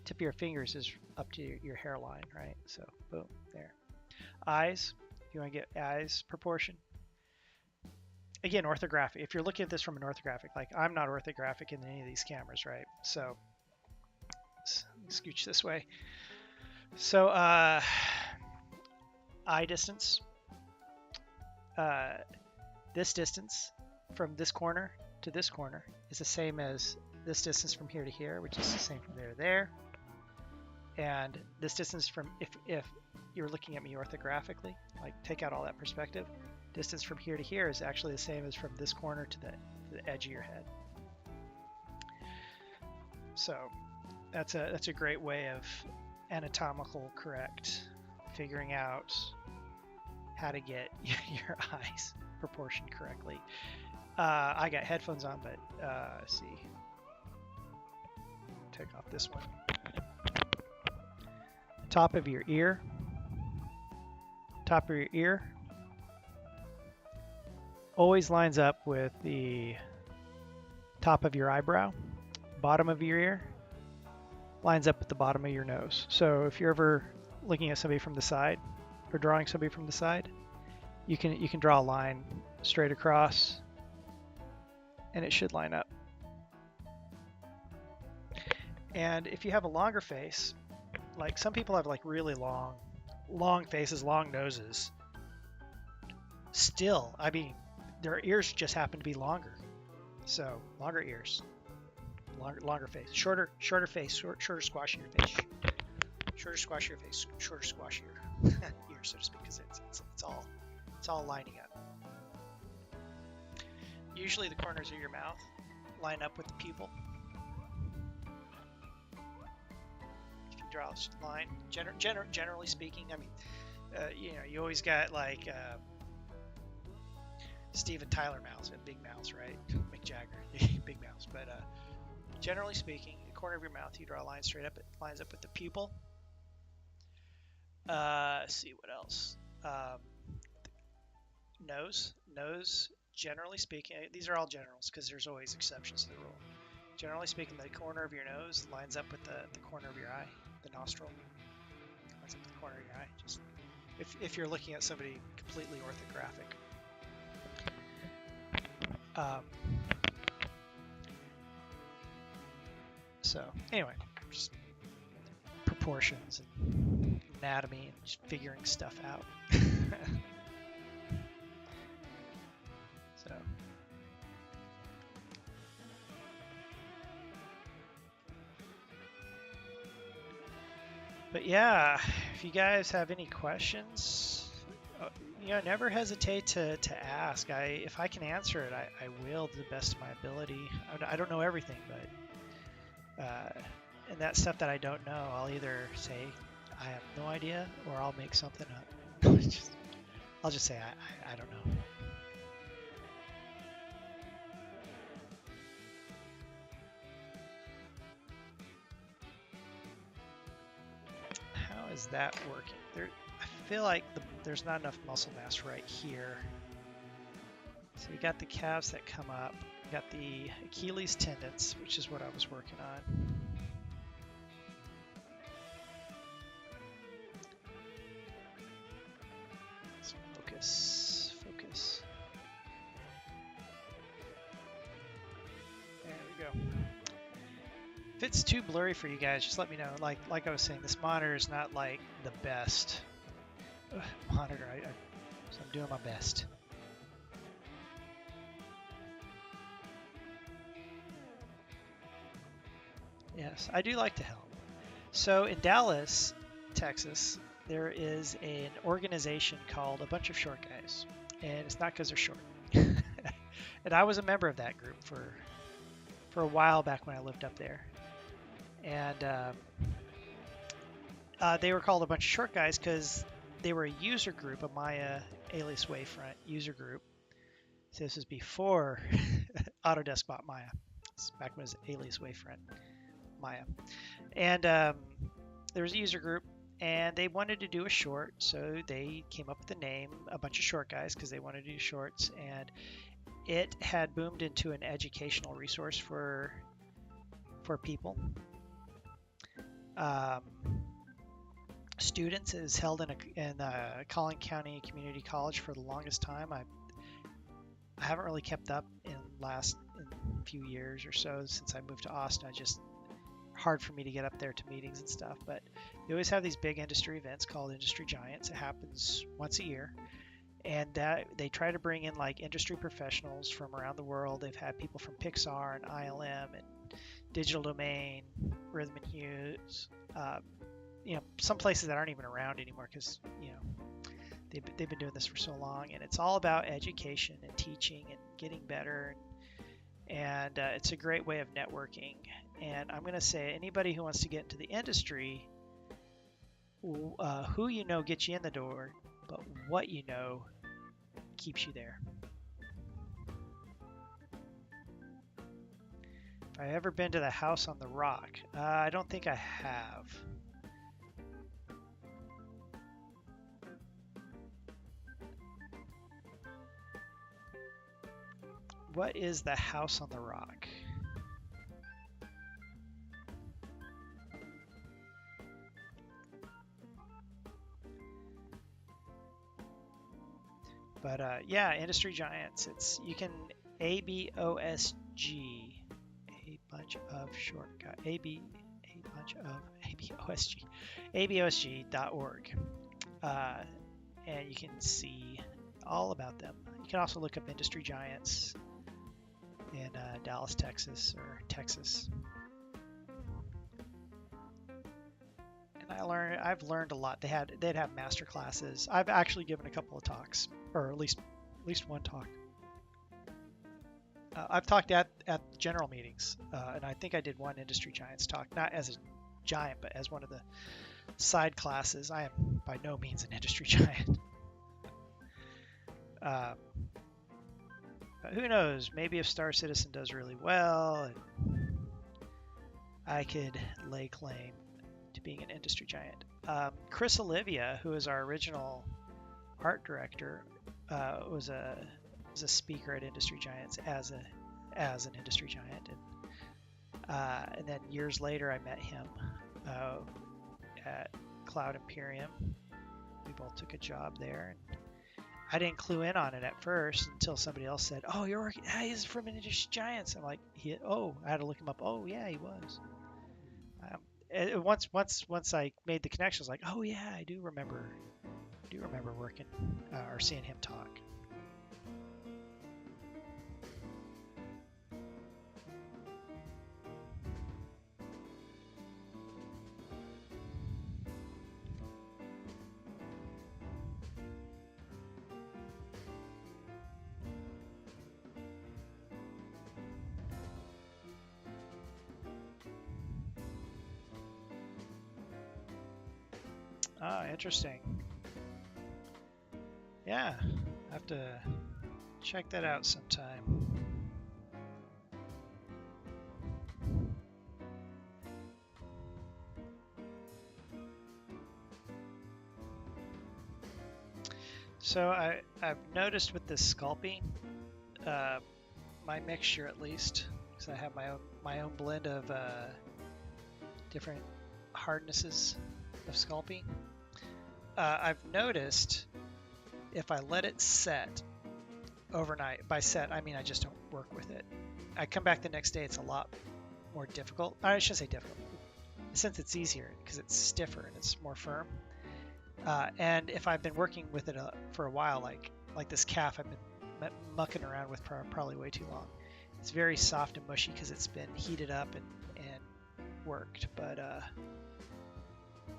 tip of your fingers is up to your hairline, right? So boom, there. Eyes, if you want to get eyes proportion. Again, orthographic. If you're looking at this from an orthographic, like I'm not orthographic in any of these cameras, right? So scooch this way. So eye distance. This distance from this corner to this corner is the same as this distance from here to here, which is the same from there to there. And this distance from, if you're looking at me orthographically, like take out all that perspective, distance from here to here is actually the same as from this corner to the edge of your head. So that's a great way of anatomical correct figuring out how to get your eyes proportioned correctly. I got headphones on, but let's see. Take off this one. Top of your ear. Top of your ear always lines up with the top of your eyebrow. Bottom of your ear lines up with the bottom of your nose. So if you're ever looking at somebody from the side or drawing somebody from the side, you can draw a line straight across and it should line up. And if you have a longer face, like some people have like really long faces, long noses. Still, I mean, their ears just happen to be longer. So longer ears, longer face, shorter face, shorter squash in your face, shorter squash your face, shorter squash your ears, so to speak, because it's all lining up. Usually the corners of your mouth line up with the pupil. If you draw a line, generally speaking, I mean, you always got like Steven Tyler mouths, big mouths, right? Mick Jagger, big mouths. But generally speaking, the corner of your mouth, you draw a line straight up. It lines up with the pupil. See what else. Nose. Generally speaking, these are all generals because there's always exceptions to the rule. Generally speaking, the corner of your nose lines up with the corner of your eye, the nostril. Lines up with the corner of your eye. Just if you're looking at somebody completely orthographic. So anyway, just proportions and anatomy and just figuring stuff out. So but yeah, if you guys have any questions, never hesitate to ask. If I can answer it, I will to the best of my ability. I don't know everything, but and that stuff that I don't know, I'll either say I have no idea or I'll make something up. I'll just say I don't know. How is that working? I feel like there's not enough muscle mass right here. So you got the calves that come up. You got the Achilles tendons, which is what I was working on. Let's focus. There we go. If it's too blurry for you guys, just let me know. Like I was saying, this monitor is not like the best monitor. So I'm doing my best. Yes, I do like to help. So in Dallas, Texas, there is an organization called A Bunch of Short Guys, and it's not because they're short. And I was a member of that group for a while back when I lived up there. And they were called A Bunch of Short Guys because they were a user group, a Maya alias Wavefront user group. So this was before Autodesk bought Maya. It's back when it was alias Wavefront Maya. And there was a user group, and they wanted to do a short, so they came up with the name A Bunch of Short Guys because they wanted to do shorts, and it had boomed into an educational resource for people. Students. It is held in Collin County Community College for the longest time. I haven't really kept up in a few years or so since I moved to Austin. Hard for me to get up there to meetings and stuff, but they always have these big industry events called Industry Giants. It happens once a year, and that they try to bring in like industry professionals from around the world. They've had people from Pixar and ILM and Digital Domain, Rhythm and Hughes, some places that aren't even around anymore because they've been doing this for so long, and it's all about education and teaching and getting better, and it's a great way of networking. And I'm going to say anybody who wants to get into the industry, who you know gets you in the door, but what you know keeps you there. Have I ever been to the House on the Rock? I don't think I have. What is the House on the Rock? But yeah, Industry Giants. You can ABOSG, a bunch of short guys, ABOSG.org, and you can see all about them. You can also look up Industry Giants in Dallas, Texas, or Texas. I've learned a lot. They'd have master classes. I've actually given a couple of talks, or at least one talk. I've talked at general meetings, and I think I did one Industry Giants talk, not as a giant, but as one of the side classes. I am by no means an industry giant. But who knows? Maybe if Star Citizen does really well, I could lay claim to being an industry giant. Chris Olivia, who is our original art director, was a speaker at Industry Giants as an industry giant, and then years later I met him at Cloud Imperium. We both took a job there, and I didn't clue in on it at first until somebody else said, "Oh, you're working? Yeah, he's from Industry Giants." I'm like, I had to look him up. Oh, yeah, he was. Once I made the connection, I was like, "Oh, yeah, I do remember working or seeing him talk." Oh, interesting. Yeah, I have to check that out sometime. So I've noticed with this sculpting, my mixture at least, because I have my own blend of different hardnesses of sculpting. I've noticed if I let it set overnight, by set I mean I just don't work with it. I come back the next day, it's a lot more difficult. I shouldn't say difficult, since it's easier because it's stiffer and it's more firm. And if I've been working with it for a while, like this calf I've been mucking around with probably way too long, it's very soft and mushy because it's been heated up and worked. But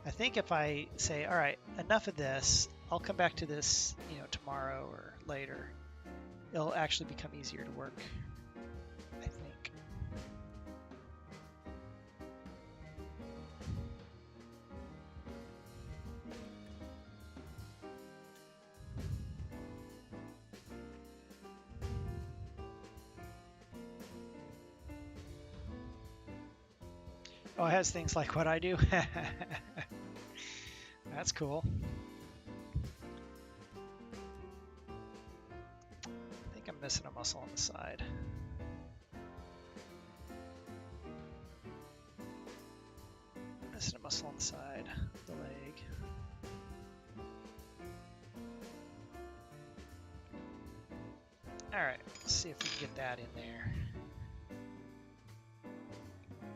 I think if I say, all right, enough of this, I'll come back to this, tomorrow or later, it'll actually become easier to work, I think. Oh, it has things like what I do. That's cool. I think I'm missing a muscle on the side. Missing a muscle on the side of the leg. All right, let's see if we can get that in there.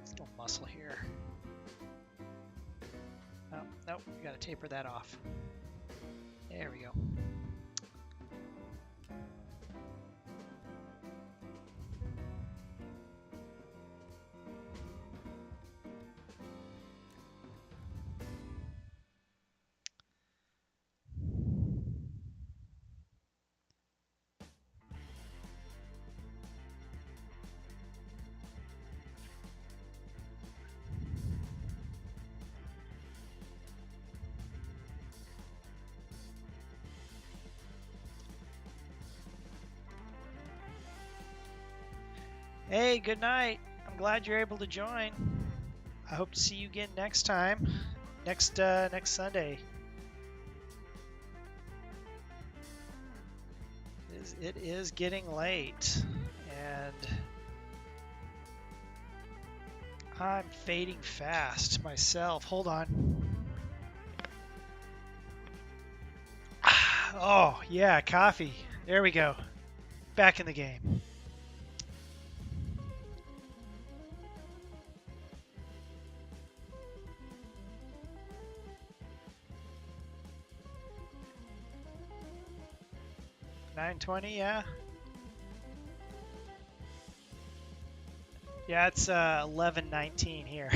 Little muscle here. Oh, nope, we gotta taper that off. There we go. Hey, good night. I'm glad you're able to join. I hope to see you again next time, next Sunday. It is getting late, and I'm fading fast myself. Hold on. Oh, yeah, coffee. There we go. Back in the game. $9.20, yeah. Yeah, it's 11:19 here.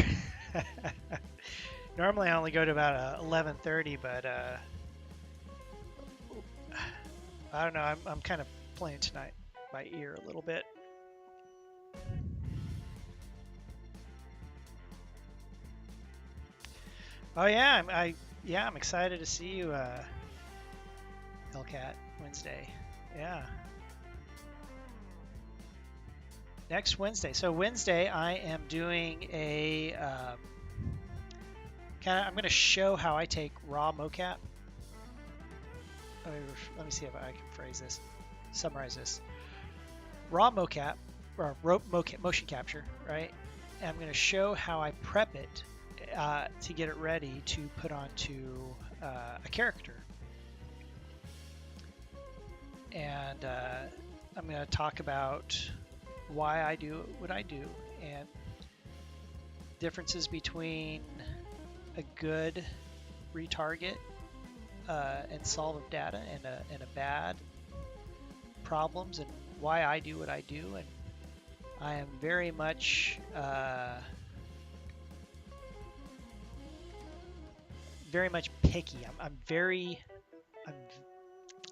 Normally I only go to about 11:30, but I don't know. I'm kind of playing tonight by ear a little bit. Oh yeah, I'm excited to see you, Hellcat Wednesday. Yeah. next Wednesday. So Wednesday, I am doing a I'm going to show how I take raw mocap. Let me see if I can phrase this, summarize this. Raw mocap, or motion capture, right? And I'm going to show how I prep it to get it ready to put onto a character. And I'm going to talk about why I do what I do and differences between a good retarget and solve of data and a bad problems, and why I do what I do. And I am very much picky.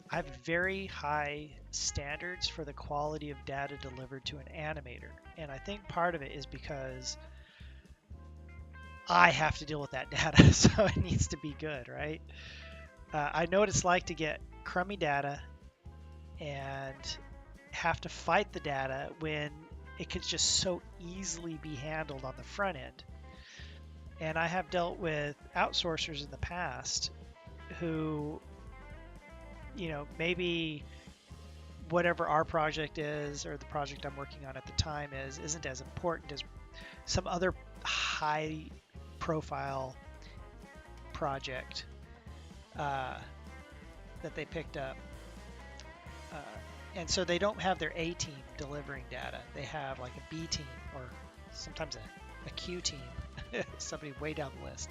I have very high standards for the quality of data delivered to an animator, and I think part of it is because I have to deal with that data, so it needs to be good, right? I know what it's like to get crummy data and have to fight the data when it could just so easily be handled on the front end. And I have dealt with outsourcers in the past who, maybe whatever our project is or the project I'm working on at the time isn't as important as some other high profile project that they picked up. And so they don't have their A team delivering data. They have like a B team, or sometimes a Q team, somebody way down the list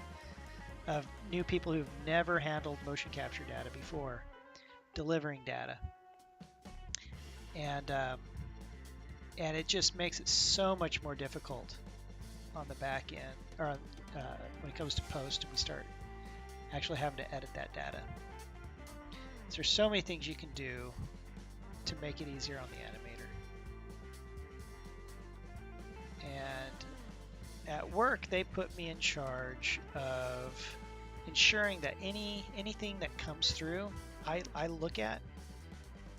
of new people who've never handled motion capture data before, delivering data. And it just makes it so much more difficult on the back end, or when it comes to post and we start actually having to edit that data. So there's so many things you can do to make it easier on the animator. And at work, they put me in charge of ensuring that anything that comes through, I look at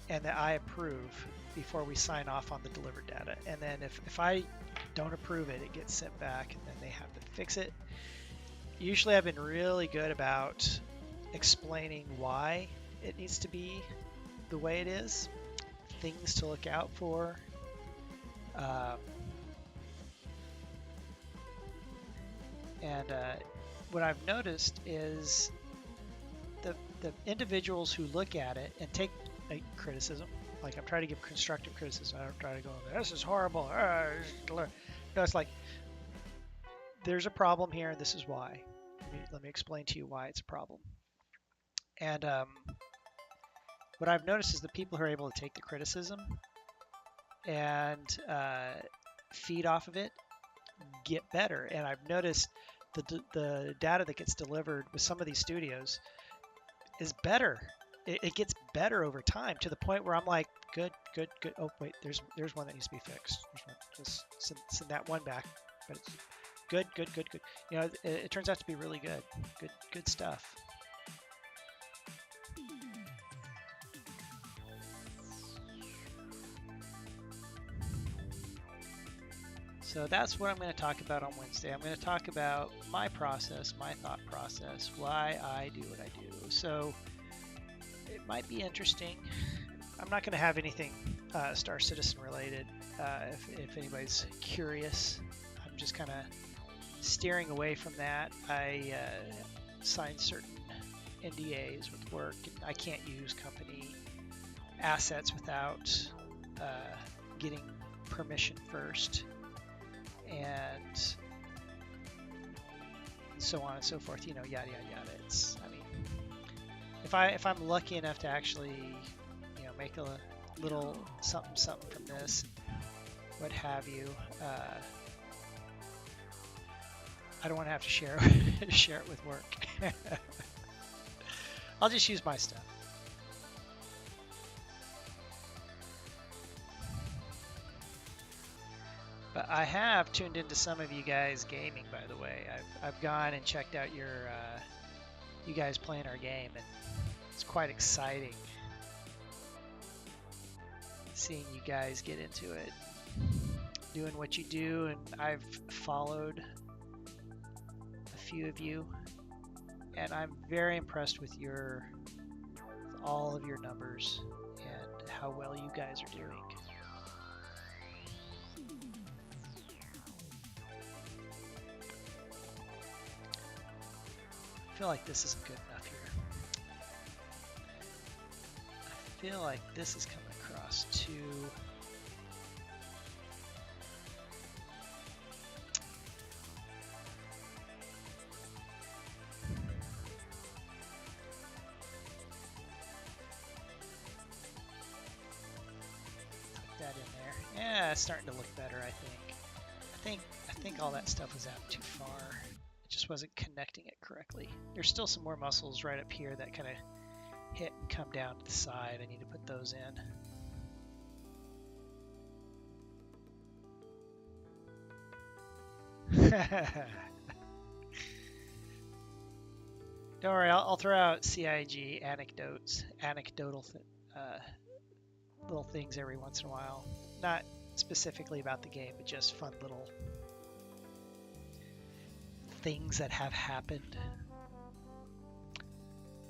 and that I approve before we sign off on the delivered data. And then if I don't approve it, it gets sent back and then they have to fix it. Usually I've been really good about explaining why it needs to be the way it is, things to look out for. What I've noticed is the individuals who look at it and take criticism, like I'm trying to give constructive criticism. I don't try to go, this is horrible. No, it's like, there's a problem here and this is why. Let me explain to you why it's a problem. And what I've noticed is the people who are able to take the criticism and feed off of it get better. And I've noticed the data that gets delivered with some of these studios is better. It gets better over time, to the point where I'm like, good. Oh wait, there's one that needs to be fixed. Just send that one back. But it's good. It turns out to be really good stuff. So that's what I'm going to talk about on Wednesday. I'm going to talk about my process, my thought process, why I do what I do. So it might be interesting. I'm not going to have anything Star Citizen related if anybody's curious. I'm just kind of steering away from that. I signed certain NDAs with work, and I can't use company assets without getting permission first, and so on and so forth. Yada yada yada. If I'm lucky enough to actually make a little something from this, what have you, I don't want to have to share it with work. I'll just use my stuff. But I have tuned into some of you guys gaming, by the way. I've gone and checked out you guys playing our game, and it's quite exciting seeing you guys get into it. doing what you do, and I've followed a few of you, and I'm very impressed with all of your numbers and how well you guys are doing. I feel like this isn't good enough here. I feel like this is coming across too. Tuck that in there. Yeah, it's starting to look better, I think. I think all that stuff was out too far. It just wasn't connecting it correctly. There's still some more muscles right up here that kind of hit and come down to the side. I need to put those in. Don't worry, I'll throw out CIG anecdotal little things every once in a while. Not specifically about the game, but just fun little things that have happened.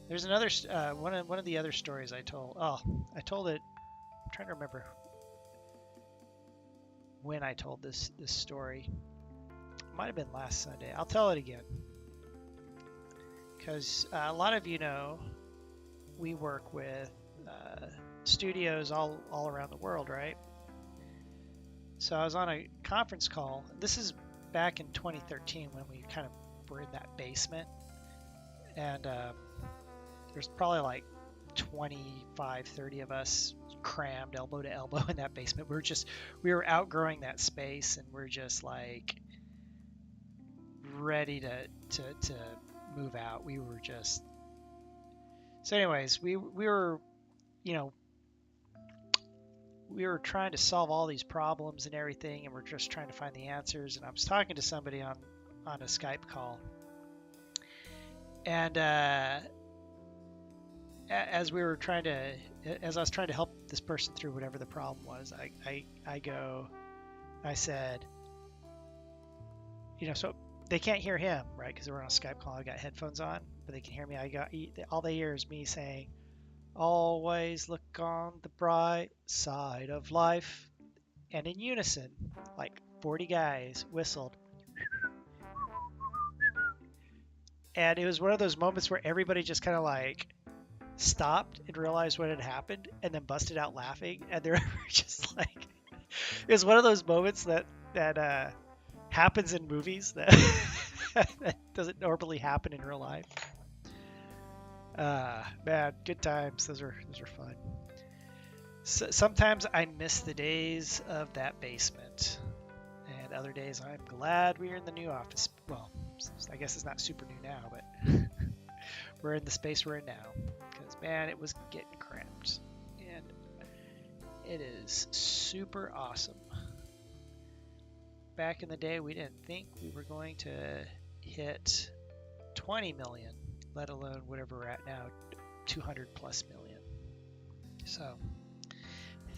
There's another one of the other stories I told. Oh, I told it. I'm trying to remember when I told this story. It might have been last Sunday. I'll tell it again because a lot of you know we work with studios all around the world, right? So I was on a conference call. This is back in 2013 when we kind of were in that basement, and there's probably like 25, 30 of us crammed elbow to elbow in that basement. We were outgrowing that space, and we're just like ready to move out. We were just so. Anyways, we were, you know, we were trying to solve all these problems and everything, and we're just trying to find the answers. And I was talking to somebody on a Skype call, and as I was trying to help this person through whatever the problem was, I said, you know, so they can't hear him, right? Because we're on a Skype call. I got headphones on, but they can hear me. All they hear is me saying, "Always look on the bright side of life," and in unison, like 40 guys whistled. And it was one of those moments where everybody just kind of like stopped and realized what had happened and then busted out laughing. And they were just like, it was one of those moments that happens in movies that, that doesn't normally happen in real life. Man, good times. Those are fun. So, sometimes I miss the days of that basement, and other days I'm glad we're in the new office. Well, I guess it's not super new now, but we're in the space we're in now. Because man, it was getting cramped, and it is super awesome. Back in the day, we didn't think we were going to hit 20 million, let alone whatever we're at now, 200 plus million. So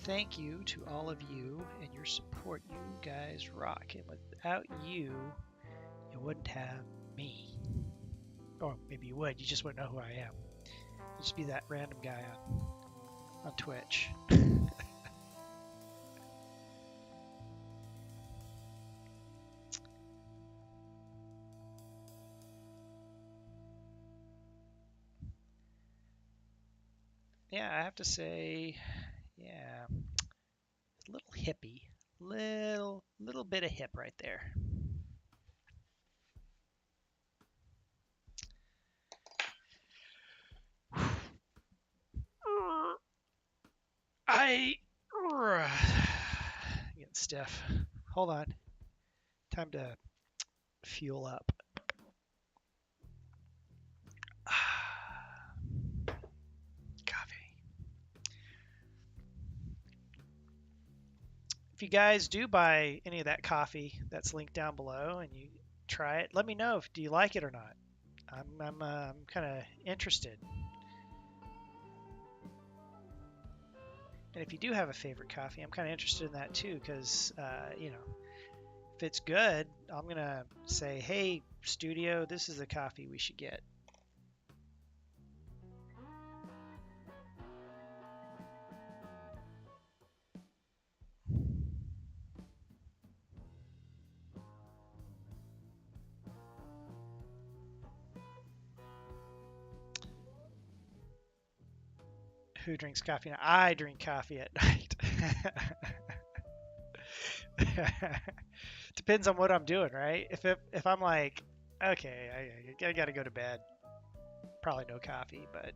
thank you to all of you and your support. You guys rock, and without you, you wouldn't have me. Or maybe you would, you just wouldn't know who I am. You'd just be that random guy on Twitch. Yeah, I have to say, yeah, a little hippie, little bit of hip right there. Getting stiff. Hold on. Time to fuel up. Coffee. If you guys do buy any of that coffee that's linked down below and you try it, let me know do you like it or not. I'm kind of interested. And if you do have a favorite coffee, I'm kind of interested in that too, because you know, if it's good, I'm gonna say, hey, studio, this is the coffee we should get. Who drinks coffee now? I drink coffee at night. Depends on what I'm doing, right? If I'm like, okay, I gotta go to bed, probably no coffee. But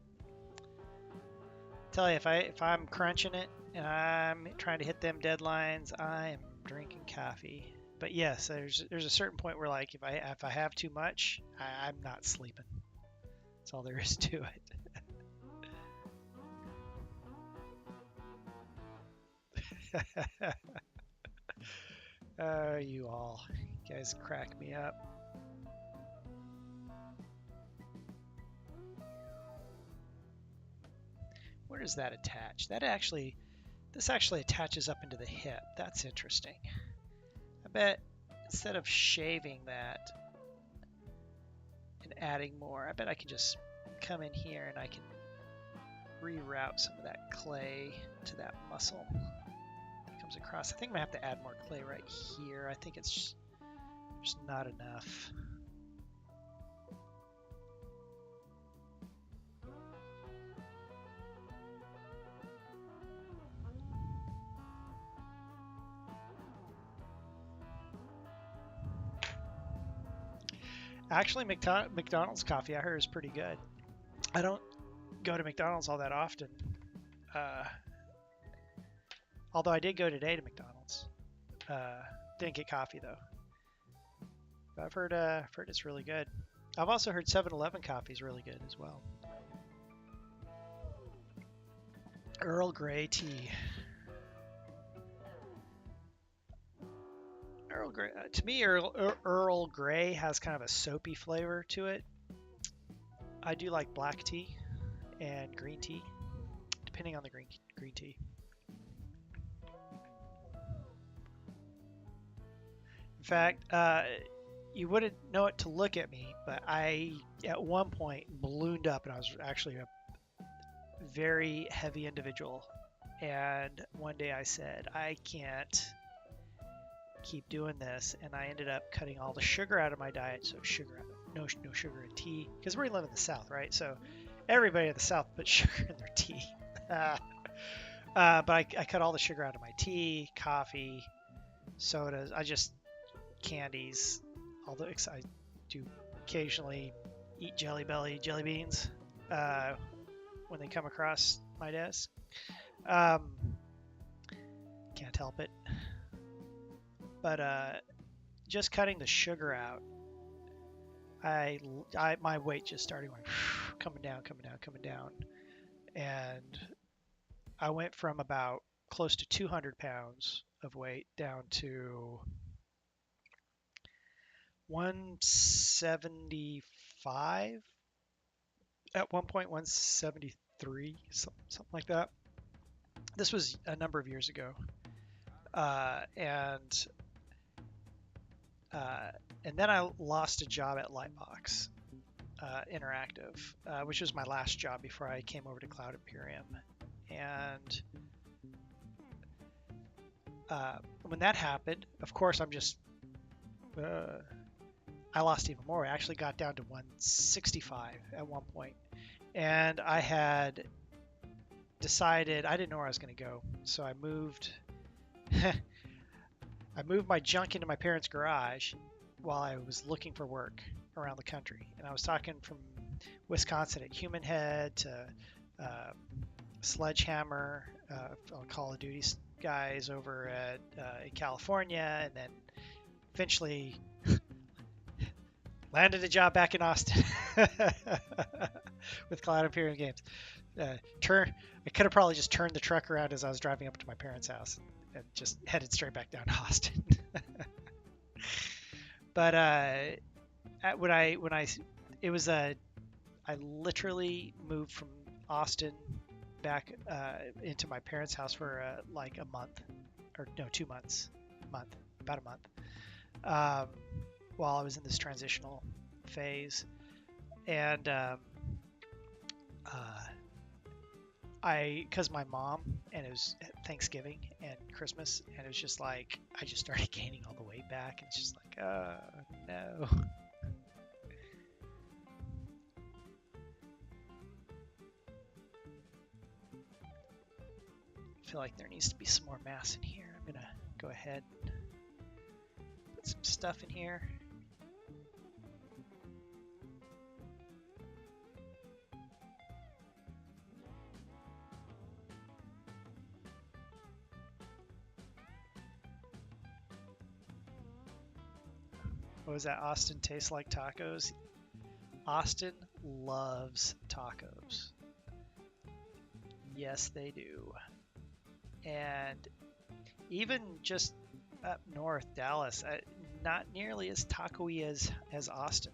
tell you, if I'm crunching it and I'm trying to hit them deadlines, I am drinking coffee. But yes, there's a certain point where like if I have too much, I'm not sleeping. That's all there is to it. You all, you guys crack me up. Where does that attach? This actually attaches up into the hip. That's interesting. I bet instead of shaving that and adding more, I bet I can just come in here and I can reroute some of that clay to that muscle that comes across. I think I'm gonna have to add more clay right here. I think it's just not enough. Actually, McDonald's coffee I heard is pretty good. I don't go to McDonald's all that often. Although I did go today to McDonald's. Didn't get coffee though. But I've heard it's really good. I've also heard 7-Eleven coffee is really good as well. Earl Grey tea. Earl Grey, to me, Earl Grey has kind of a soapy flavor to it. I do like black tea and green tea, depending on the green tea. In fact, you wouldn't know it to look at me, but I, at one point, ballooned up, and I was actually a very heavy individual. And one day I said, I can't keep doing this, and I ended up cutting all the sugar out of my diet. So no sugar in tea, because we live in the South, right? So everybody in the South puts sugar in their tea. But I cut all the sugar out of my tea, coffee, sodas. Candies. Although I do occasionally eat Jelly Belly jelly beans when they come across my desk. Can't help it. But just cutting the sugar out, my weight just started going coming down, and I went from about close to 200 pounds of weight down to 175. At one point, 173, something like that. This was a number of years ago, and then I lost a job at Lightbox Interactive, which was my last job before I came over to Cloud Imperium. And when that happened, of course, I lost even more. I actually got down to 165 at one point. And I had decided I didn't know where I was going to go. So I moved my junk into my parents' garage while I was looking for work around the country. And I was talking from Wisconsin at Human Head to Sledgehammer, Call of Duty guys over at in California, and then eventually landed a job back in Austin with Cloud Imperium Games. I could have probably just turned the truck around as I was driving up to my parents' house and just headed straight back down to Austin. But I literally moved from Austin back into my parents' house for like a month, or no, 2 months, about a month, while I was in this transitional phase, and because my mom, and it was Thanksgiving and Christmas, and it was just like I just started gaining all the weight back, and it's just like, no. I feel like there needs to be some more mass in here. I'm gonna go ahead and put some stuff in here. What was that? Austin tastes like tacos? Austin loves tacos. Yes, they do. And even just up north, Dallas, not nearly as taco-y as Austin.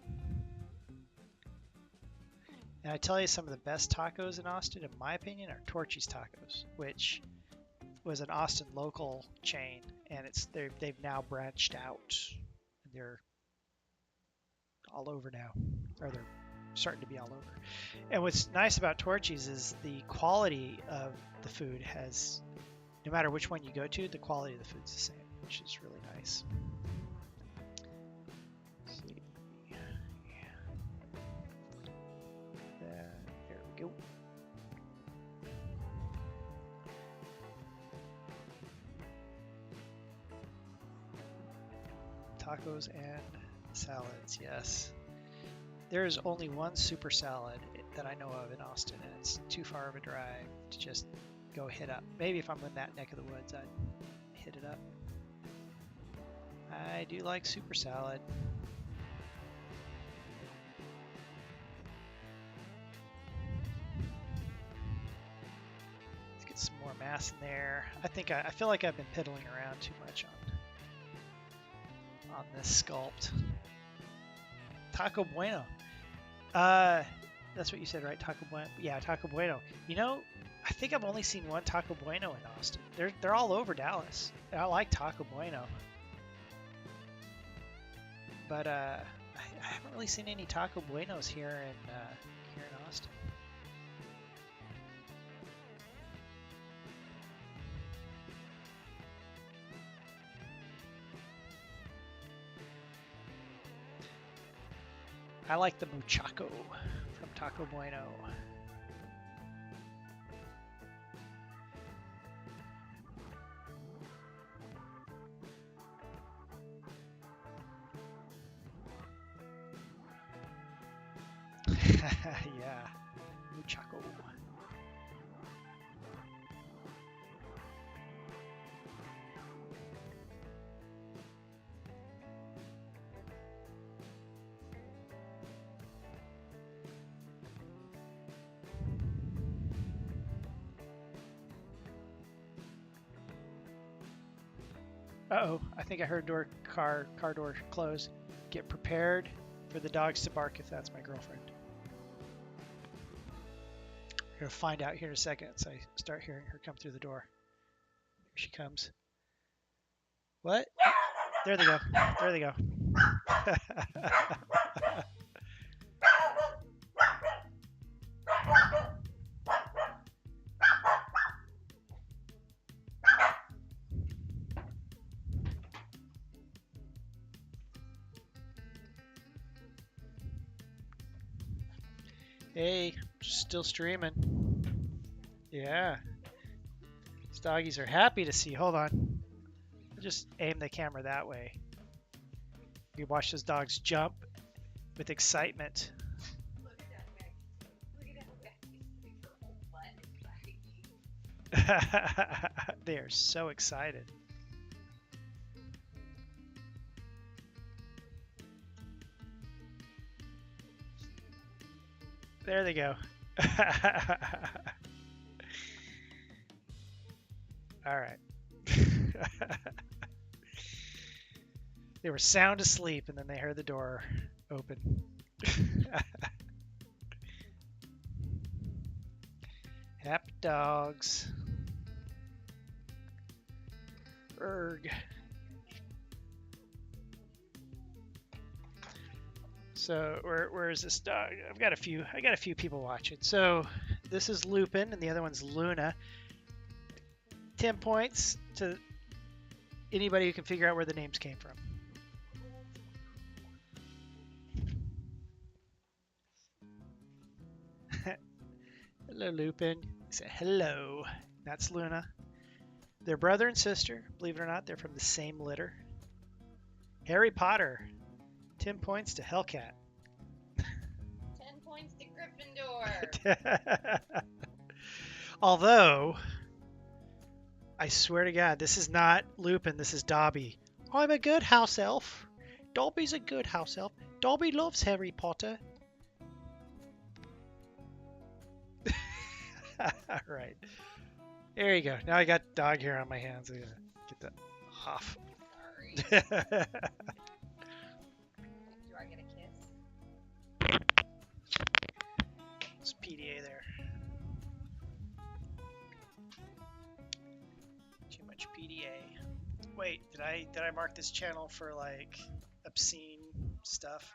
And I tell you, some of the best tacos in Austin, in my opinion, are Torchy's Tacos, which was an Austin local chain, and they've now branched out. They're all over now, or they're starting to be all over. And what's nice about Torchy's is the quality of the food has, no matter which one you go to, the quality of the food's the same, which is really nice. Let's see. Yeah. There we go. Tacos and salads, yes. There is only one super salad that I know of in Austin, and it's too far of a drive to just go hit up. Maybe if I'm in that neck of the woods, I'd hit it up. I do like super salad. Let's get some more mass in there. I feel like I've been piddling around too much on this sculpt. Taco Bueno. That's what you said, right? Taco Bueno. Yeah, Taco Bueno. You know, I think I've only seen one Taco Bueno in Austin. They're all over Dallas. I like Taco Bueno, but I haven't really seen any Taco Buenos here in Austin. I like the muchacho from Taco Bueno. Yeah, muchacho. Uh-oh, I think I heard car door close. Get prepared for the dogs to bark if that's my girlfriend. We're gonna find out here in a second as I start hearing her come through the door. Here she comes. What? There they go. There they go. Hey, still streaming. Yeah. These doggies are happy to see. Hold on. I'll just aim the camera that way. You watch those dogs jump with excitement. They are so excited. There they go. All right. They were sound asleep, and then they heard the door open. Lap dogs. Erg. So where is this dog? I got a few people watching. So this is Lupin and the other one's Luna. 10 points to anybody who can figure out where the names came from. Hello, Lupin. He said hello. That's Luna. They're brother and sister. Believe it or not, they're from the same litter. Harry Potter. 10 points to Hellcat. 10 points to Gryffindor. Although, I swear to God, this is not Lupin. This is Dobby. I'm a good house elf. Dobby's a good house elf. Dobby loves Harry Potter. All right. There you go. Now I got dog hair on my hands. I gotta get that off. Sorry. Do I get a kiss? It's PDA there. Too much PDA. Wait, did I mark this channel for like obscene stuff?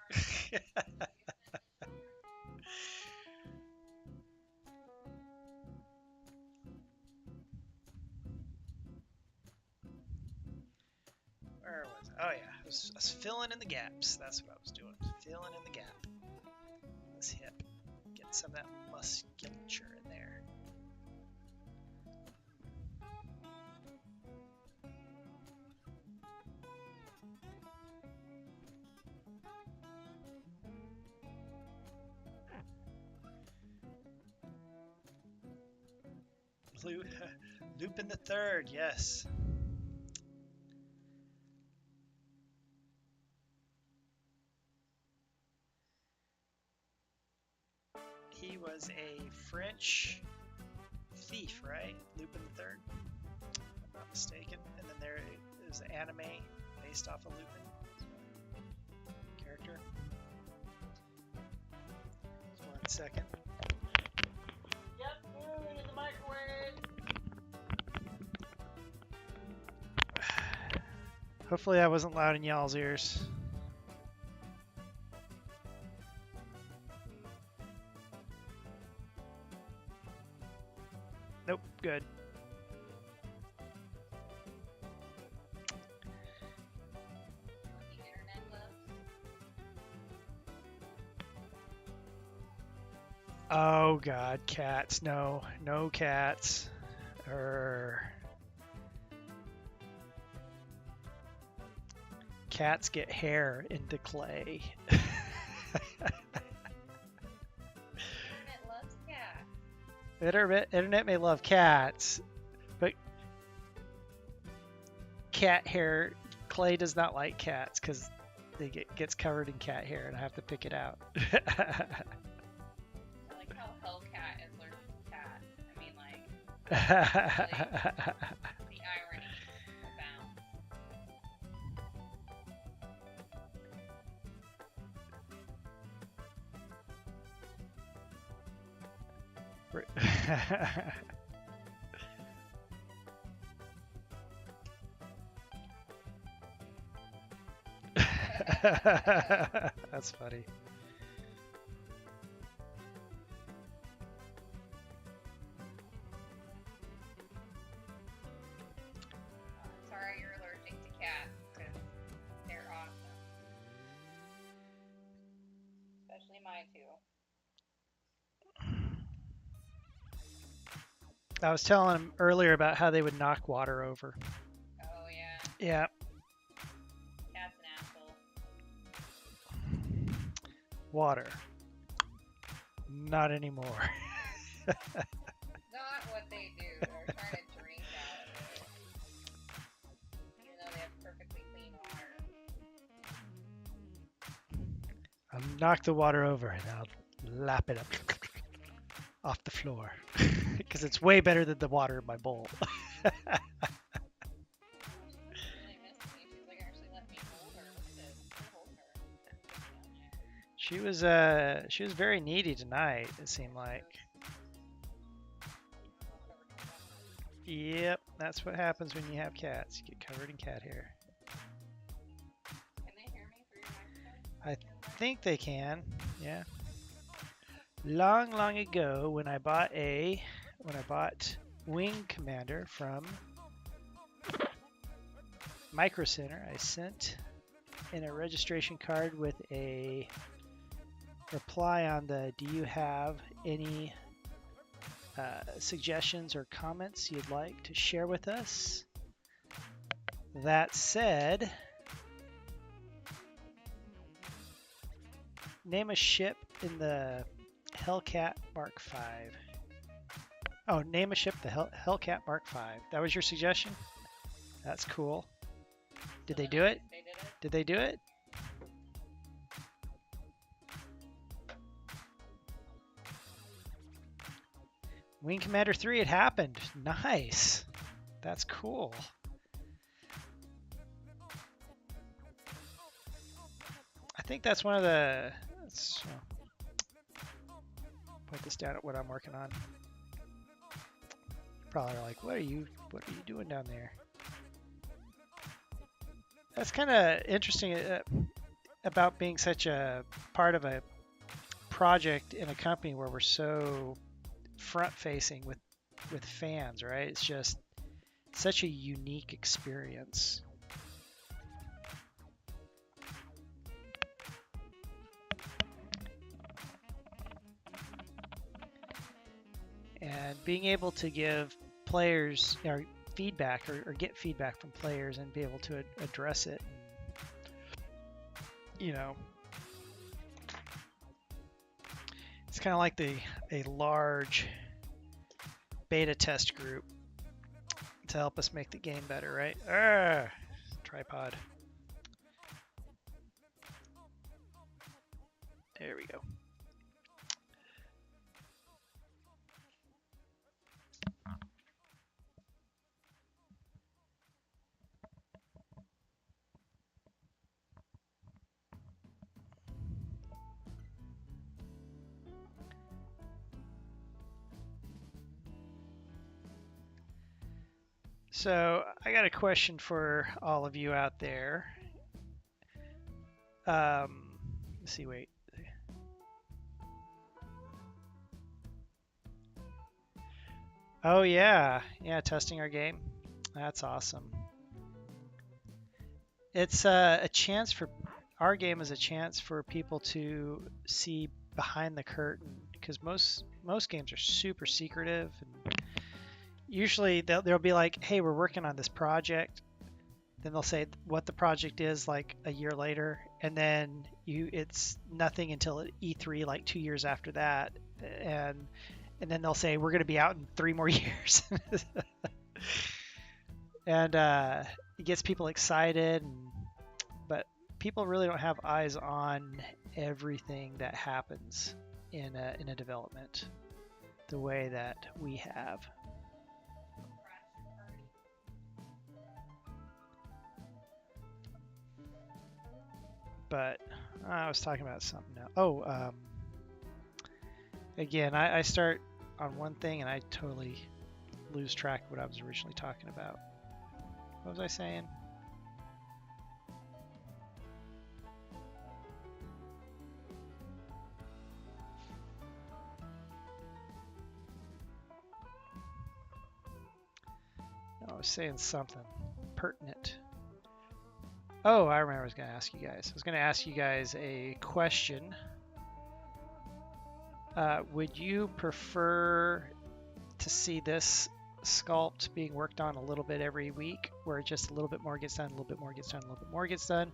Where was it? Oh yeah, I was filling in the gaps. That's what I was doing. Filling in the gap. This hip. Getting some of that musculature in there. Lupin the Third, yes. He was a French thief, right? Lupin the Third, if I'm not mistaken. And then there is an anime based off of Lupin character. Just 1 second. Yep, food in the microwave. Hopefully I wasn't loud in y'all's ears. Nope, good. The internet loves. Oh god, cats. No, no cats. Cats get hair into clay. Internet loves cats. Internet may love cats, but cat hair, clay does not like cats because gets covered in cat hair and I have to pick it out. I like how Hellcat is allergic to cat. I mean, like, the irony abounds. That's funny. Sorry you're allergic to cats, because they're awesome. Especially my two. I was telling him earlier about how they would knock water over. Oh, yeah. Yeah. Cat's an asshole. Water. Not anymore. Not what they do. They're trying to drink out of it. Even though they have perfectly clean water. I'll knock the water over and I'll lap it up off the floor. Because it's way better than the water in my bowl. She really missed me. She's like, actually let me hold her. Look at this. Hold her. She was very needy tonight, it seemed like. Yep, that's what happens when you have cats. You get covered in cat hair. Can they hear me through your microphone? I think they can. Yeah. Long, long ago, when I bought Wing Commander from Micro Center, I sent in a registration card with a reply on the "Do you have any suggestions or comments you'd like to share with us?" That said, name a ship in the Hellcat Mark V. Oh, name a ship the Hellcat Mark V. That was your suggestion? That's cool. Did they do it? They did it. Did they do it? Wing Commander 3, it happened. Nice. That's cool. I think that's one of the... Let's put this down at what I'm working on. Probably like, what are you doing down there? That's kind of interesting about being such a part of a project in a company where we're so front-facing with fans, right? It's just such a unique experience. And being able to give players or feedback or get feedback from players and be able to address it, you know, it's kind of like a large beta test group to help us make the game better, right? Tripod. There we go. So I got a question for all of you out there. Let's see, wait. Oh yeah, testing our game. That's awesome. It's a chance for our game is a chance for people to see behind the curtain, because most games are super secretive, and usually they'll be like, hey, we're working on this project. Then they'll say what the project is like a year later, and then it's nothing until E3 like 2 years after that, and then they'll say we're going to be out in 3 more years. And it gets people excited, but people really don't have eyes on everything that happens in a development the way that we have. But I was talking about something now. Oh, again, I start on one thing and I totally lose track of what I was originally talking about. What was I saying? I was saying something pertinent. Oh, I remember I was going to ask you guys. I was going to ask you guys a question. Would you prefer to see this sculpt being worked on a little bit every week, where just a little bit more gets done, a little bit more gets done, a little bit more gets done?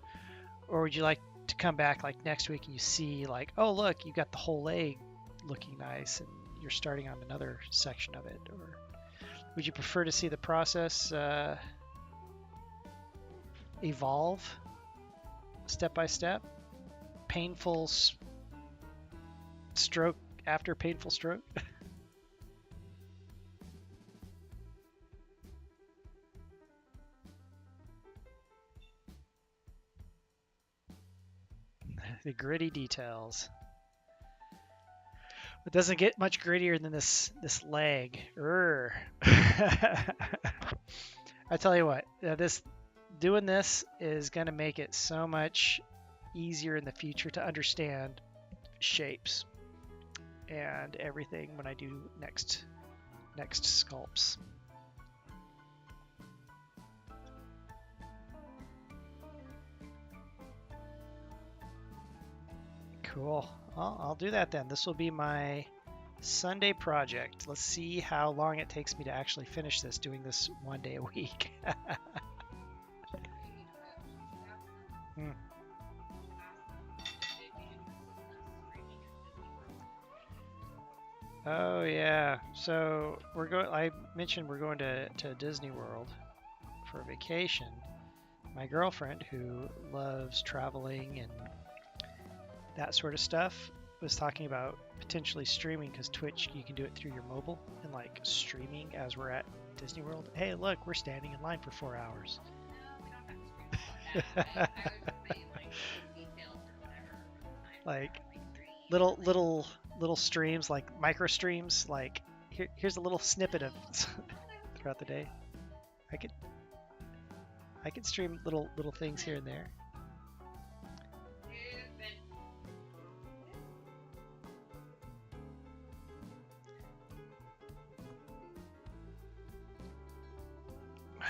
Or would you like to come back like next week and you see like, oh, look, you got the whole leg looking nice and you're starting on another section of it? Or would you prefer to see the process evolve step by step? Painful stroke after painful stroke? The gritty details. It doesn't get much grittier than this leg. I tell you what, doing this is going to make it so much easier in the future to understand shapes and everything when I do next sculpts. Cool. Well, I'll do that then. This will be my Sunday project. Let's see how long it takes me to actually finish this, doing this 1 day a week. Hmm. Oh yeah. So we're going. I mentioned we're going to Disney World for a vacation. My girlfriend, who loves traveling and that sort of stuff, was talking about potentially streaming because Twitch, you can do it through your mobile and like streaming as we're at Disney World. Hey, look, we're standing in line for 4 hours. No, we don't have to stream all that. I was just saying, like, details or whatever. Like Like little streams, like micro streams. Like here's a little snippet of throughout the day. I could stream little things here and there.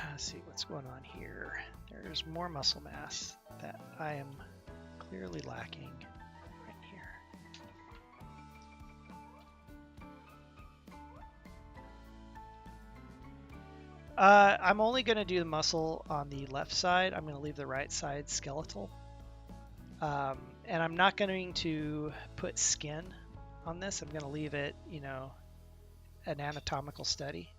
Let's see what's going on here. There's more muscle mass that I am clearly lacking right here. I'm only going to do the muscle on the left side. I'm going to leave the right side skeletal. And I'm not going to put skin on this. I'm going to leave it, an anatomical study.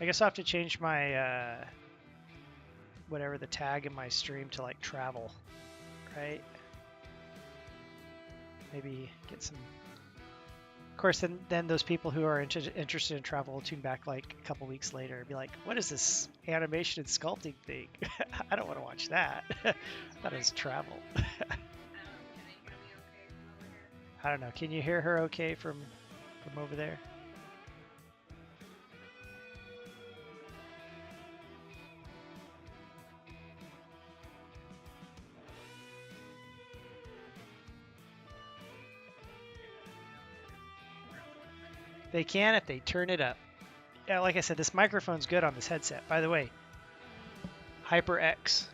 I guess I'll have to change my whatever the tag in my stream to like travel, right? Maybe get some. Of course, then those people who are interested in travel will tune back like a couple weeks later and be like, "What is this animation and sculpting thing? I don't want to watch that. That is travel." I don't know. Can you hear her okay from over there? They can if they turn it up. Yeah, like I said, this microphone's good on this headset. By the way, HyperX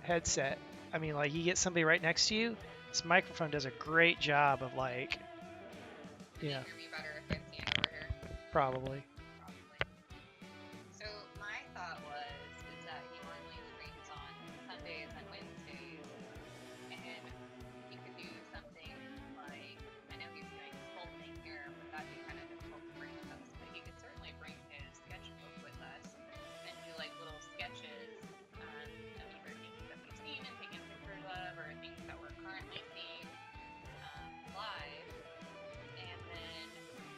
headset. I mean, like you get somebody right next to you, this microphone does a great job of like, yeah. Hear me better if I stand over here. Probably. So my thought is that he normally streams on Sundays and Wednesdays, and he could do something like, I know he's doing sculpting here, but that'd be kind of difficult to bring with us. But he could certainly bring his sketchbook with us and do like little sketches of either things that we've seen and taken pictures of, or things that we're currently seeing live. And then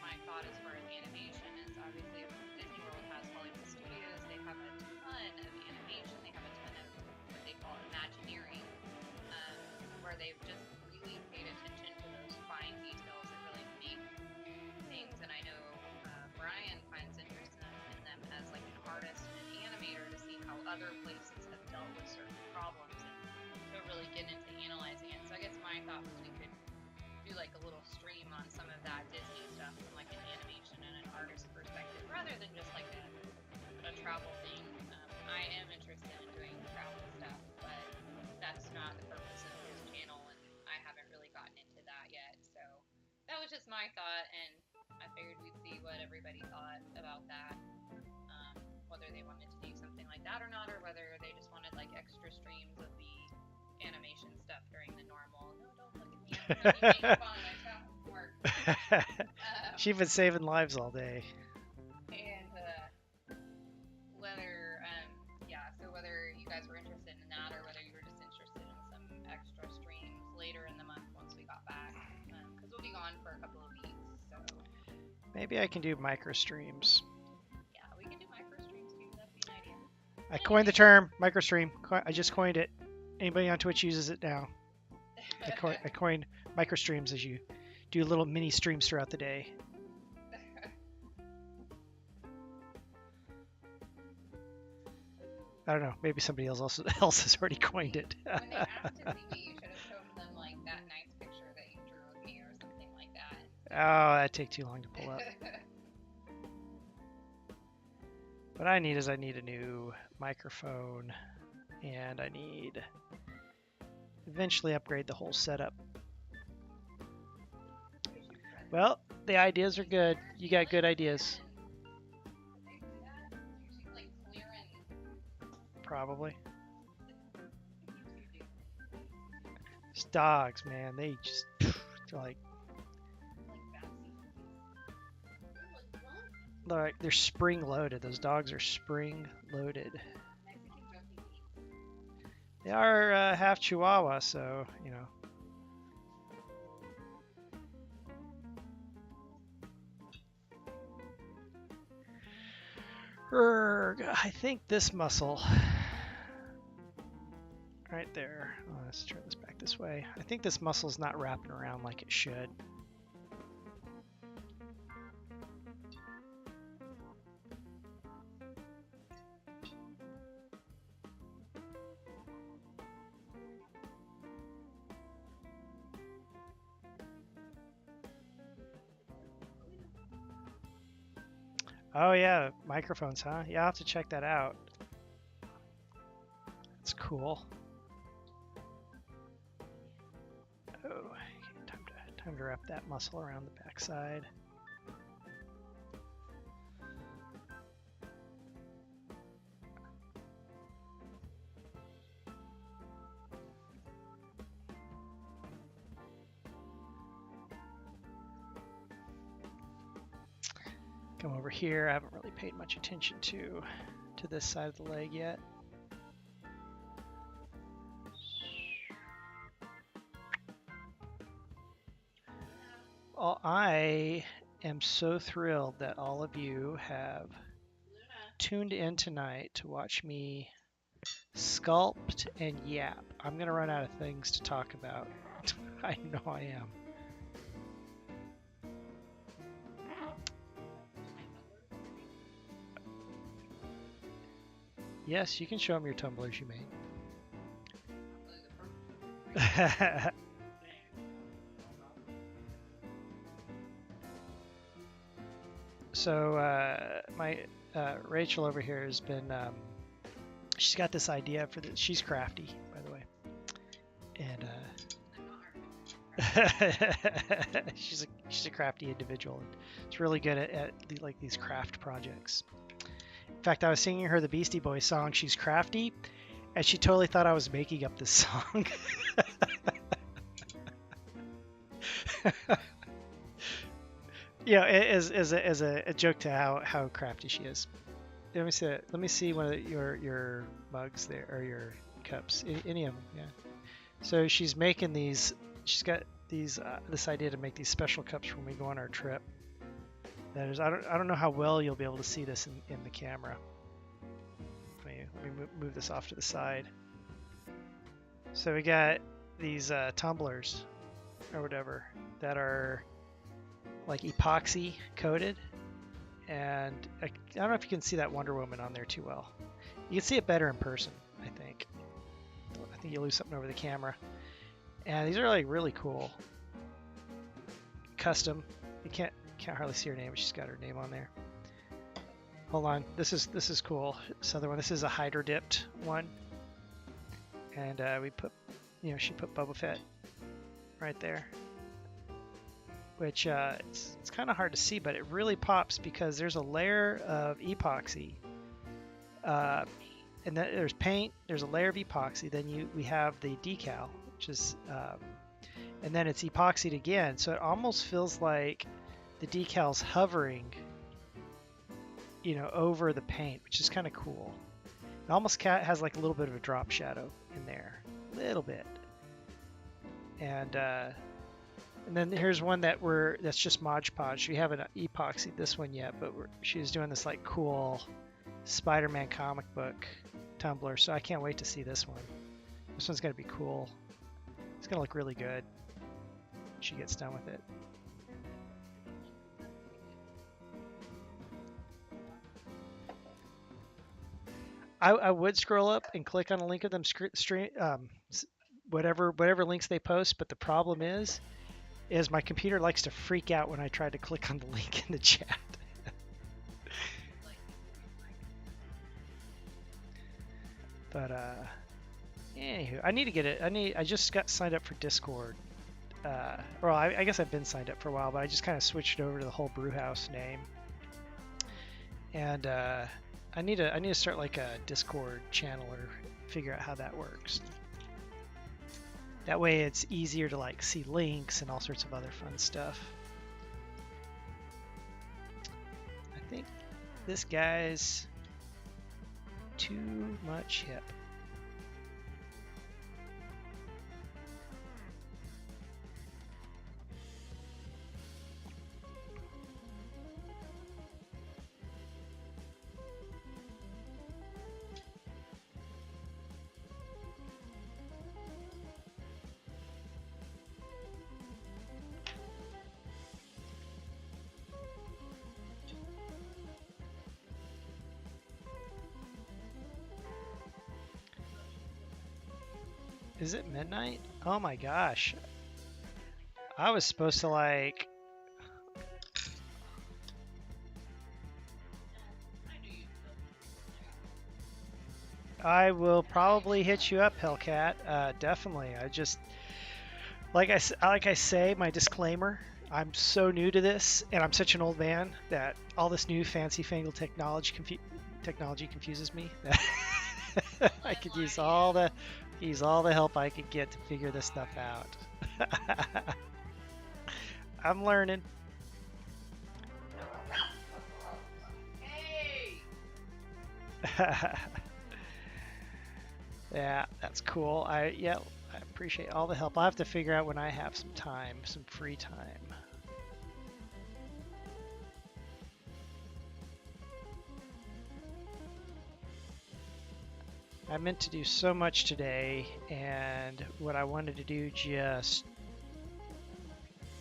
my thought as far as animation is obviously Disney World has Hollywood Studios. They have a ton of animation. They have a ton of what they call Imagineering, where they've just really paid attention to those fine details that really make things. And I know Brian finds interest in them as like an artist and an animator to see how other places have dealt with certain problems and to really get into analyzing it. So I guess my thought was we could do like a little stream on some of that Disney stuff from like an animation and an artist perspective rather than just like a travel thing. I am interested in doing travel stuff, but that's not the purpose of his channel, and I haven't really gotten into that yet. So that was just my thought, and I figured we'd see what everybody thought about that, whether they wanted to do something like that or not, or whether they just wanted like extra streams of the animation stuff during the normal. No, don't look at me. I'm making fun. I shot work. She's been saving lives all day. And whether you guys were interested in that, or whether you were just interested in some extra streams later in the month once we got back, because we'll be gone for a couple of weeks. So maybe I can do micro streams. Yeah, we can do micro streams too. That'd be an idea. I coined the term microstream. I just coined it. Anybody on Twitch uses it now. I coined microstreams as you do little mini streams throughout the day. I don't know. Maybe somebody else has already coined it. When they asked to see me, you should have shown them like that nice picture that you drew of me or something like that. Oh, that'd take too long to pull up. What I need is I need a new microphone, and I need eventually upgrade the whole setup. Well, the ideas are good. You got good ideas. Probably. These dogs, man, they're like they're spring loaded. Those dogs are spring loaded. They are half Chihuahua, so you know. I think this muscle right there. Oh, let's turn this back this way. I think this muscle's not wrapping around like it should. Oh yeah, microphones, huh? Yeah, I'll have to check that out. That's cool. Oh, time to wrap that muscle around the backside. Come over here. I haven't really paid much attention to this side of the leg yet. Well, I am so thrilled that all of you have tuned in tonight to watch me sculpt and yap. I'm gonna run out of things to talk about. I know I am. Yes, you can show them your tumblers you made. So my Rachel over here has been, she's got this idea for this. She's crafty, by the way, and she's a crafty individual. And she's really good at like these craft projects. In fact, I was singing her the Beastie Boys song, She's Crafty, and she totally thought I was making up this song. Yeah, as a joke to how crafty she is. Let me see one of your mugs there, or your cups, any of them. Yeah. So she's making these. She's got these this idea to make these special cups when we go on our trip. That is, I don't know how well you'll be able to see this in the camera. Let me move this off to the side. So we got these tumblers or whatever that are like epoxy coated, and I don't know if you can see that Wonder Woman on there too well. You can see it better in person, I think. I think you lose something over the camera. And these are like really cool. Custom. You can't hardly see her name, but she's got her name on there. Hold on, this is cool. This other one. This is a hydro dipped one, and we put, she put Boba Fett right there, which it's kind of hard to see, but it really pops because there's a layer of epoxy, and then there's paint. There's a layer of epoxy. Then we have the decal, which is, and then it's epoxied again, so it almost feels like the decal's hovering, over the paint, which is kind of cool. It almost has like a little bit of a drop shadow in there, a little bit. And then here's one that's just Mod Podge. We haven't epoxied this one yet, but she's doing this like cool Spider-Man comic book Tumblr, so I can't wait to see this one. This one's gonna be cool. It's gonna look really good when she gets done with it. I would scroll up and click on a link of them whatever links they post, but the problem is my computer likes to freak out when I try to click on the link in the chat. But anywho, I need to get it. I just got signed up for Discord. Well, I guess I've been signed up for a while, but I just kind of switched over to the whole Brewhouse name. And I need to start like a Discord channel or figure out how that works. That way it's easier to like see links and all sorts of other fun stuff. I think this guy's too much hip. Is it midnight? Oh my gosh. I was supposed to like... I will probably hit you up, Hellcat. Definitely. I just... Like I say, my disclaimer, I'm so new to this, and I'm such an old man that all this new fancy-fangled technology confuses me. I could use all the help I could get to figure this stuff out. I'm learning. Hey! Yeah, that's cool. I appreciate all the help. I'll have to figure out when I have some time, some free time. I meant to do so much today, and what I wanted to do just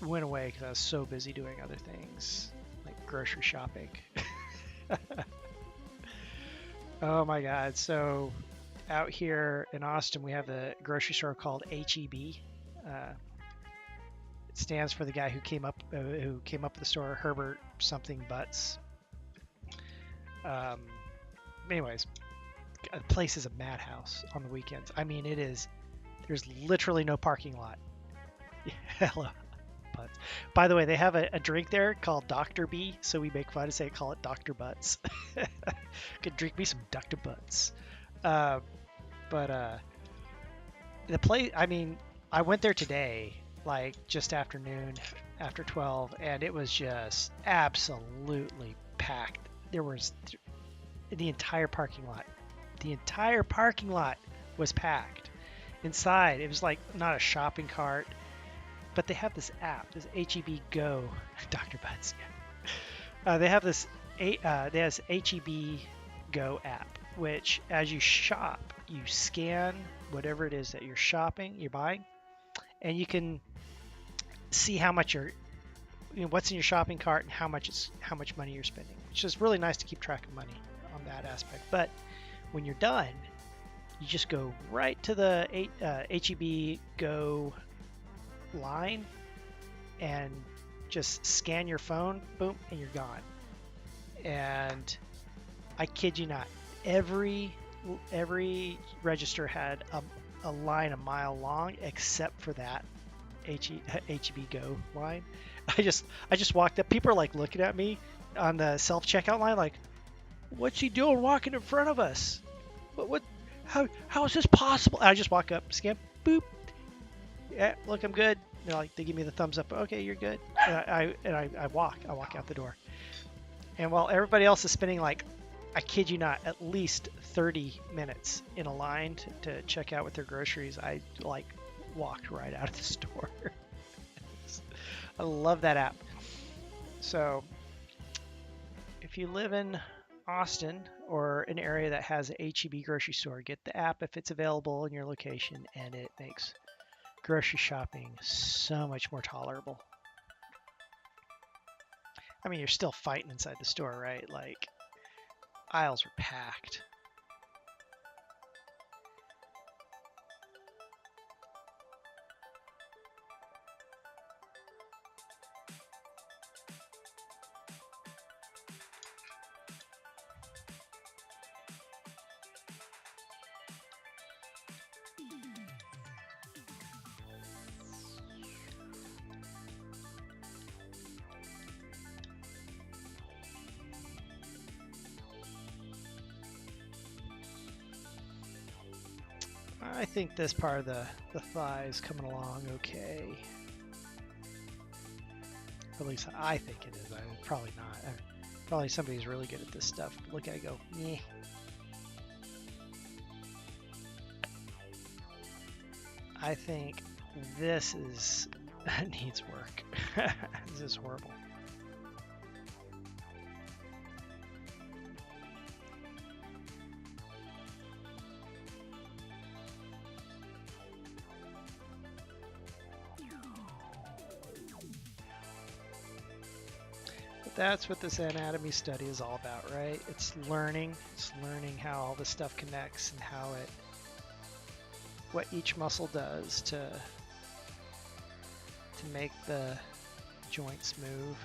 went away because I was so busy doing other things, like grocery shopping. Oh my God. So out here in Austin, we have a grocery store called HEB. It stands for the guy who came up with the store, Herbert something Butts. Anyways, the place is a madhouse on the weekends. I mean, there's literally no parking lot. Hello, Butts. By the way, they have a drink there called Dr. B, so we make fun and call it Dr. Butts. Could drink me some Dr. Butts. But the place, I mean, I went there today, like just afternoon, after 12, and it was just absolutely packed. There was the entire parking lot. The entire parking lot was packed. Inside, it was like not a shopping cart, but they have this app, this HEB Go, Dr. Butts. Yeah. They have this HEB Go app, which as you shop, you scan whatever it is that you're buying, and you can see how much what's in your shopping cart and how much money you're spending, which is really nice to keep track of money on that aspect. But when you're done, you just go right to the HEB Go line and just scan your phone, boom, and you're gone. And I kid you not, every register had a line a mile long except for that HEB Go line. I just walked up. People are like looking at me on the self checkout line, like, "What's he doing walking in front of us? What? How is this possible?" And I just walk up, scan, boop. Yeah, look, I'm good. They give me the thumbs up. Okay, you're good. And I walk out the door. And while everybody else is spending, like, I kid you not, at least 30 minutes in a line to check out with their groceries, I like walked right out of the store. I love that app. So if you live in Austin, or an area that has a HEB grocery store. Get the app if it's available in your location, and it makes grocery shopping so much more tolerable. I mean, you're still fighting inside the store, right? Like, aisles are packed. I think this part of the thigh is coming along okay. At least I think it is. Probably not. Probably somebody's really good at this stuff. Look at it go, meh. I think this needs work. This is horrible. That's what this anatomy study is all about, right? It's learning how all this stuff connects and what each muscle does to make the joints move.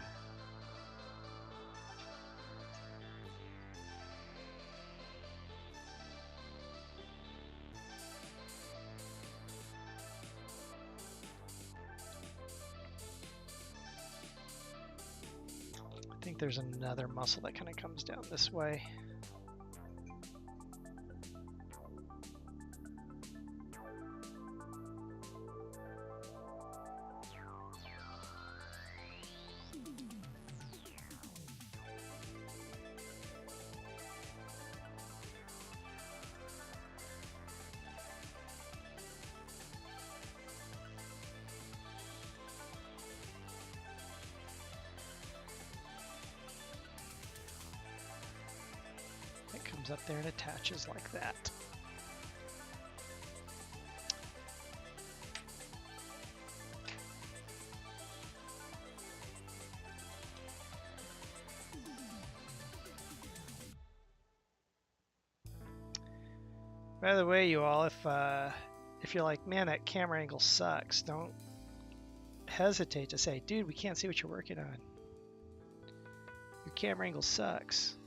I think there's another muscle that kind of comes down this way. Up there and attaches like that. By the way, you all, if you're like, man, that camera angle sucks, don't hesitate to say, dude, we can't see what you're working on. Your camera angle sucks.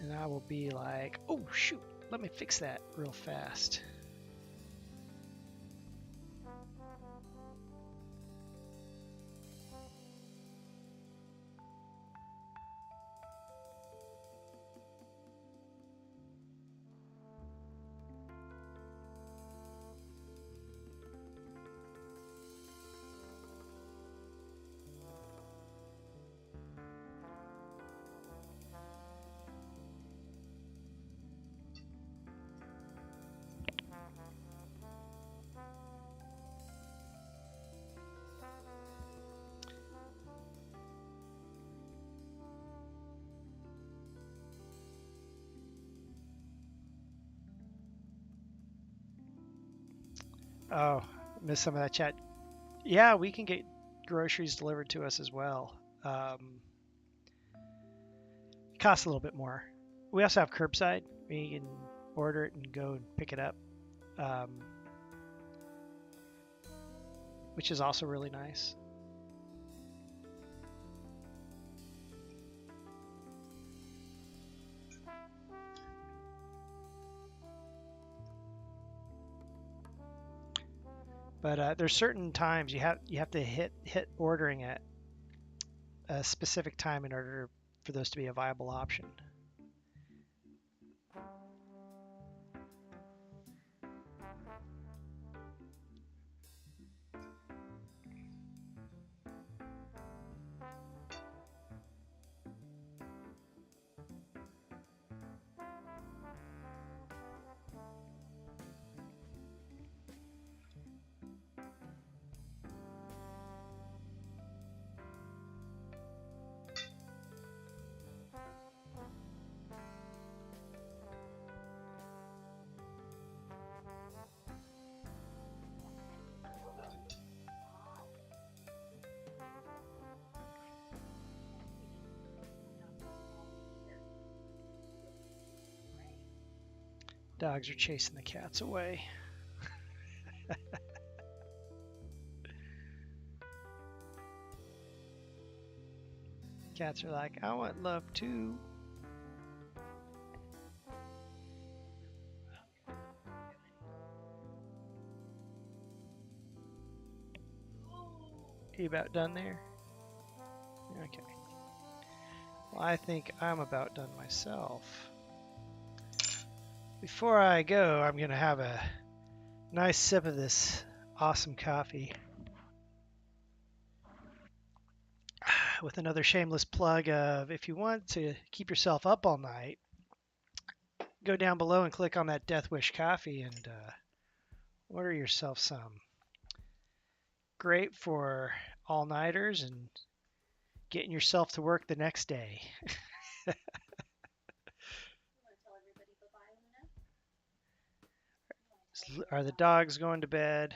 And I will be like, oh shoot, let me fix that real fast. Oh, missed some of that chat. Yeah, we can get groceries delivered to us as well. It costs a little bit more. We also have curbside. We can order it and go and pick it up, which is also really nice. But there's certain times you have to hit ordering at a specific time in order for those to be a viable option. Dogs are chasing the cats away. Cats are like, I want love too. Are you about done there? Okay. Well, I think I'm about done myself. Before I go, I'm going to have a nice sip of this awesome coffee. With another shameless plug of, if you want to keep yourself up all night, go down below and click on that Death Wish coffee and order yourself some. Great for all-nighters and getting yourself to work the next day. Are the dogs going to bed?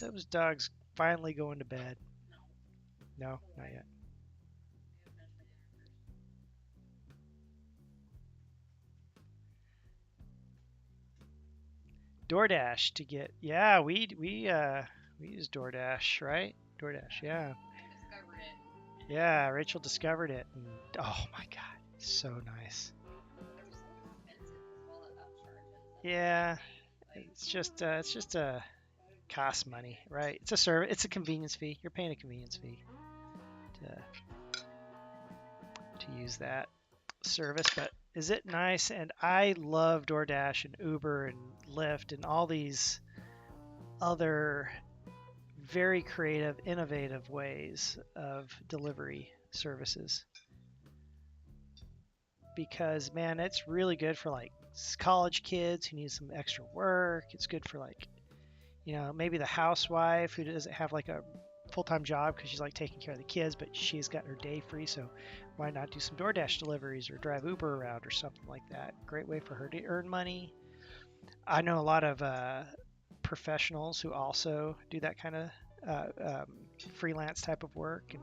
Those dogs finally going to bed? No, not yet. DoorDash to get, yeah, we use DoorDash, right? DoorDash, yeah. I discovered it. Yeah, Rachel discovered it, and oh my God, so nice. They're so expensive as well about charges. Yeah, Like, it's just a cost money, right? It's a service, it's a convenience fee. You're paying a convenience fee to use that service, but is it nice? And I love DoorDash and Uber and Lyft and all these other very creative, innovative ways of delivery services. Because man, it's really good for like college kids who need some extra work. It's good for like, maybe the housewife who doesn't have like a full-time job because she's like taking care of the kids, but she's got her day free, so why not do some DoorDash deliveries or drive Uber around or something like that? Great way for her to earn money. I know a lot of professionals who also do that kind of freelance type of work, and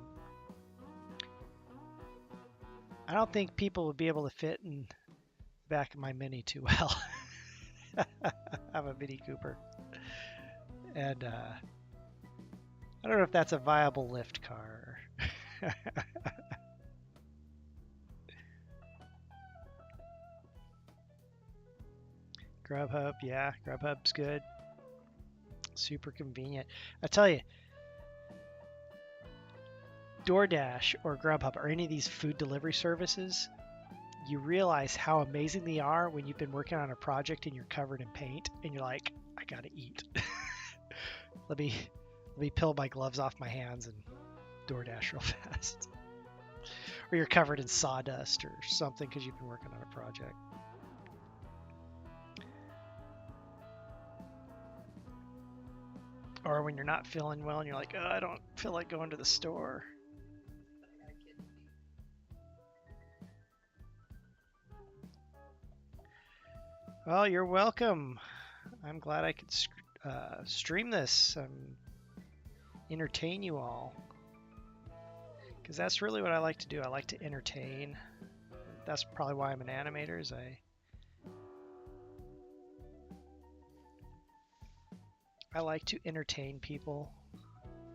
I don't think people would be able to fit in the back of my Mini too well. I have a Mini Cooper, and I don't know if that's a viable Lyft car. Grubhub, yeah, Grubhub's good. Super convenient. I tell you, DoorDash or Grubhub or any of these food delivery services, you realize how amazing they are when you've been working on a project and you're covered in paint and you're like, I gotta eat. Let me peel my gloves off my hands and DoorDash real fast. Or you're covered in sawdust or something because you've been working on a project. Or when you're not feeling well and you're like, oh, I don't feel like going to the store. Well, you're welcome. I'm glad I could stream this, entertain you all. Because that's really what I like to do. I like to entertain. That's probably why I'm an animator, is I like to entertain people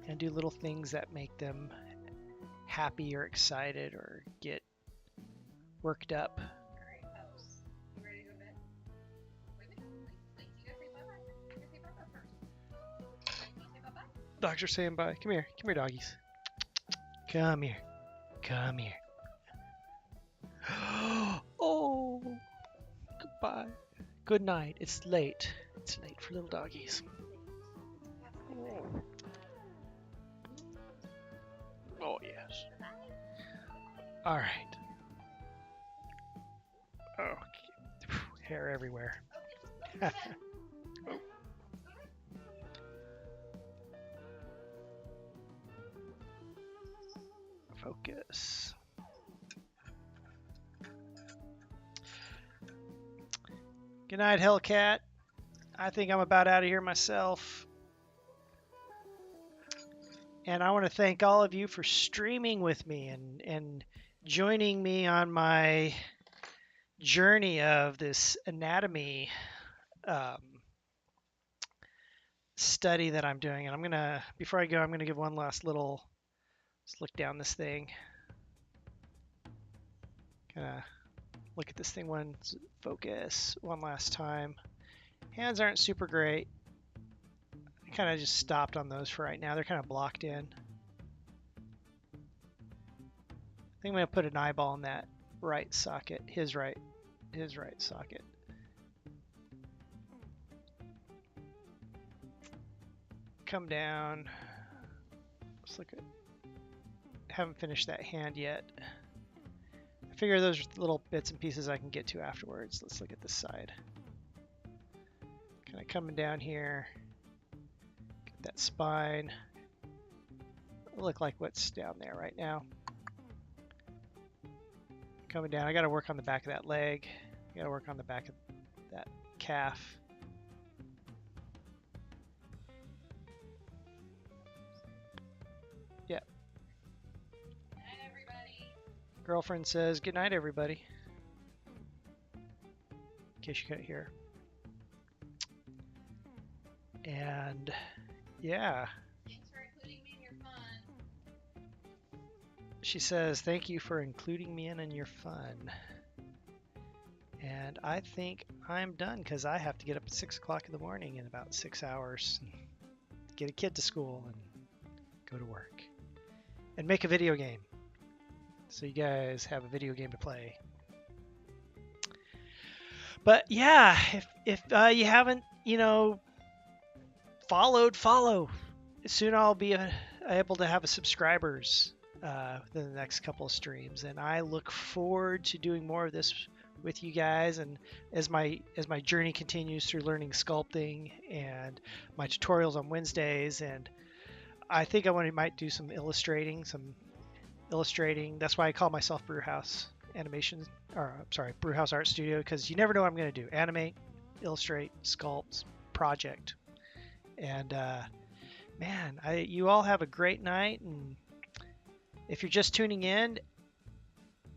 and do little things that make them happy or excited or get worked up. alright, house. You ready to go to bed? Wait a minute. Wait, you gotta say bye-bye. You gotta say bye-bye first. Can you say bye-bye? Dogs are saying bye. Come here, doggies. Come here, come here. Oh, goodbye. Good night. It's late. It's late for little doggies. Oh, yes. All right. Oh, hair everywhere. Oh. Focus. Good night, Hellcat. I think I'm about out of here myself. And I want to thank all of you for streaming with me and joining me on my journey of this anatomy um, study that I'm doing, and I'm gonna before I go, I'm gonna give one last little. Let's look down this thing. Gonna look at this thing one focus one last time. Hands aren't super great. I kind of just stopped on those for right now. They're kind of blocked in. I think I'm gonna put an eyeball in that right socket, his right socket. Come down. Let's look at. Haven't finished that hand yet. I figure those are little bits and pieces I can get to afterwards. Let's look at this side. Kind of coming down here. Get that spine. Look like what's down there right now. Coming down. I got to work on the back of that leg. I got to work on the back of that calf. Yep. Good night, everybody. Girlfriend says, good night, everybody. In case you couldn't hear. And yeah. Thanks for including me in your fun. She says, thank you for including me in your fun. And I think I'm done because I have to get up at 6 o'clock in the morning in about 6 hours. Get a kid to school and go to work. And make a video game. So you guys have a video game to play. But yeah, if you haven't, follow. Soon I'll be able to have subscribers within the next couple of streams, and I look forward to doing more of this with you guys. And as my journey continues through learning sculpting and my tutorials on Wednesdays, and I think I might do some illustrating. That's why I call myself Brewhouse Animation, or I'm sorry, Brewhouse Art Studio, because you never know what I'm going to do. Animate, illustrate, sculpt, project. And man, you all have a great night. And if you're just tuning in,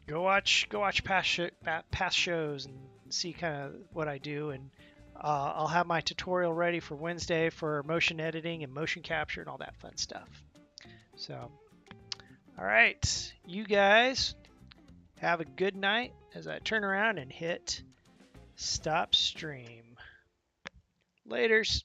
go watch past shows and see kind of what I do. And I'll have my tutorial ready for Wednesday for motion editing and motion capture and all that fun stuff. So, all right, you guys have a good night as I turn around and hit stop stream. Laters.